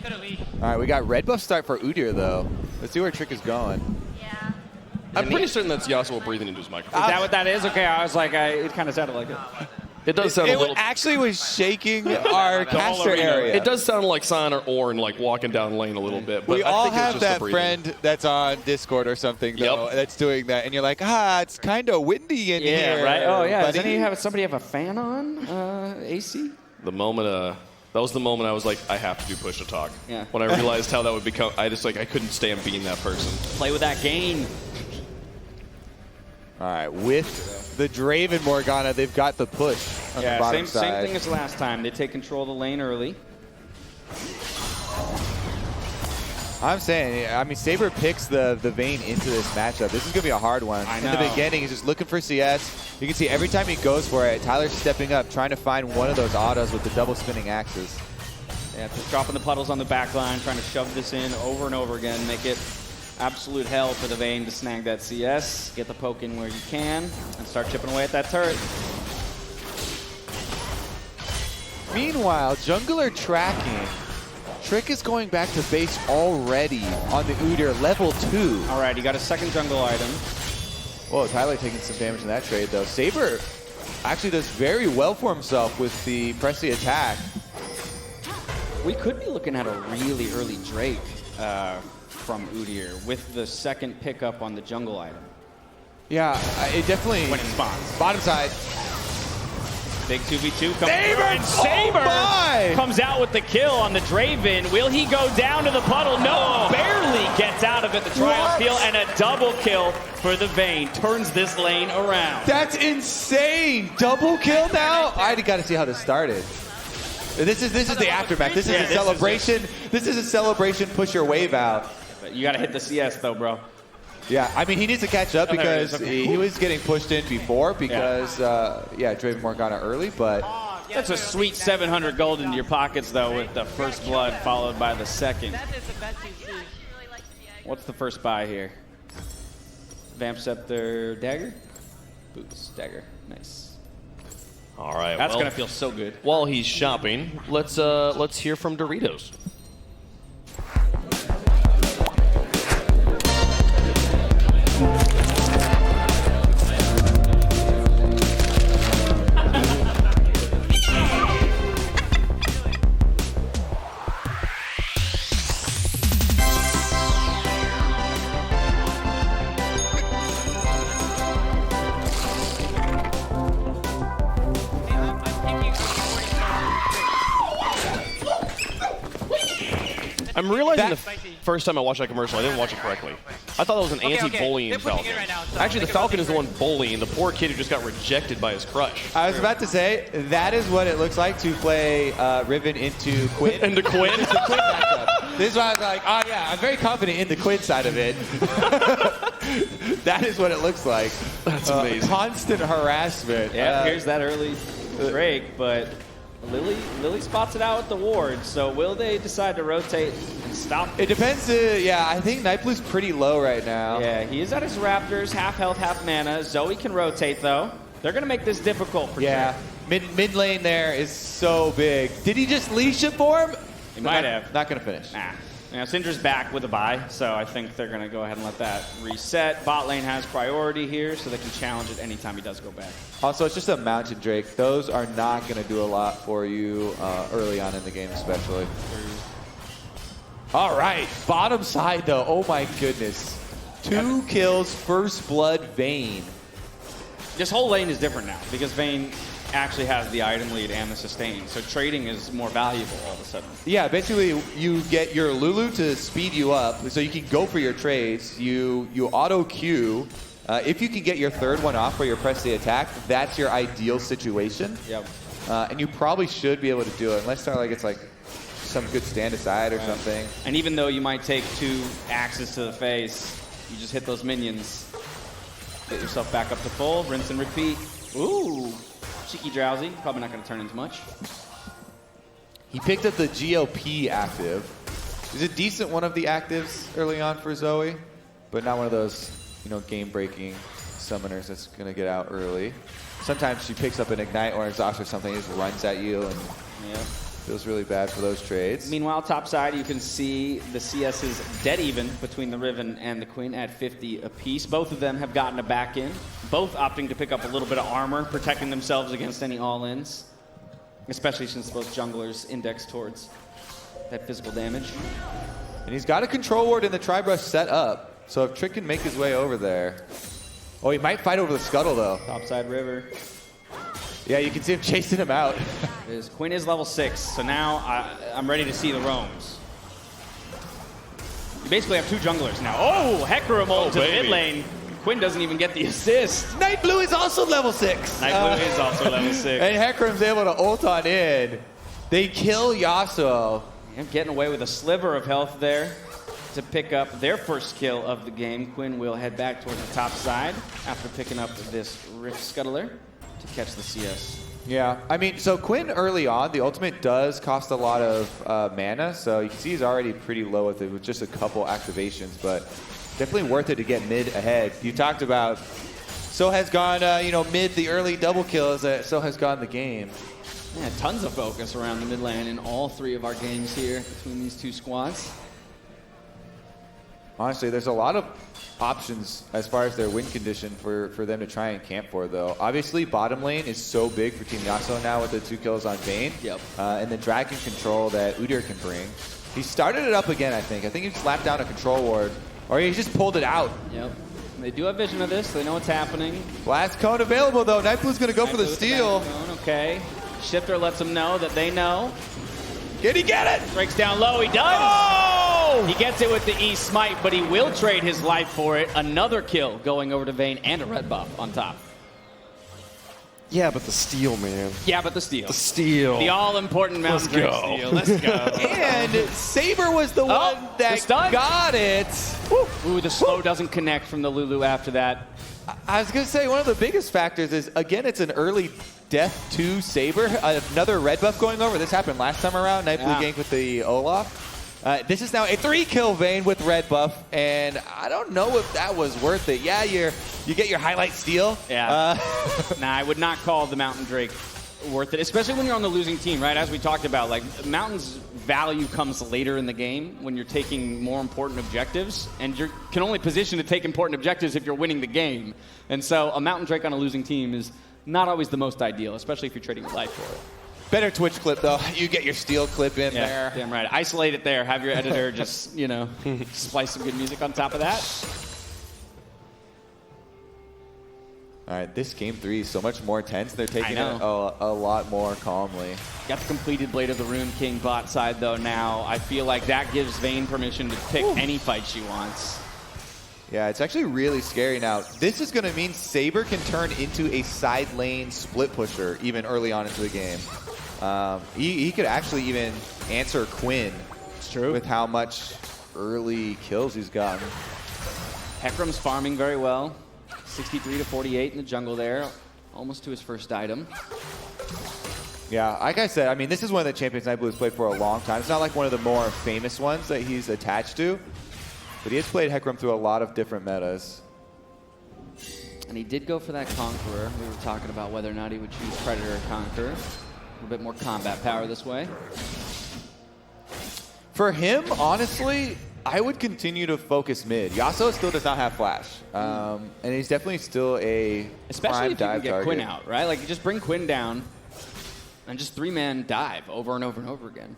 All right, we got red buff start for Udyr, though. Let's see where Trick is going. Yeah. I'm pretty certain that's Yasuo breathing into his microphone. Is that what that is? Okay, I was like, it kind of sounded like it. It does sound a little... actually was shaking our caster area. It does sound like Sion or Ornn, like walking down lane a little bit. But We I all think it's have just the that breathing. friend that's on Discord or something, though, that's doing that. And you're like, it's kind of windy in here. Yeah, right? Oh, yeah. buddy. Does somebody have a fan on, AC? The moment, that was the moment I was like, I have to do push to talk. Yeah. When I realized how that would become, I couldn't stand being that person. Play with that gain. All right, with the Draven Morgana, they've got the push on the bottom same side. thing as last time. They take control of the lane early. I'm saying, I mean, Saber picks the Vayne into this matchup. This is going to be a hard one. I In the know. beginning, he's just looking for CS. You can see every time he goes for it, Tyler's stepping up, trying to find one of those autos with the double spinning axes. Yeah, just dropping the puddles on the back line, trying to shove this in over and over again, make it absolute hell for the Vayne to snag that CS, get the poke in where you can, and start chipping away at that turret. Meanwhile, jungler tracking. Trick is going back to base already on the Udyr, level 2. All right, he got a second jungle item. Whoa, Tyler taking some damage in that trade, though. Saber actually does very well for himself with the press the attack. We could be looking at a really early Drake from Udyr with the second pickup on the jungle item. Yeah, it definitely... When it spawns. Bottom side. Big 2v2 comes Saber! through, and Saber Oh my! comes out with the kill on the Draven. Will he go down to the puddle? No, barely gets out of it, the Triumph Peel, and a double kill for the Vayne. Turns this lane around. That's insane! Double kill now? I got to see how this started. This is the aftermath. This is a celebration. This is a celebration. Push your wave out. But you got to hit the CS though, bro. Yeah, I mean, he needs to catch up because he was getting pushed in before because, Draven Morgana early, but... That's a sweet 700 gold into your pockets, though, with the first blood followed by the second. What's the first buy here? Vamp Scepter, Dagger? Boots, Dagger. Nice. All right. That's going to feel so good. While he's shopping, let's hear from Doritos. I'm realizing the first time I watched that commercial, I didn't watch it correctly. I thought that was an anti-bullying Falcon. Actually, the Falcon is the one bullying the poor kid who just got rejected by his crush. I was about to say, that is what it looks like to play Riven into Quinn. Into Quinn? This is why I was like, oh yeah, I'm very confident in the Quinn side of it. That is what it looks like. That's amazing. Constant harassment. Yeah, here's that early Drake, but Lily spots it out with the ward, so will they decide to rotate and stop? It depends. I think Nightblue's pretty low right now. Yeah, he is at his Raptors, half health, half mana. Zoe can rotate, though. They're going to make this difficult for Drake. Mid lane there is so big. Did he just leash it for him? He might have. Not going to finish. Nah. Now, Syndra's back with a bye, so I think they're going to go ahead and let that reset. Bot lane has priority here, so they can challenge it anytime he does go back. Also, it's just a Mountain Drake. Those are not going to do a lot for you early on in the game, especially. All right, bottom side, though. Oh, my goodness. 2 kills, first blood, Vayne. This whole lane is different now, because Vayne actually has the item lead and the sustain, so trading is more valuable all of a sudden. Yeah, basically you get your Lulu to speed you up, so you can go for your trades. You auto queue. If you can get your third one off where you press the attack, that's your ideal situation. Yep. And you probably should be able to do it, unless it's like some good stand aside or something. And even though you might take 2 axes to the face, you just hit those minions. Get yourself back up to full, rinse and repeat. Ooh. Cheeky Drowsy, probably not going to turn into much. He picked up the GOP active. He's a decent one of the actives early on for Zoe, but not one of those, game-breaking summoners that's going to get out early. Sometimes she picks up an Ignite or an Exhaust or something, just runs at you, and feels really bad for those trades. Meanwhile, top side, you can see the CS is dead even between the Riven and the Queen at 50 apiece. Both of them have gotten a back in, both opting to pick up a little bit of armor, protecting themselves against any all-ins, especially since both junglers index towards that physical damage. And he's got a control ward in the Tribrush set up, so if Trick can make his way over there. Oh, he might fight over the scuttle, though. Topside River. Yeah, you can see him chasing him out. Quinn is level 6, so now I'm ready to see the roams. You basically have 2 junglers now. Oh, Hecarim ult to the mid lane. Quinn doesn't even get the assist. Night Blue is also level 6. Night Blue is also level 6. And Hecarim's able to ult on in. They kill Yasuo. And getting away with a sliver of health there to pick up their first kill of the game. Quinn will head back towards the top side after picking up this Rift Scuttler to catch the CS. Yeah, I mean, so Quinn early on, the ultimate does cost a lot of mana, so you can see he's already pretty low with it with just a couple activations, but definitely worth it to get mid ahead. You talked about So has gone, mid the early double kills, so has gone the game. Yeah, tons of focus around the mid lane in all 3 of our games here between these 2 squads. Honestly, there's a lot of options as far as their win condition for them to try and camp for, though. Obviously, bottom lane is so big for Team Yassuo now with the 2 kills on Vayne. Yep. And the dragon control that Udyr can bring. He started it up again, I think. I think he slapped down a control ward, or he just pulled it out. Yep. They do have vision of this. They know what's happening. Last cone available, though. Night Blue's going to go for the steal. Okay. Shifter lets them know that they know. Did he get it? Breaks down low. He does. Oh! He gets it with the E smite, but he will trade his life for it. Another kill going over to Vayne and a red buff on top. Yeah, but the steal, man. Yeah, but the steal. The steal. The all-important Mountain Drake steal. Let's go. And Saber was the one that got it. Woo. Ooh, the slow doesn't connect from the Lulu after that. I was going to say, one of the biggest factors is, again, it's an early death to Saber. Another red buff going over. This happened last time around. Night Blue ganked with the Olaf. This is now a 3-kill Vayne with red buff, and I don't know if that was worth it. Yeah, you get your highlight steal. Yeah. Nah, I would not call the Mountain Drake worth it, especially when you're on the losing team, right? As we talked about, like, Mountain's value comes later in the game when you're taking more important objectives, and you can only position to take important objectives if you're winning the game. And so a Mountain Drake on a losing team is not always the most ideal, especially if you're trading your life for it. Better Twitch clip, though. You get your steal clip in there. Damn right. Isolate it there. Have your editor just, splice some good music on top of that. All right, this game 3 is so much more tense. They're taking it a lot more calmly. Got the completed Blade of the Rune King bot side, though, now. I feel like that gives Vayne permission to pick any fight she wants. Yeah, it's actually really scary now. This is going to mean Saber can turn into a side lane split pusher even early on into the game. He could actually even answer Quinn. It's true. With how much early kills he's gotten. Hecarim's farming very well. 63 to 48 in the jungle there. Almost to his first item. Yeah, like I said, I mean, this is one of the champions Night Blue has played for a long time. It's not like one of the more famous ones that he's attached to. But he has played Hecarim through a lot of different metas. And he did go for that Conqueror. We were talking about whether or not he would choose Predator or Conqueror. A little bit more combat power this way. For him, honestly, I would continue to focus mid. Yasuo still does not have flash. And he's definitely still a Especially prime if you can dive get target. Quinn out, right? Like, you just bring Quinn down and just 3-man dive over and over and over again.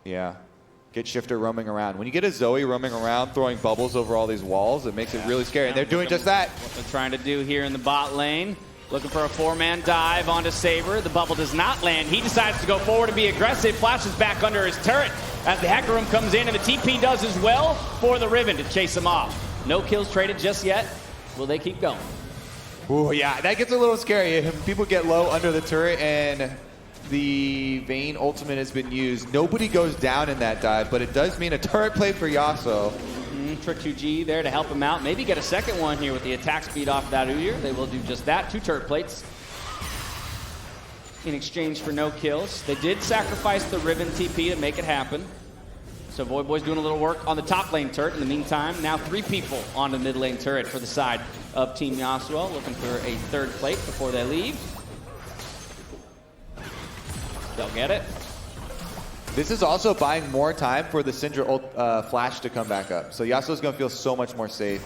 Yeah. Get Shifter roaming around. When you get a Zoe roaming around, throwing bubbles over all these walls, it makes it really scary. And they're doing just that. What they're trying to do here in the bot lane. Looking for a 4-man dive onto Saber. The bubble does not land. He decides to go forward and be aggressive. Flashes back under his turret as the Hacker Room comes in, and the TP does as well for the Riven to chase him off. No kills traded just yet. Will they keep going? Ooh, yeah, that gets a little scary. If people get low under the turret and the Vayne ultimate has been used, nobody goes down in that dive, but it does mean a turret play for Yasuo. Trick 2G there to help him out. Maybe get a second one here with the attack speed off that Udyr. They will do just that. 2 turret plates in exchange for no kills. They did sacrifice the Riven TP to make it happen. So Voyboy's doing a little work on the top lane turret in the meantime. Now 3 people on the mid lane turret for the side of Team Yasuo, looking for a 3rd plate before they leave. They'll get it. This is also buying more time for the Syndra flash to come back up. So Yasuo's going to feel so much more safe.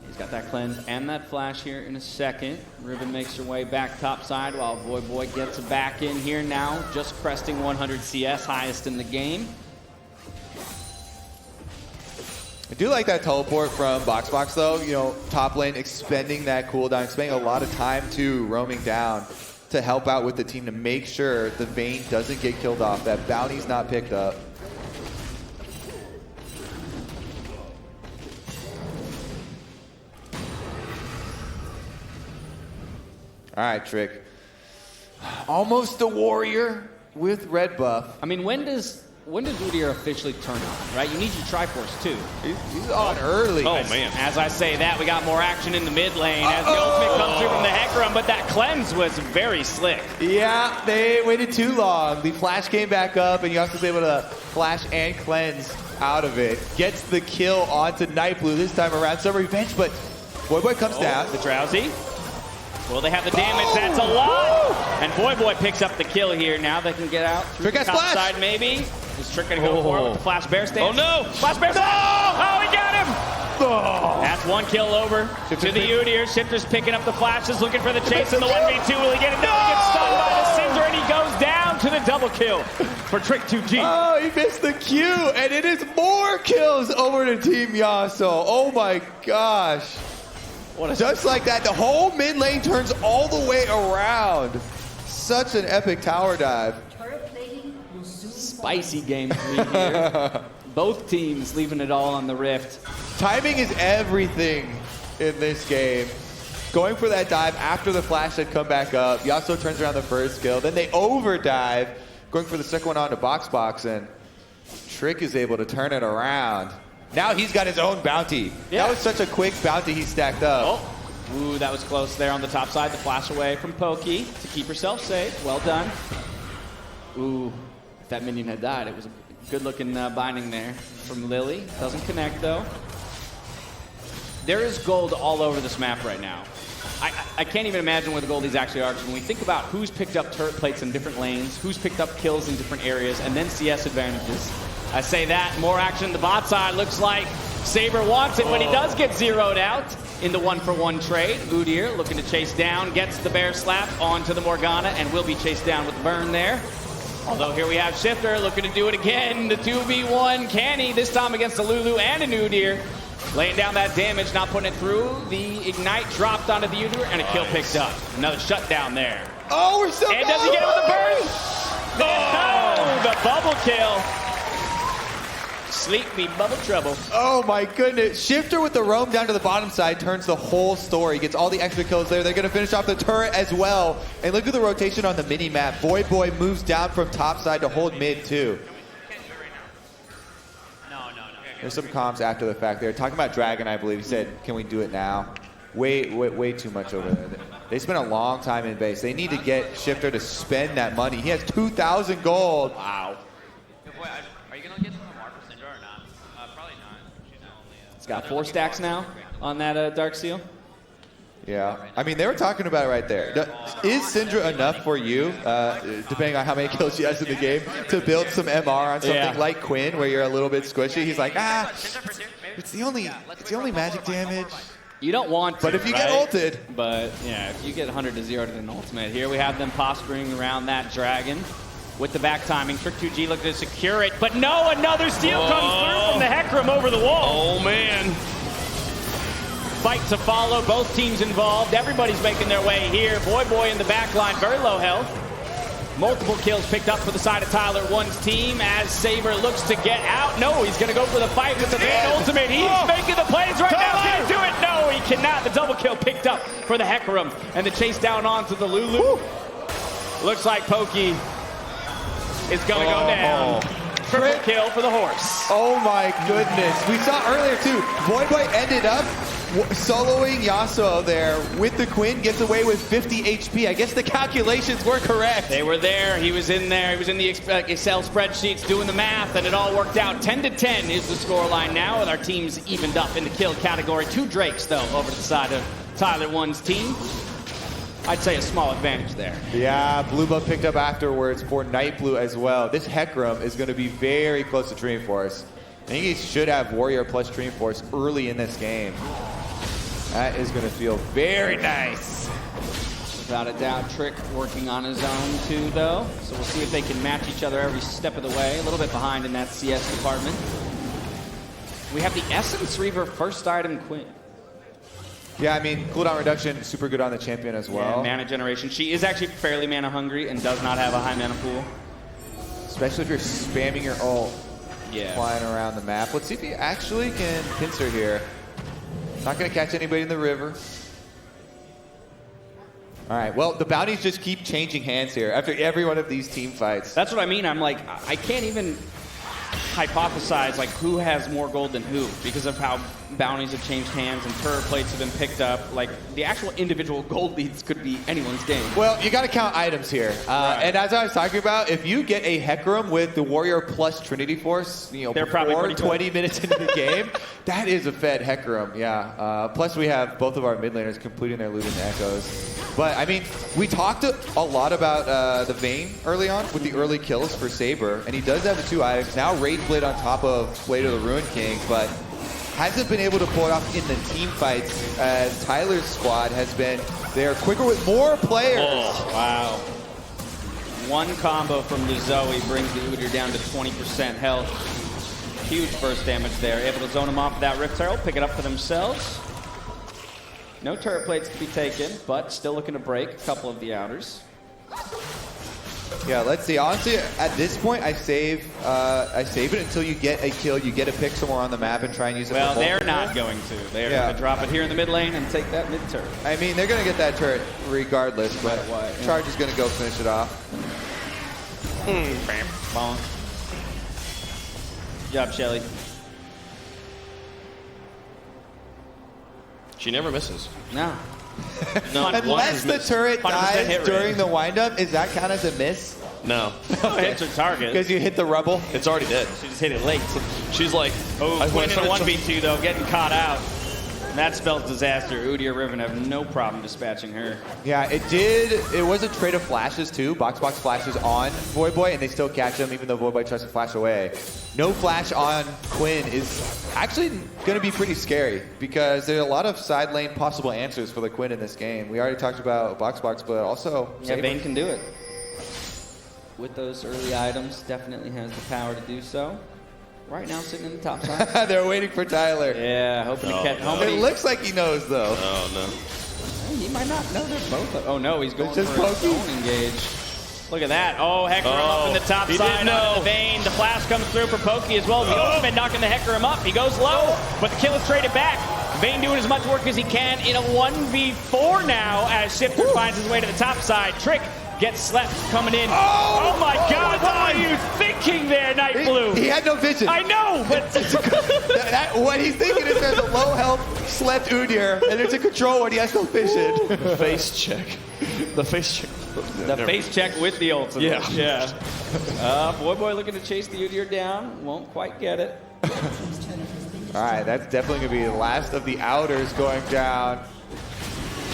He's got that cleanse and that flash here in a second. Riven makes her way back top side while Voyboy gets back in here now. Just cresting 100 CS, highest in the game. I do like that teleport from Boxbox though. You know, top lane expending that cooldown, spending a lot of time too roaming down to help out with the team to make sure the Vayne doesn't get killed off, that bounty's not picked up. All right, Trick. Almost a warrior with red buff. I mean, when does Udyr officially turn on, right? You need your Triforce too. He's on early. Oh, man. As I say that, we got more action in the mid lane as the ultimate comes through from the Hacker Room, but that cleanse was very slick. Yeah, they waited too long. The flash came back up, and Yasuo's able to flash and cleanse out of it. Gets the kill onto Nightblue this time around. Some revenge, but Voyboy comes down. The Drowsy. Will they have the damage? That's a lot. And Voyboy picks up the kill here. Now they can get out through the top side, maybe. Is Trick going to go for it with the Flash Bear stance? Oh, no. Flash Bear stance. Oh, he got him. That's 1 kill over to the Udyr. Shifter's picking up the flashes, looking for the chase in the 1v2. Will he get it? No, he gets stunned by the Cinder, and he goes down to the double kill for Trick 2G. Oh, he missed the Q, and it is more kills over to Team Yasuo. Oh my gosh. Just like that, the whole mid lane turns all the way around. Such an epic tower dive. Spicy game for me here. Both teams leaving it all on the Rift. Timing is everything in this game. Going for that dive after the flash had come back up. Yasuo turns around the first kill. Then they overdive, going for the second one onto Boxbox, and Trick is able to turn it around. Now he's got his own bounty. Yeah. That was such a quick bounty he stacked up. Oh, ooh, that was close there on the top side. The flash away from Pokey to keep herself safe. Well done. Ooh, if that minion had died, it was a good-looking binding there from Lily. Doesn't connect, though. There is gold all over this map right now. I can't even imagine where the goldies actually are, because when we think about who's picked up turret plates in different lanes, who's picked up kills in different areas, and then CS advantages. I say that, more action in the bot side. Looks like Saber wants it, but he does get zeroed out in the 1-for-1 trade. Udyr looking to chase down, gets the bear slap onto the Morgana, and will be chased down with the burn there. Although here we have Shifter looking to do it again. The 2v1, can he? This time against a Lulu and an Udyr. Laying down that damage, not putting it through. The Ignite dropped onto the Udyr, and a kill picked up. Another shutdown there. Oh, we're so And does he get it with the burn? Oh, the bubble kill. Sleep me, bubble trouble. Oh my goodness. Shifter with the roam down to the bottom side turns the whole story. Gets all the extra kills there. They're going to finish off the turret as well. And look at the rotation on the mini-map. Voyboy moves down from top side to hold mid too. There's some comms after the fact there. Talking about Dragon, I believe. He said, can we do it now? Way too much over there. They spent a long time in base. They need to get Shifter to spend that money. He has 2,000 gold. Wow. Are you going to get some more for Syndra or not? Probably not. It's got 4 stacks now on that Dark Seal. Yeah, I mean, they were talking about it right there. Is Syndra enough for you, depending on how many kills she has in the game, to build some MR on something like Quinn, where you're a little bit squishy? He's like, it's the only magic damage. You don't want to, but if you get ulted. But yeah, if you get 100 to 0 to an ultimate. Here we have them posturing around that dragon with the back timing. Trick 2G looking to secure it, but no, another steal comes through from the Hecarim over the wall. Oh man. Fight to follow, both teams involved. Everybody's making their way here. Boy in the back line, very low health. Multiple kills picked up for the side of Tyler1's team as Saber looks to get out. No, he's going to go for the fight with the Vayne ultimate. He's making the plays right now. Can he do it? No, he cannot. The double kill picked up for the Hecarim. And the chase down onto the Lulu. Looks like Pokey is going to go down. Triple kill for the horse. Oh my goodness. We saw earlier too, Boy ended up soloing Yassuo there with the Quinn, gets away with 50 HP. I guess the calculations were correct. They were there. He was in there. He was in the Excel spreadsheets doing the math, and it all worked out. 10-10 is the scoreline now, with our teams evened up in the kill category. 2 Drakes, though, over to the side of Tyler1's team. I'd say a small advantage there. Yeah, Blue Buff picked up afterwards for Night Blue as well. This Hecarim is going to be very close to Dreamforce. I think he should have Warrior plus Dreamforce early in this game. That is going to feel very nice. Without a doubt, Trick working on his own too, though. So we'll see if they can match each other every step of the way. A little bit behind in that CS department. We have the Essence Reaver first item Quinn. Yeah, I mean, cooldown reduction, super good on the champion as well. Yeah, mana generation. She is actually fairly mana hungry and does not have a high mana pool. Especially if you're spamming your ult. Yeah. Flying around the map. Let's see if he actually can pincer here. Not going to catch anybody in the river. All right, well, the bounties just keep changing hands here after every one of these team fights. That's what I mean. I'm like, I can't even hypothesize like who has more gold than who because of how bounties have changed hands and turret plates have been picked up. Like the actual individual gold leads could be anyone's game. Well, you got to count items here. And as I was talking about, if you get a Hecarim with the Warrior plus Trinity Force, you know, they're probably 20 minutes into the game, that is a fed Hecarim, yeah. Plus we have both of our mid laners completing their Luden Echoes. But I mean, we talked a lot about the Vayne early on with the early kills for Saber, and he does have the 2 items. Now Raid Blade on top of Blade of the Ruined King, but hasn't been able to pull it off in the team fights as Tyler's squad has been. They're quicker with more players. Oh, wow. One combo from the Zoe brings the Udyr down to 20% health. Huge burst damage there. Able to zone him off with that Rift Herald, pick it up for themselves. No turret plates to be taken, but still looking to break a couple of the outers. Yeah, let's see. Honestly, at this point, I save it until you get a kill. You get a pick somewhere on the map and try and use it. Well, they're not going to. They're going to drop it here in the mid lane and take that mid turret. I mean, they're going to get that turret regardless, but Charge is going to go finish it off. Bam. Bonk. Good job, Shelly. She never misses. No. Unless the turret dies during the windup, is that count as a miss? No. Hits her target. Because you hit the rubble? It's already dead. She just hit it late. She's like, oh, Quinn in a 1v2 though, getting caught out. That spells disaster. Udyr Riven have no problem dispatching her. Yeah, it did. It was a trade of flashes too. Box flashes on Voyboy, and they still catch him even though Voyboy tries to flash away. No flash on Quinn is actually going to be pretty scary because there are a lot of side lane possible answers for the Quinn in this game. We already talked about box, but also yeah, Vayne can do it. With those early items, definitely has the power to do so. Right now, sitting in the top side. They're waiting for Tyler. Yeah, hoping to catch. No. It looks like he knows, though. Oh, no. He might not know they're both. Oh, no, he's going for just his own engage. Look at that. Oh, Hecarim up in the top side on the Vayne. The flash comes through for Pokey as well. The ultimate knocking the Hecarim up. He goes low, but the kill is traded back. Vayne doing as much work as he can in a 1v4 now as Shifter finds his way to the top side. Trick gets slept coming in. Oh my God, what are you thinking there, Night Blue? He had no vision. I know, but what he's thinking is there's a low health slept Udyr, and there's a control when he has no vision. Face check. The face check. The face check with the ultimate. Yeah. Boy looking to chase the Udyr down. Won't quite get it. All right, that's definitely going to be the last of the outers going down.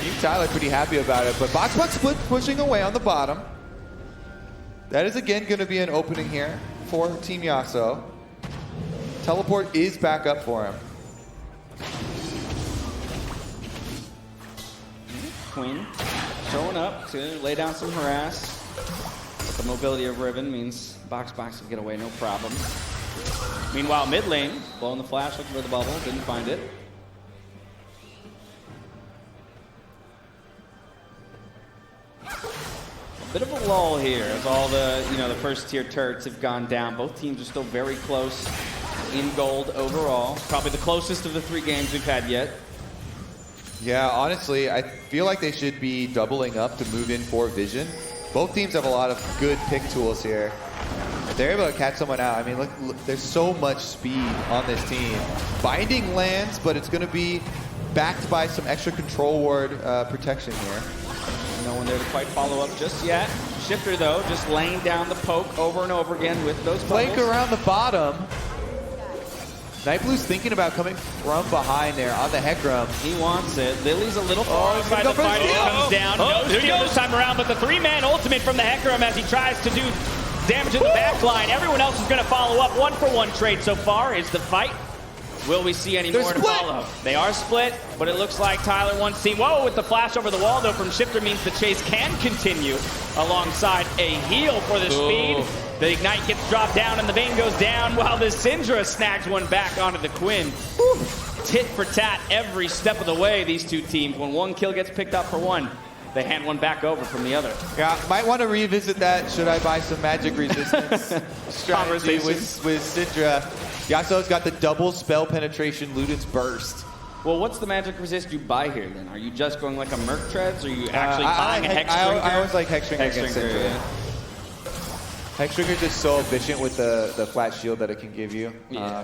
Team Tyler pretty happy about it, but Box Split pushing away on the bottom. That is again going to be an opening here for Team Yassuo. Teleport is back up for him. Queen showing up to lay down some harass. But the mobility of Riven means Box can get away, no problem. Meanwhile, mid lane, blowing the flash, looking for the bubble, didn't find it. A bit of a lull here as all the, the first tier turrets have gone down. Both teams are still very close in gold overall. Probably the closest of the 3 games we've had yet. Yeah, honestly, I feel like they should be doubling up to move in for vision. Both teams have a lot of good pick tools here. If they're able to catch someone out, I mean, look, there's so much speed on this team. Binding lands, but it's going to be backed by some extra control ward protection here. No one there to quite follow up just yet. Shifter, though, just laying down the poke over and over again with those bubbles. Flank around the bottom. Nightblue's thinking about coming from behind there on the Hecarim. He wants it. Lily's a little far inside the fight. It comes down. No steal this time around, but the 3-man ultimate from the Hecarim as he tries to do damage in the backline. Everyone else is going to follow up. 1-for-1 trade so far is the fight. Will we see any more to follow? They are split, but it looks like Tyler1's team. Whoa, with the flash over the wall, though, from Shifter means the chase can continue alongside a heal for the speed. The Ignite gets dropped down, and the Vayne goes down, while the Syndra snags one back onto the Quinn. Tit for tat every step of the way, these two teams. When one kill gets picked up for one, they hand one back over from the other. Yeah, might want to revisit that. Should I buy some magic resistance strategy with Syndra? Yasuo's got the double spell penetration Luden's burst. Well, what's the magic resist you buy here then? Are you just going like a Merc Treads, or are you actually buying a Hexdrinker? I always like Hexdrinker against Syndra. Yeah. Hexdrinker's just so efficient with the flat shield that it can give you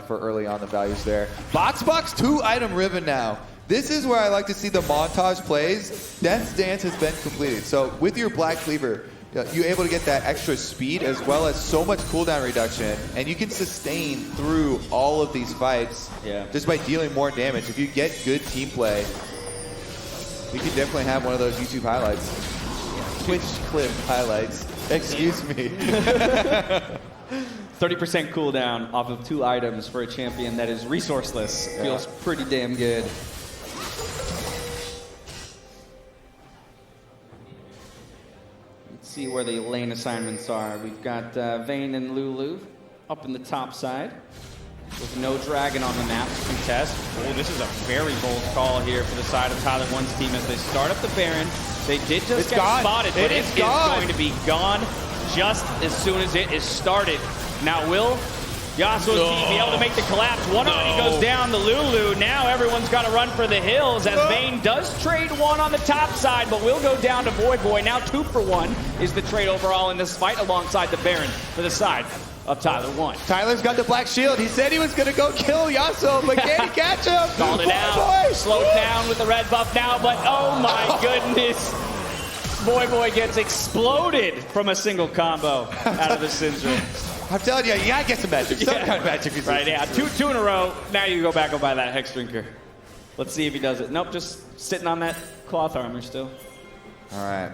for early on the values there. Box 2-item Riven now. This is where I like to see the montage plays. Death's Dance has been completed. So with your Black Cleaver, you're able to get that extra speed as well as so much cooldown reduction, and you can sustain through all of these fights just by dealing more damage. If you get good team play, you can definitely have one of those YouTube highlights. Twitch clip highlights. Excuse me. 30% cooldown off of 2 items for a champion that is resourceless. Feels pretty damn good. Let's see where the lane assignments are. We've got Vayne and Lulu up in the top side with no dragon on the map to contest. Oh, this is a very bold call here for the side of Tyler1's team as they start up the Baron. They did just get spotted, but it is going to be gone just as soon as it is started. Now, will Yasuo's team be able to make the collapse? One already goes down, the Lulu. Now everyone's got to run for the hills as Vayne does trade one on the top side, but will go down to Void Boy. Now 2-for-1 is the trade overall in this fight alongside the Baron for the side of Tyler1. Tyler's got the black shield. He said he was going to go kill Yasuo, but can he catch him? Called it out. Slowed down with the red buff now, but oh my goodness. Boy gets exploded from a single combo out of the Syndra. I'm telling you, you gotta get some magic. Some kind of magic resistance. Right, yeah. Two in a row. Now you go back and buy that Hexdrinker. Let's see if he does it. Nope, just sitting on that cloth armor still. All right.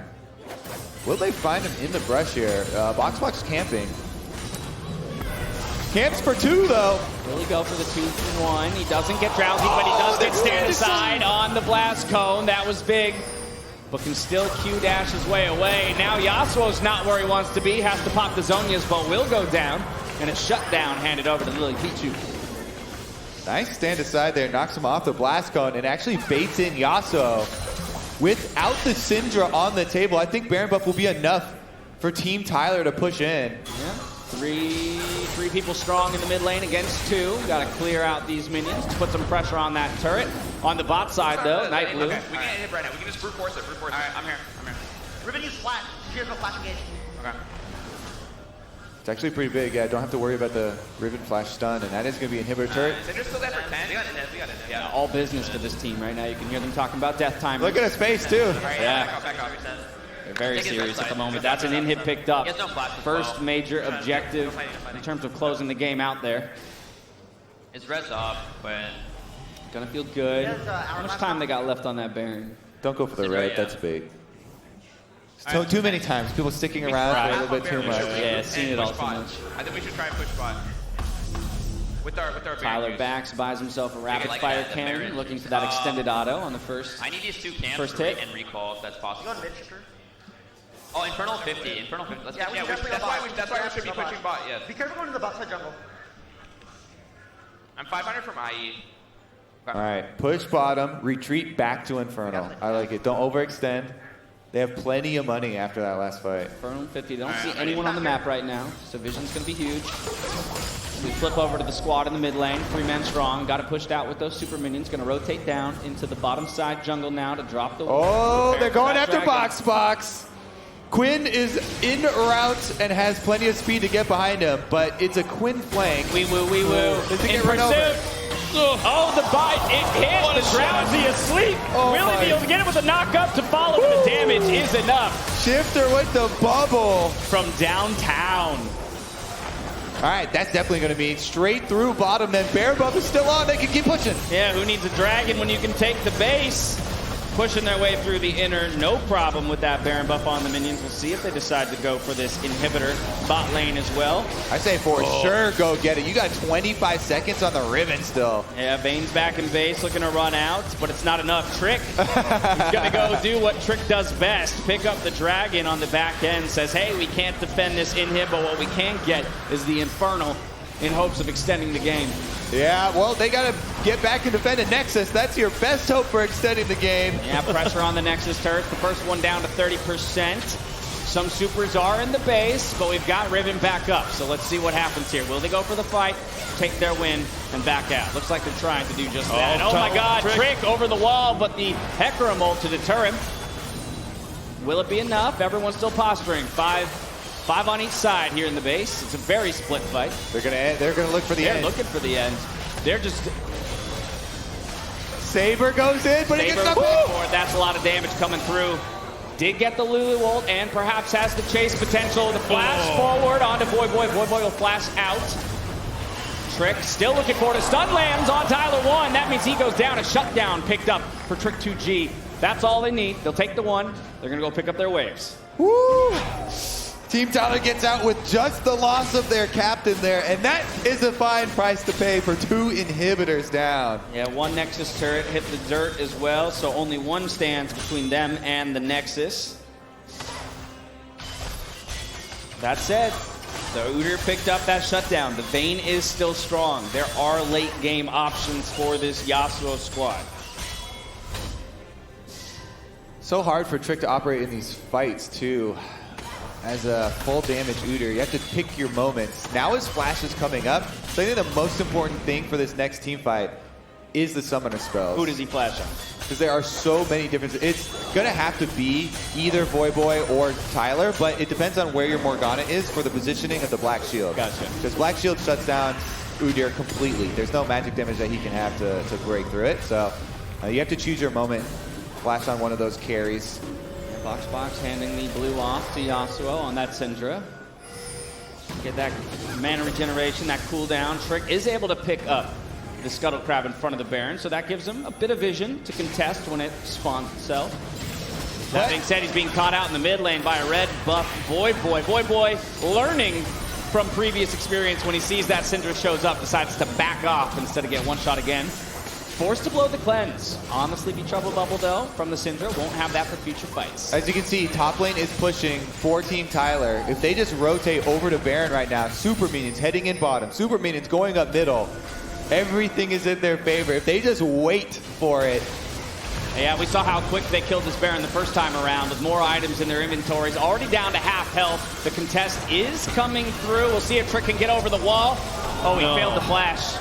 Will they find him in the brush here? Box camping. Camps for 2, though. Will he go for the 2-for-1? He doesn't get drowsy, but he does get stand aside on the blast cone. That was big, but can still Q-dash his way away. Now Yasuo's not where he wants to be. Has to pop the Zhonya's, but will go down. And a shutdown handed over to Lily Pichu. Nice stand aside there. Knocks him off the blast cone and actually baits in Yasuo. Without the Syndra on the table, I think Baron buff will be enough for Team Tyler to push in. Yeah. Three people strong in the mid lane against 2. Got to clear out these minions to put some pressure on that turret. On the bot side, though, Nightblue. Okay, we can't hit right now. We can just brute force it. All right, I'm here. Riven use flash. Here's no flash engage. Okay. It's actually pretty big. Yeah, don't have to worry about the Riven flash stun, and that is going to be inhibitor turret. Syndra's still there for 10. We got it. Yeah, all business for this team right now. You can hear them talking about death time. Look at his face, too. Right, yeah. back off. They're very serious at the moment. That's an inhib picked up. First major objective in terms of closing the game out there. It's res off, but gonna feel good. How much time they got left on that Baron? Don't go for the red. That's bait. So too many times. People sticking around for a little bit too much. Yeah, seen it all too much. I think we should try and push bot. With our Tyler backs, buys himself a rapid fire cannon, looking for that extended auto on the first. I need these 2 cans first to hit and recall if that's possible. You on mid, Shifter? Oh, Infernal 50. Infernal 50. Let's Yeah, that's why we should be pushing bot. Yes. Be careful going to the bot side jungle. I'm 500 from IE. All right, push bottom, retreat back to Infernal. I like it. Don't overextend. They have plenty of money after that last fight. Infernal 50. They don't see anyone on the map right now, so vision's going to be huge. We flip over to the squad in the mid lane. 3-man strong. Got it pushed out with those super minions. Going to rotate down into the bottom side jungle now to drop the... Oh, they're going after Box. Quinn is in route and has plenty of speed to get behind him, but it's a Quinn flank. Wee woo. Does it get run over? Oh, the bite, it hit the drowsy asleep. Oh, Will he be able to get it with a knock-up to follow? The damage is enough. Shifter with the bubble. From downtown. All right, that's definitely going to mean straight through bottom, then Bear Buff is still on. They can keep pushing. Yeah, who needs a dragon when you can take the base? Pushing their way through the inner, no problem with that Baron buff on the minions. We'll see if they decide to go for this inhibitor bot lane as well. I say for sure go get it. You got 25 seconds on the Riven still. Yeah, Vayne's back in base looking to run out, but it's not enough. Trick, he's going to go do what Trick does best. Pick up the dragon on the back end, says, hey, we can't defend this inhib, but what we can get is the Infernal in hopes of extending the game. Yeah, well, they got to get back and defend a Nexus. That's your best hope for extending the game. Yeah, pressure on the Nexus turret. The first one down to 30%. Some supers are in the base, but we've got Riven back up. So let's see what happens here. Will they go for the fight, take their win, and back out? Looks like they're trying to do just that. Oh my God, Trick over the wall, but the Hecarim ult to deter him. Will it be enough? Everyone's still posturing. Five on each side here in the base. It's a very split fight. They're gonna look for the end. They're looking for the end. They're just... Saber goes in, but he gets nothing. That's a lot of damage coming through. Did get the Lulu ult and perhaps has the chase potential. The flash forward onto Voyboy. Voyboy will flash out. Trick still looking for it. A stun lands on Tyler1. That means he goes down. A shutdown picked up for Trick 2G. That's all they need. They'll take the one. They're gonna go pick up their waves. Woo! Team Tyler gets out with just the loss of their captain there, and that is a fine price to pay for 2 inhibitors down. Yeah, one Nexus turret hit the dirt as well, so only one stands between them and the Nexus. That said, the Udyr picked up that shutdown. The Vayne is still strong. There are late game options for this Yasuo squad. So hard for Trick to operate in these fights, too. As a full damage Udyr, you have to pick your moments. Now his flash is coming up, so I think the most important thing for this next team fight is the summoner spells. Who does he flash on? Because there are so many different... It's going to have to be either Voyboy or Tyler, but it depends on where your Morgana is for the positioning of the Black Shield. Gotcha. Because Black Shield shuts down Udyr completely. There's no magic damage that he can have to break through it, so you have to choose your moment. Flash on one of those carries. Box handing the blue off to Yasuo on that Syndra. Get that mana regeneration, that cooldown. Trick is able to pick up the Scuttle Crab in front of the Baron, so that gives him a bit of vision to contest when it spawns itself. That being said, he's being caught out in the mid lane by a red buff Voyboy. Voyboy learning from previous experience when he sees that Syndra shows up, decides to back off instead of get one shot again. Forced to blow the cleanse on the Sleepy Trouble bubble, though, from the Syndra. Won't have that for future fights. As you can see, top lane is pushing for Team Tyler. If they just rotate over to Baron right now, super minions heading in bottom, super minions going up middle, everything is in their favor. If they just wait for it. Yeah, we saw how quick they killed this Baron the first time around with more items in their inventories. Already down to half health. The contest is coming through. We'll see if Trick can get over the wall. Oh, he failed the flash.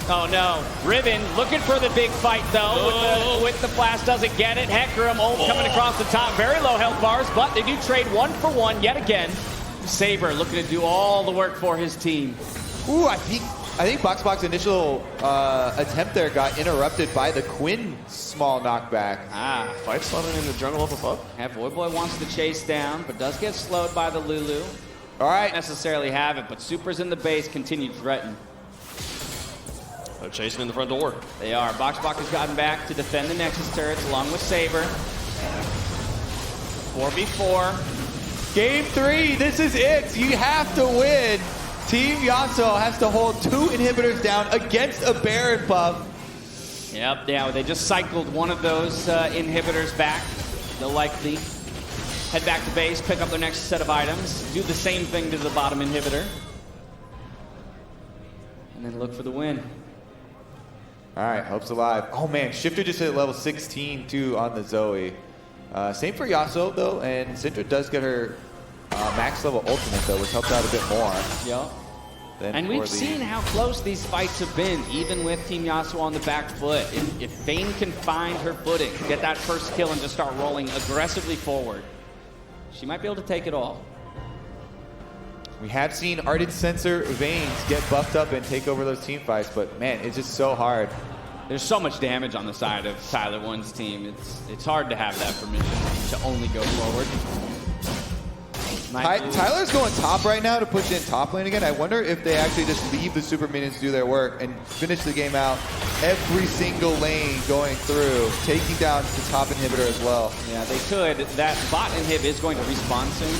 Oh no, Riven looking for the big fight though. With the flash, doesn't get it. Hecarim ult coming across the top, very low health bars, but they do trade 1 for 1 yet again. Saber looking to do all the work for his team. Ooh, I think Box's initial attempt there got interrupted by the Quinn small knockback. Fight slamming in the jungle up above. Yeah, Voyboy wants to chase down, but does get slowed by the Lulu. All right. Don't necessarily have it, but Supers in the base continue to threaten. They're chasing in the front door. They are. Box has gotten back to defend the Nexus turrets along with Saber. 4v4. Game 3, this is it. You have to win. Team Yassuo has to hold 2 inhibitors down against a Baron buff. Yep, yeah, they just cycled one of those inhibitors back. They'll likely head back to base, pick up their next set of items, do the same thing to the bottom inhibitor, and then look for the win. All right, Hope's alive. Oh man, Shifter just hit level 16 too on the Zoe. Same for Yasuo though, and Syndra does get her max level ultimate though, which helps out a bit more. Yep. And we've seen how close these fights have been, even with Team Yasuo on the back foot. If Vayne can find her footing, get that first kill, and just start rolling aggressively forward, she might be able to take it all. We have seen Ardent Sensor Vaynes get buffed up and take over those team fights, but man, it's just so hard. There's so much damage on the side of Tyler1's team. It's hard to have that permission to only go forward. Tyler's going top right now to push in top lane again. I wonder if they actually just leave the super minions do their work and finish the game out. Every single lane going through, taking down the top inhibitor as well. Yeah, they could. That bot inhib is going to respawn soon,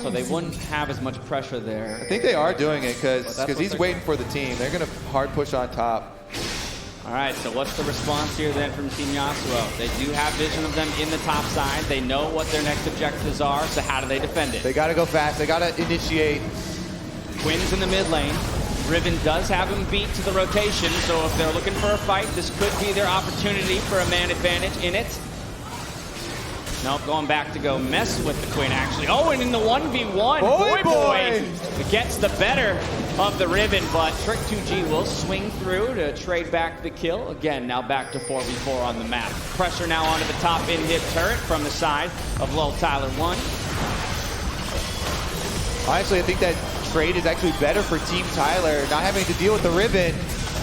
so they wouldn't have as much pressure there. I think they are doing it because he's waiting for the team. They're going to hard push on top. All right, so what's the response here then from Team Yasuo? They do have vision of them in the top side. They know what their next objectives are, so how do they defend it? They got to go fast. They got to initiate. Quinn's in the mid lane. Riven does have him beat to the rotation, so if they're looking for a fight, this could be their opportunity for a man advantage in it. Nope, going back to go mess with the Quinn, actually. Oh, and in the 1v1, boy. It gets the better of the Riven, but Trick 2G will swing through to trade back the kill. Again, now back to 4v4 on the map. Pressure now onto the top inhib turret from the side of low Tyler1. Honestly, I think that trade is actually better for Team Tyler, not having to deal with the Riven.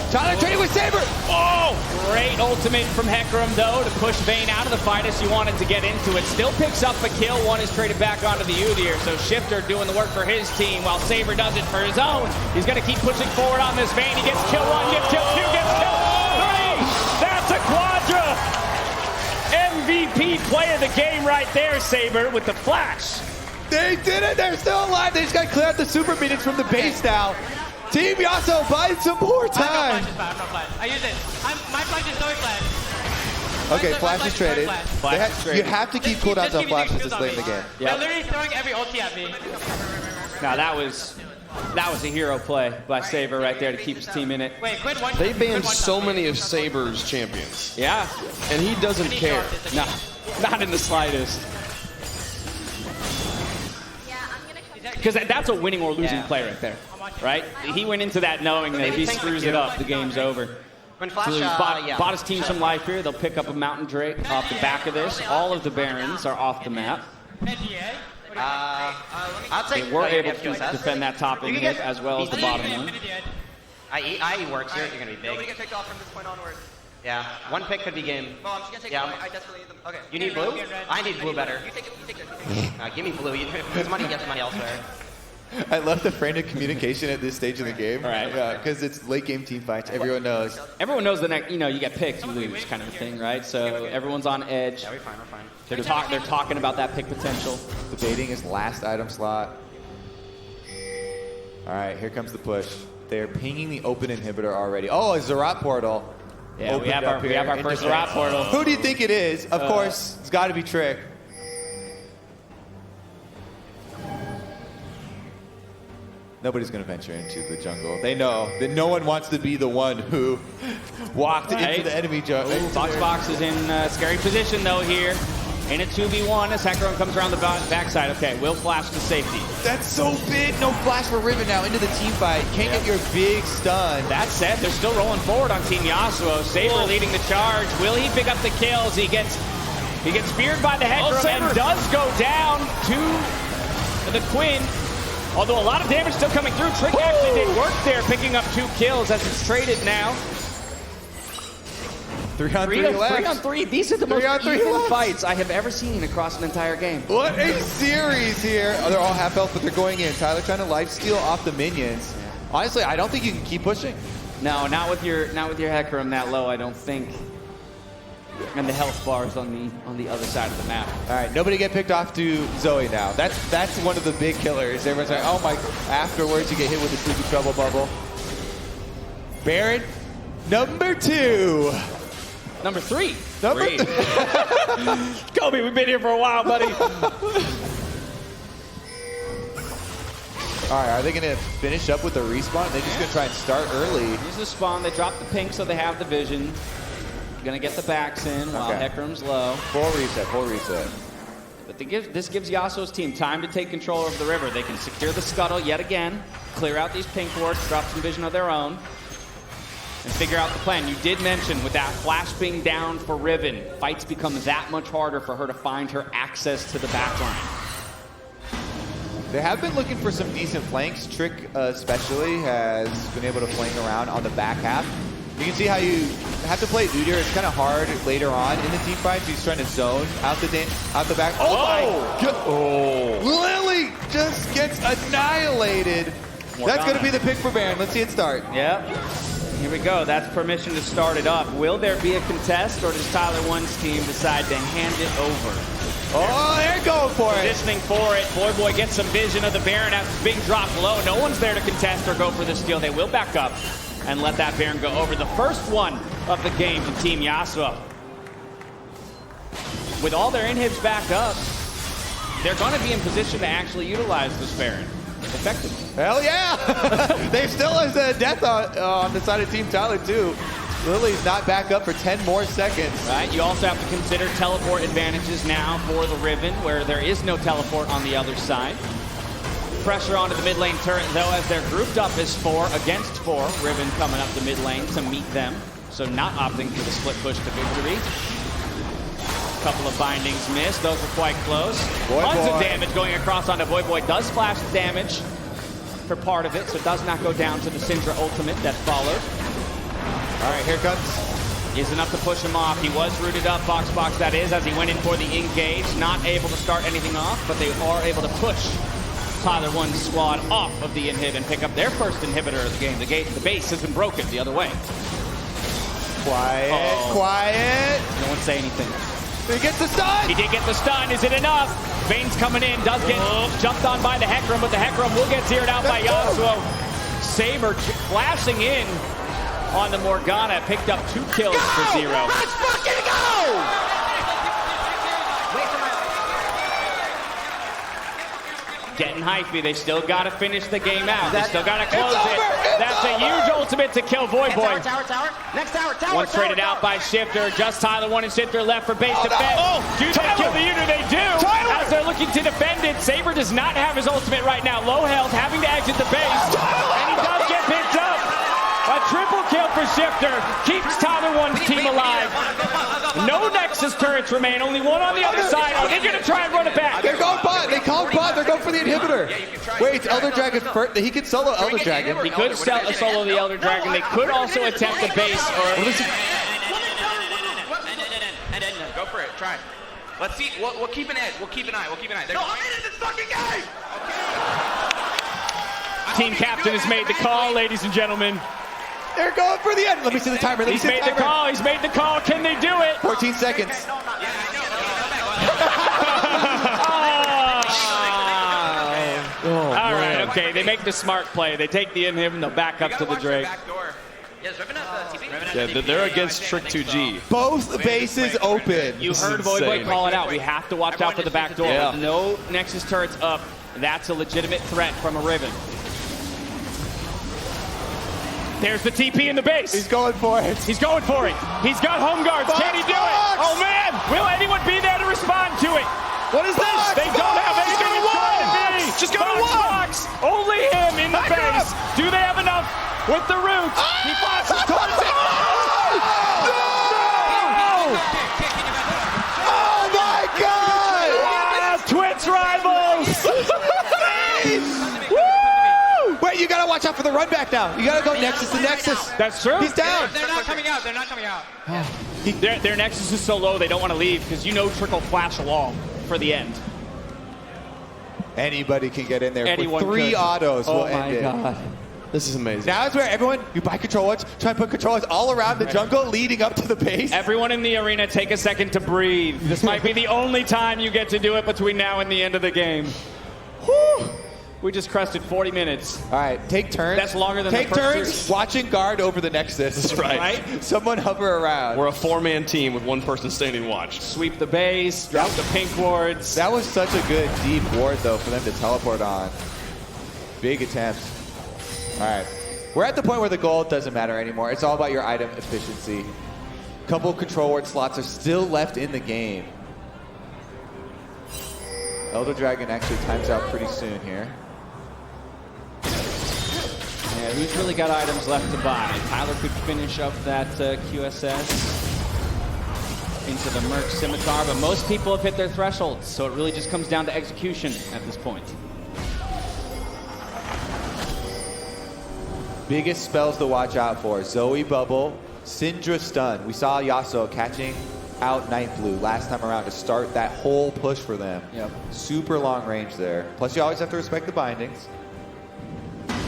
Tyler trading with Saber! Oh, great ultimate from Hecarim, though, to push Vayne out of the fight as he wanted to get into it. Still picks up a kill. One is traded back onto the Udyr, so Shifter doing the work for his team while Saber does it for his own. He's going to keep pushing forward on this Vayne. He gets kill 1, gets kill 2, gets kill 3! That's a quadra! MVP play of the game right there, Saber, with the flash. They did it! They're still alive! They just got to clear out the super minions from the base now. Team Yasuo buying some more time. I use it. My flash is Zoe flash. Okay, flash is traded. You have to keep cooldowns on flashes this late in the game. They're literally throwing every ulti at me. Now that was a hero play by Saber right there to keep his team in it. Wait, they banned so many of Saber's champions. Yeah. And he doesn't care. No, not in the slightest. Because that's a winning or losing play right there, right? He went into that knowing that if he screws it up, the game's over. So he's bought his team some life here. They'll pick up a Mountain Drake off the back of this. All of the Barons are off the map. They were able to defend that top inhib as well as the bottom one. IE works here. You're going to be big. Nobody gets picked off from this point onward. Yeah, one pick could be game. Well, I'm just going to take I desperately need them. Okay. You need blue? I need blue better. You take it. Give me blue. Get money elsewhere. I love the frame of communication at this stage of the game. Right. Yeah, because it's late game team fights. Everyone knows. Everyone knows the next, you get picked, you lose kind of a thing, right? So everyone's on edge. Yeah, we're fine. They're talking about that pick potential. Debating his last item slot. All right, here comes the push. They're pinging the open inhibitor already. Oh, a Zerat portal. Yeah, we have our first Zerat portal. Who do you think it is? Of course, it's got to be Trick. Nobody's going to venture into the jungle. They know that no one wants to be the one who walked into the enemy jungle. Box is in a scary position, though, here. In a 2v1 as Hecarim comes around the backside. Okay, will flash to safety. That's so big. No flash for Riven now into the team fight. Can't get your big stun. That said, they're still rolling forward on Team Yasuo. Saber leading the charge. Will he pick up the kills? He gets speared by the Hecarim and does go down to the Quinn. Although a lot of damage still coming through. Trick actually did work there, picking up 2 kills as it's traded now. 3 on 3 left. 3 on 3. These are the most even fights I have ever seen across an entire game. What a series here. Oh, they're all half health, but they're going in. Tyler trying to lifesteal off the minions. Honestly, I don't think you can keep pushing. No, not with your Hecarim that low, I don't think. And the health bars on the other side of the map. All right, nobody get picked off to Zoe now. That's one of the big killers. Everyone's like, oh my, afterwards you get hit with the Spooky Trouble bubble. Baron, number 2. Number 3. Number 3. Kobe, we've been here for a while, buddy. All right, are they going to finish up with the respawn? They're just going to try and start early. Here's the spawn. They drop the pink so they have the vision. Gonna get the backs in while Hecarim's low. Full reset. But this gives Yasuo's team time to take control of the river. They can secure the scuttle yet again, clear out these pink wards, drop some vision of their own, and figure out the plan. You did mention with that flash being down for Riven, fights become that much harder for her to find her access to the backline. They have been looking for some decent flanks. Trick especially has been able to flank around on the back half. You can see how you have to play Udyr. It's kind of hard later on in the team fights. He's trying to zone out the back. Oh my God! Oh. Lily just gets annihilated. That's going to be the pick for Baron. Let's see it start. Yep. Here we go. That's permission to start it up. Will there be a contest, or does Tyler1's team decide to hand it over? Oh, they're going for it. Positioning for it. Boy gets some vision of the Baron after being dropped low. No one's there to contest or go for the steal. They will back up and let that Baron go over. The first one of the game to Team Yassuo. With all their inhibs back up, they're going to be in position to actually utilize this Baron effectively. Hell yeah! They still has a death on the side of Team Tyler too. Lily's not back up for 10 more seconds. Right, you also have to consider teleport advantages now for the Riven, where there is no teleport on the other side. Pressure onto the mid lane turret, though, as they're grouped up as 4 against 4. Riven coming up the mid lane to meet them, so not opting for the split push to victory. Couple of bindings missed, those were quite close. Tons of damage going across onto Voyboy. Does flash damage for part of it, so does not go down to the Syndra ultimate that followed. All right, here comes. Is enough to push him off. He was rooted up, box that is, as he went in for the engage. Not able to start anything off, but they are able to push Tyler1's squad off of the inhib and pick up their first inhibitor of the game. The base has been broken the other way. Quiet. No one say anything. He gets the stun. He did get the stun. Is it enough? Vane's coming in. Does get jumped on by the Hecarim, but the Hecarim will get zeroed out by Yasuo. Saber flashing in on the Morgana. Picked up 2 kills for 0. Let's fucking go! Getting hypey. They still got to finish the game out. They still got to close it. That's a huge ultimate to kill Voyboy. Tower. Next tower. One's traded out by Shifter. Just Tyler1 and Shifter left for base defense. Do they kill the Udyr? They do. As they're looking to defend it, Saber does not have his ultimate right now. Low health, having to exit the base. And he does get picked up. A triple kill for Shifter. Keeps Tyler1's team alive. No Nexus turrets remain. Only one on the other side. Are they going to try and run it back? They're going bot. They called bot. They're going for the inhibitor. Wait, it's Elder Dragon first. He could solo Elder Dragon. He could solo the Elder Dragon. They could also attempt the base. Go for it. Try. Let's see. We'll keep an edge. We'll keep an eye. No, I'm in this fucking game. Team captain has made the call, ladies and gentlemen. They're going for the end. Let me see the timer. He's made the call. He's made the call. Can they do it? 14 seconds. All right, okay. They make the smart play. They take the inhib and they'll back up to the Drake. Yeah, they're against Trick 2G. Both bases open. You heard Voyboy call it out. We have to watch out for the back door. Yeah. With no Nexus turrets up, that's a legitimate threat from a Riven. There's the TP in the base. He's going for it. He's going for it. He's got home guards. Can he do it? Oh, man. Will anyone be there to respond to it? What is this? They don't have anything in front of me. Just go to Box. Only him in the base. Do they have enough with the roots? He flashes towards it. Oh, my God. Twitch rivals. Wait, you gotta watch out for the run back now. You gotta go Nexus to Nexus. That's true. He's down. They're not coming out. Their Nexus is so low they don't want to leave because you know Trick will flash along for the end. Anybody can get in there. Anyone With 3 could. autos will Oh end my it. God. This is amazing. Now is where everyone, you buy controllers, try and put controllers all around the jungle leading up to the base. Everyone in the arena, take a second to breathe. This might be the only time you get to do it between now and the end of the game. Whew. We just crested 40 minutes. All right, take turns. That's longer than take the first turns series. watching guard over the Nexus. That's right. Someone hover around. We're a 4-man team with one person standing watch. Sweep the base, drop the pink wards. That was such a good deep ward, though, for them to teleport on. Big attempt. All right. We're at the point where the gold doesn't matter anymore. It's all about your item efficiency. A couple control ward slots are still left in the game. Elder Dragon actually times out pretty soon here. Yeah, who's really got items left to buy? Tyler could finish up that QSS into the Merc Scimitar, but most people have hit their thresholds, so it really just comes down to execution at this point. Biggest spells to watch out for. Zoe Bubble, Syndra Stun. We saw Yasuo catching out Night Blue last time around to start that whole push for them. Yep. Super long range there. Plus you always have to respect the bindings.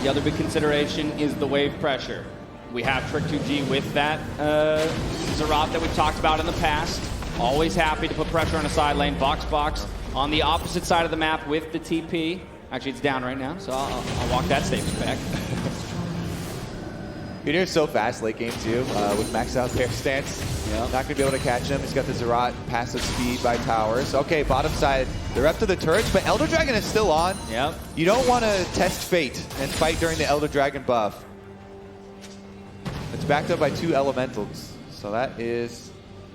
The other big consideration is the wave pressure. We have Trick 2G with that Zerat that we've talked about in the past. Always happy to put pressure on a side lane. Box on the opposite side of the map with the TP. Actually, it's down right now, so I'll walk that statement back. Peter's so fast late game too, with maxed out bear stance. Not going to be able to catch him. He's got the Zerat passive speed by towers. Okay, bottom side, they're up to the turrets, but Elder Dragon is still on. Yep. You don't want to test fate and fight during the Elder Dragon buff. It's backed up by 2 elementals, so that is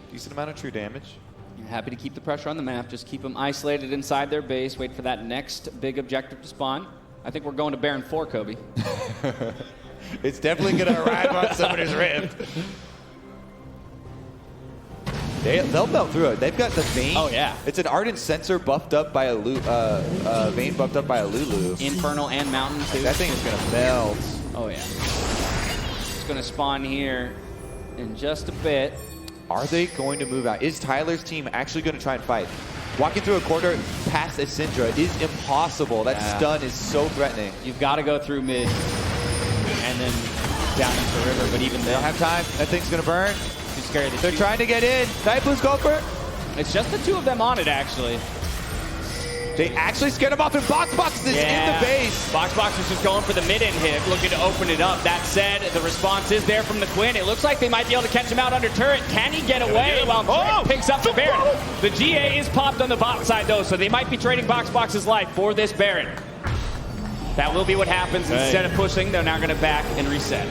a decent amount of true damage. You're happy to keep the pressure on the map. Just keep them isolated inside their base. Wait for that next big objective to spawn. I think we're going to Baron 4, Kobe. It's definitely going to arrive on Summoner's Rift. They'll melt through it. They've got the Vayne. Oh, yeah. It's an Ardent Sensor buffed up by a Vayne buffed up by a Lulu. Infernal and Mountain, too. That thing is going to melt. Oh, yeah. It's going to spawn here in just a bit. Are they going to move out? Is Tyler's team actually going to try and fight? Walking through a corridor past a Syndra is impossible. That stun is so threatening. You've got to go through mid and then down into the river, but even They don't have time. That thing's going to burn. Too scary. They're trying to get in. Night Blue's go for it. It's just the 2 of them on it, actually. They actually scared him off, and Box is in the base. Box is just going for the mid inhib, looking to open it up. That said, the response is there from the Quinn. It looks like they might be able to catch him out under turret. Can he get away while Trick picks up the Baron? The GA is popped on the bot side, though, so they might be trading Box's life for this Baron. That will be what happens. Instead of pushing, they're now going to back and reset.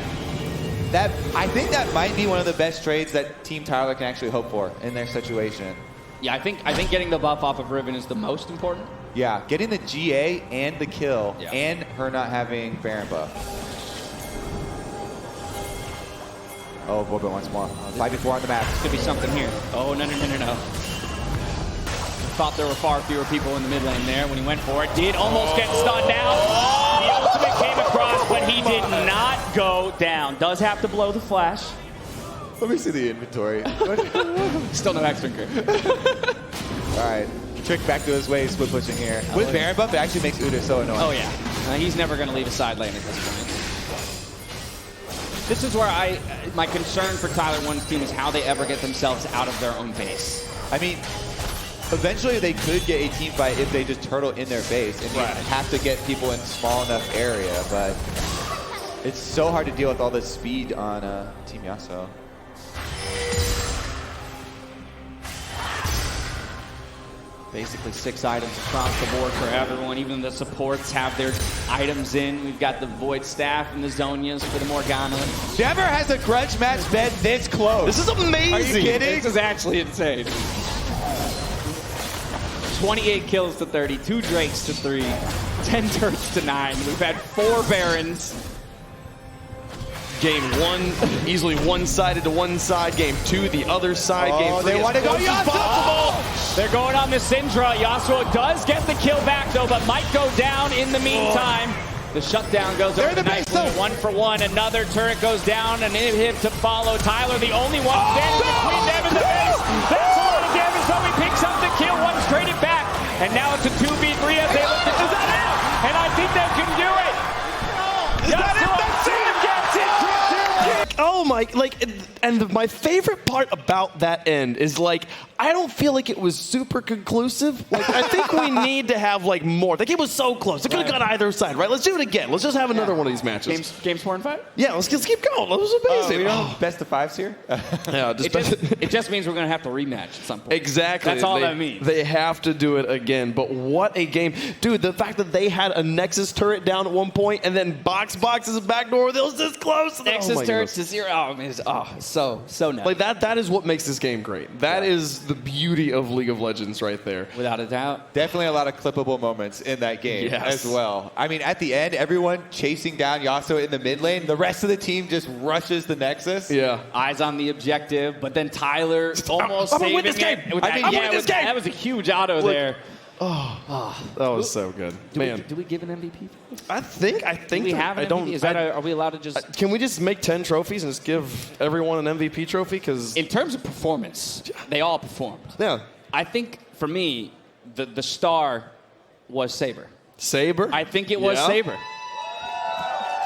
I think that might be one of the best trades that Team Tyler can actually hope for in their situation. Yeah, I think getting the buff off of Riven is the most important. Yeah, getting the GA and the kill, and her not having Baron buff. Oh, Boba once more. 5v4 on the map. Could be something here. Oh, no. Thought there were far fewer people in the mid lane there when he went for it. Did almost get stunned down. The ultimate came across, but he did not go down. Does have to blow the flash. Let me see the inventory. Still no X-Drinker. All right. Trick back to his ways, split pushing here. With Baron buff, it actually makes Udyr so annoying. Oh, yeah. He's never going to leave a side lane at this point. This is where my concern for Tyler1's team is how they ever get themselves out of their own base. I mean, eventually they could get a team fight if they just turtle in their base and you have to get people in a small enough area, but it's so hard to deal with all this speed on Team Yasuo. Basically 6 items across the board for everyone. Even the supports have their items in. We've got the Void Staff and the Zonias for the Morgana. Never has a grudge match been this close. This is amazing. Are you kidding? This is actually insane. 28 kills to 30, 2 Drakes to 3, 10 turrets to 9. We've had 4 Barons. Game 1, easily one-sided to one side. Game 2, the other side. Game 3, they want to go Yasuo! They're going on the Syndra. Yasuo does get the kill back, though, but might go down in the meantime. The shutdown goes over nicely. 1-for-1. Another turret goes down. An inhib to follow. Tyler, the only one standing between them and the base. That's a lot of damage, though. He picks up the kill. One straight it back. And now it's a 2v3 as they look to... Is that it? And I think they can do it. Is that it? And my favorite part about that end is like, I don't feel like it was super conclusive. Like, I think we need to have like more. The game was so close. It could have gone either side, right? Let's do it again. Let's just have another one of these matches. Games 4 and 5? Yeah, let's keep going. That was amazing. We don't have best of 5s here? Yeah, It just means we're going to have to rematch at some point. Exactly. That's all that means. They have to do it again. But what a game. Dude, the fact that they had a Nexus turret down at one point and then Box is backdoor, it was this close. Nexus turret to 0. Oh, man, so nice. Like that is what makes this game great. That is the beauty of League of Legends right there. Without a doubt. Definitely a lot of clippable moments in that game as well. I mean, at the end, everyone chasing down Yasuo in the mid lane. The rest of the team just rushes the Nexus. Yeah. Eyes on the objective, but then Tyler almost I'm gonna saving win this game. it. I'm gonna win this game. That was a huge auto there. Oh, that was so good, man. Do we give an MVP? I think. Do we have an MVP? Are we allowed to just? Can we just make 10 trophies and just give everyone an MVP trophy? Because in terms of performance, they all performed. Yeah. I think for me, the star was Saber. Saber? I think it was Saber.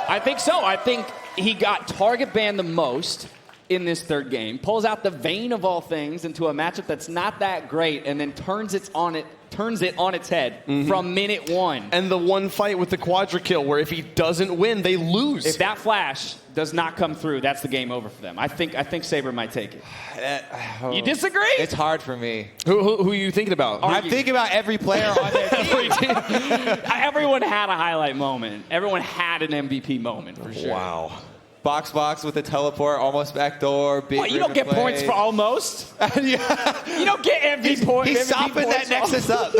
I think so. I think he got target banned the most in this third game, pulls out the vein of all things into a matchup that's not that great, and then turns it on its head from minute 1. And the one fight with the quadra kill, where if he doesn't win, they lose. If that flash does not come through, that's the game over for them. I think Saber might take it. You disagree? It's hard for me. Who are you thinking about? I'm thinking about every player on their team. Everyone had a highlight moment. Everyone had an MVP moment for sure. Wow. Box with a teleport, almost backdoor. Big What, you don't get play. points for almost? You don't get MVP points. He's sopping that Nexus up.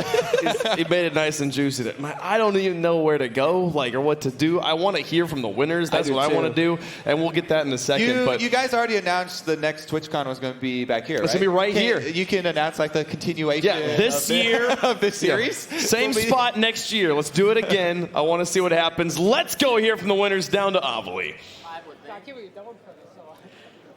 He made it nice and juicy. I don't even know where to go, or what to do. I want to hear from the winners. That's what I want to do, and we'll get that in a second. But you guys already announced the next TwitchCon was going to be back here, It's going to be right here. You can announce the continuation this year of this series. Yeah. Same spot next year. Let's do it again. I want to see what happens. Let's go hear from the winners down to Avali.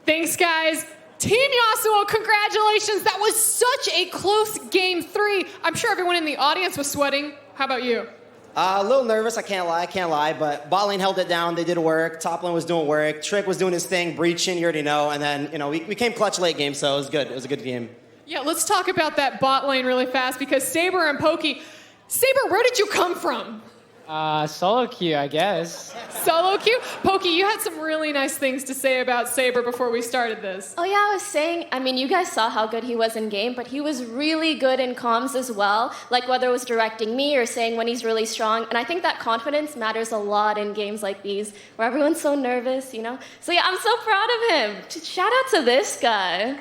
Thanks, guys. Team Yassuo, congratulations. That was such a close game 3. I'm sure everyone in the audience was sweating. How about you? A little nervous, I can't lie, but bot lane held it down, they did work, top lane was doing work, Trick was doing his thing, breaching, you already know, and then, we came clutch late game, so it was good. It was a good game. Yeah, let's talk about that bot lane really fast, because Saber and Pokey. Saber, where did you come from? Solo queue, I guess. Solo queue? Pokey, you had some really nice things to say about Saber before we started this. Oh yeah, I was saying, you guys saw how good he was in game, but he was really good in comms as well, like whether it was directing me or saying when he's really strong, and I think that confidence matters a lot in games like these, where everyone's so nervous, So yeah, I'm so proud of him. Shout out to this guy.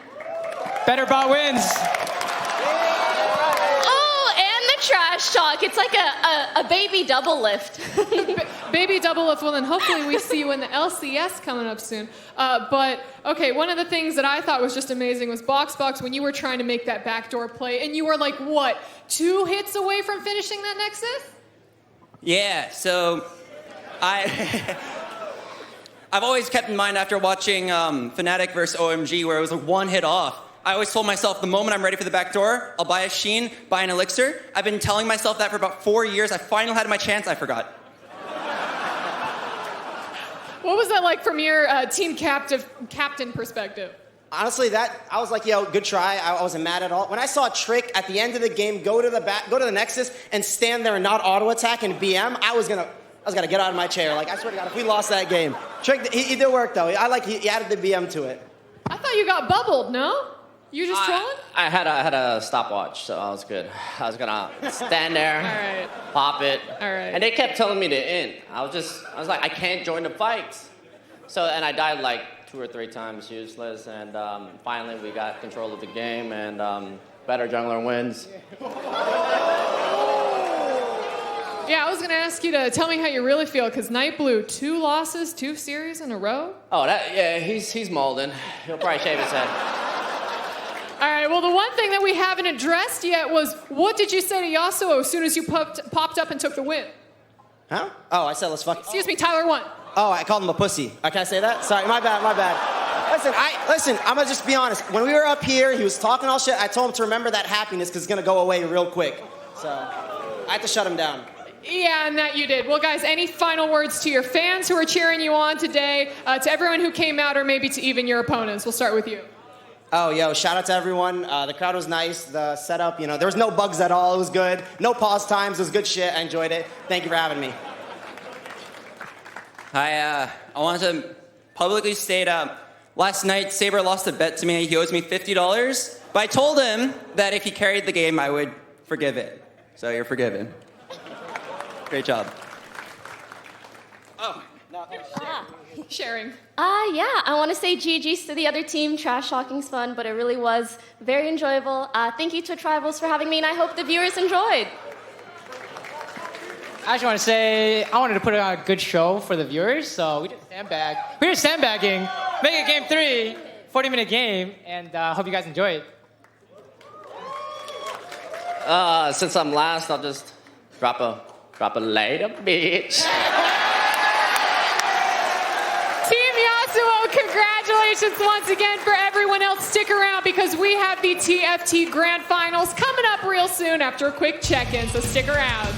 Better bot wins. Trash talk. It's like a baby double lift. Baby double lift. Well, then hopefully we see you in the LCS coming up soon. But, okay, one of the things that I thought was just amazing was Box when you were trying to make that backdoor play, and you were 2 hits away from finishing that Nexus? Yeah, so I've always kept in mind after watching Fnatic versus OMG where it was 1 hit off. I always told myself the moment I'm ready for the back door, I'll buy a Sheen, buy an Elixir. I've been telling myself that for about 4 years. I finally had my chance, I forgot. What was that like from your team captain perspective? Honestly, I was like, good try. I wasn't mad at all. When I saw Trick at the end of the game go to the Nexus and stand there and not auto attack and BM, I was gonna get out of my chair. I swear to God, if we lost that game. Trick, he did work though. He added the BM to it. I thought you got bubbled, no? You just trolling? I had a stopwatch, so I was good. I was gonna stand there, pop it, and they kept telling me to end. I was like, I can't join the fights. So, and I died 2 or 3 times useless, and finally we got control of the game, and better jungler wins. Yeah, I was gonna ask you to tell me how you really feel, because Nightblue, 2 losses, 2 series in a row. Oh, he's molding. He'll probably shave his head. All right, well, the one thing that we haven't addressed yet was, what did you say to Yasuo as soon as you popped up and took the win? Huh? Oh, I said let's fuck. Excuse me, Tyler1. Oh, I called him a pussy. Can I say that? Sorry, my bad. Listen, I'm gonna just be honest. When we were up here, he was talking all shit. I told him to remember that happiness because it's gonna go away real quick. So I had to shut him down. Yeah, and that you did. Well, guys, any final words to your fans who are cheering you on today, to everyone who came out, or maybe to even your opponents? We'll start with you. Oh, yo, shout out to everyone. The crowd was nice. The setup, there was no bugs at all. It was good. No pause times. It was good shit. I enjoyed it. Thank you for having me. I wanted to publicly state last night Saber lost a bet to me. He owes me $50, but I told him that if he carried the game, I would forgive it. So you're forgiven. Great job. Oh, no. Sharing. Yeah, I want to say GG's to the other team. Trash talking's fun, but it really was very enjoyable. Thank you, Twitch Rivals, for having me, and I hope the viewers enjoyed. I just want to say, I wanted to put on a good show for the viewers, so we did sandbag. We were sandbagging, make it game 3, 40-minute game, and hope you guys enjoy it. Since I'm last, I'll just drop a later, bitch. Team Yassuo, congratulations once again. For everyone else, stick around because we have the TFT Grand Finals coming up real soon after a quick check-in, so stick around.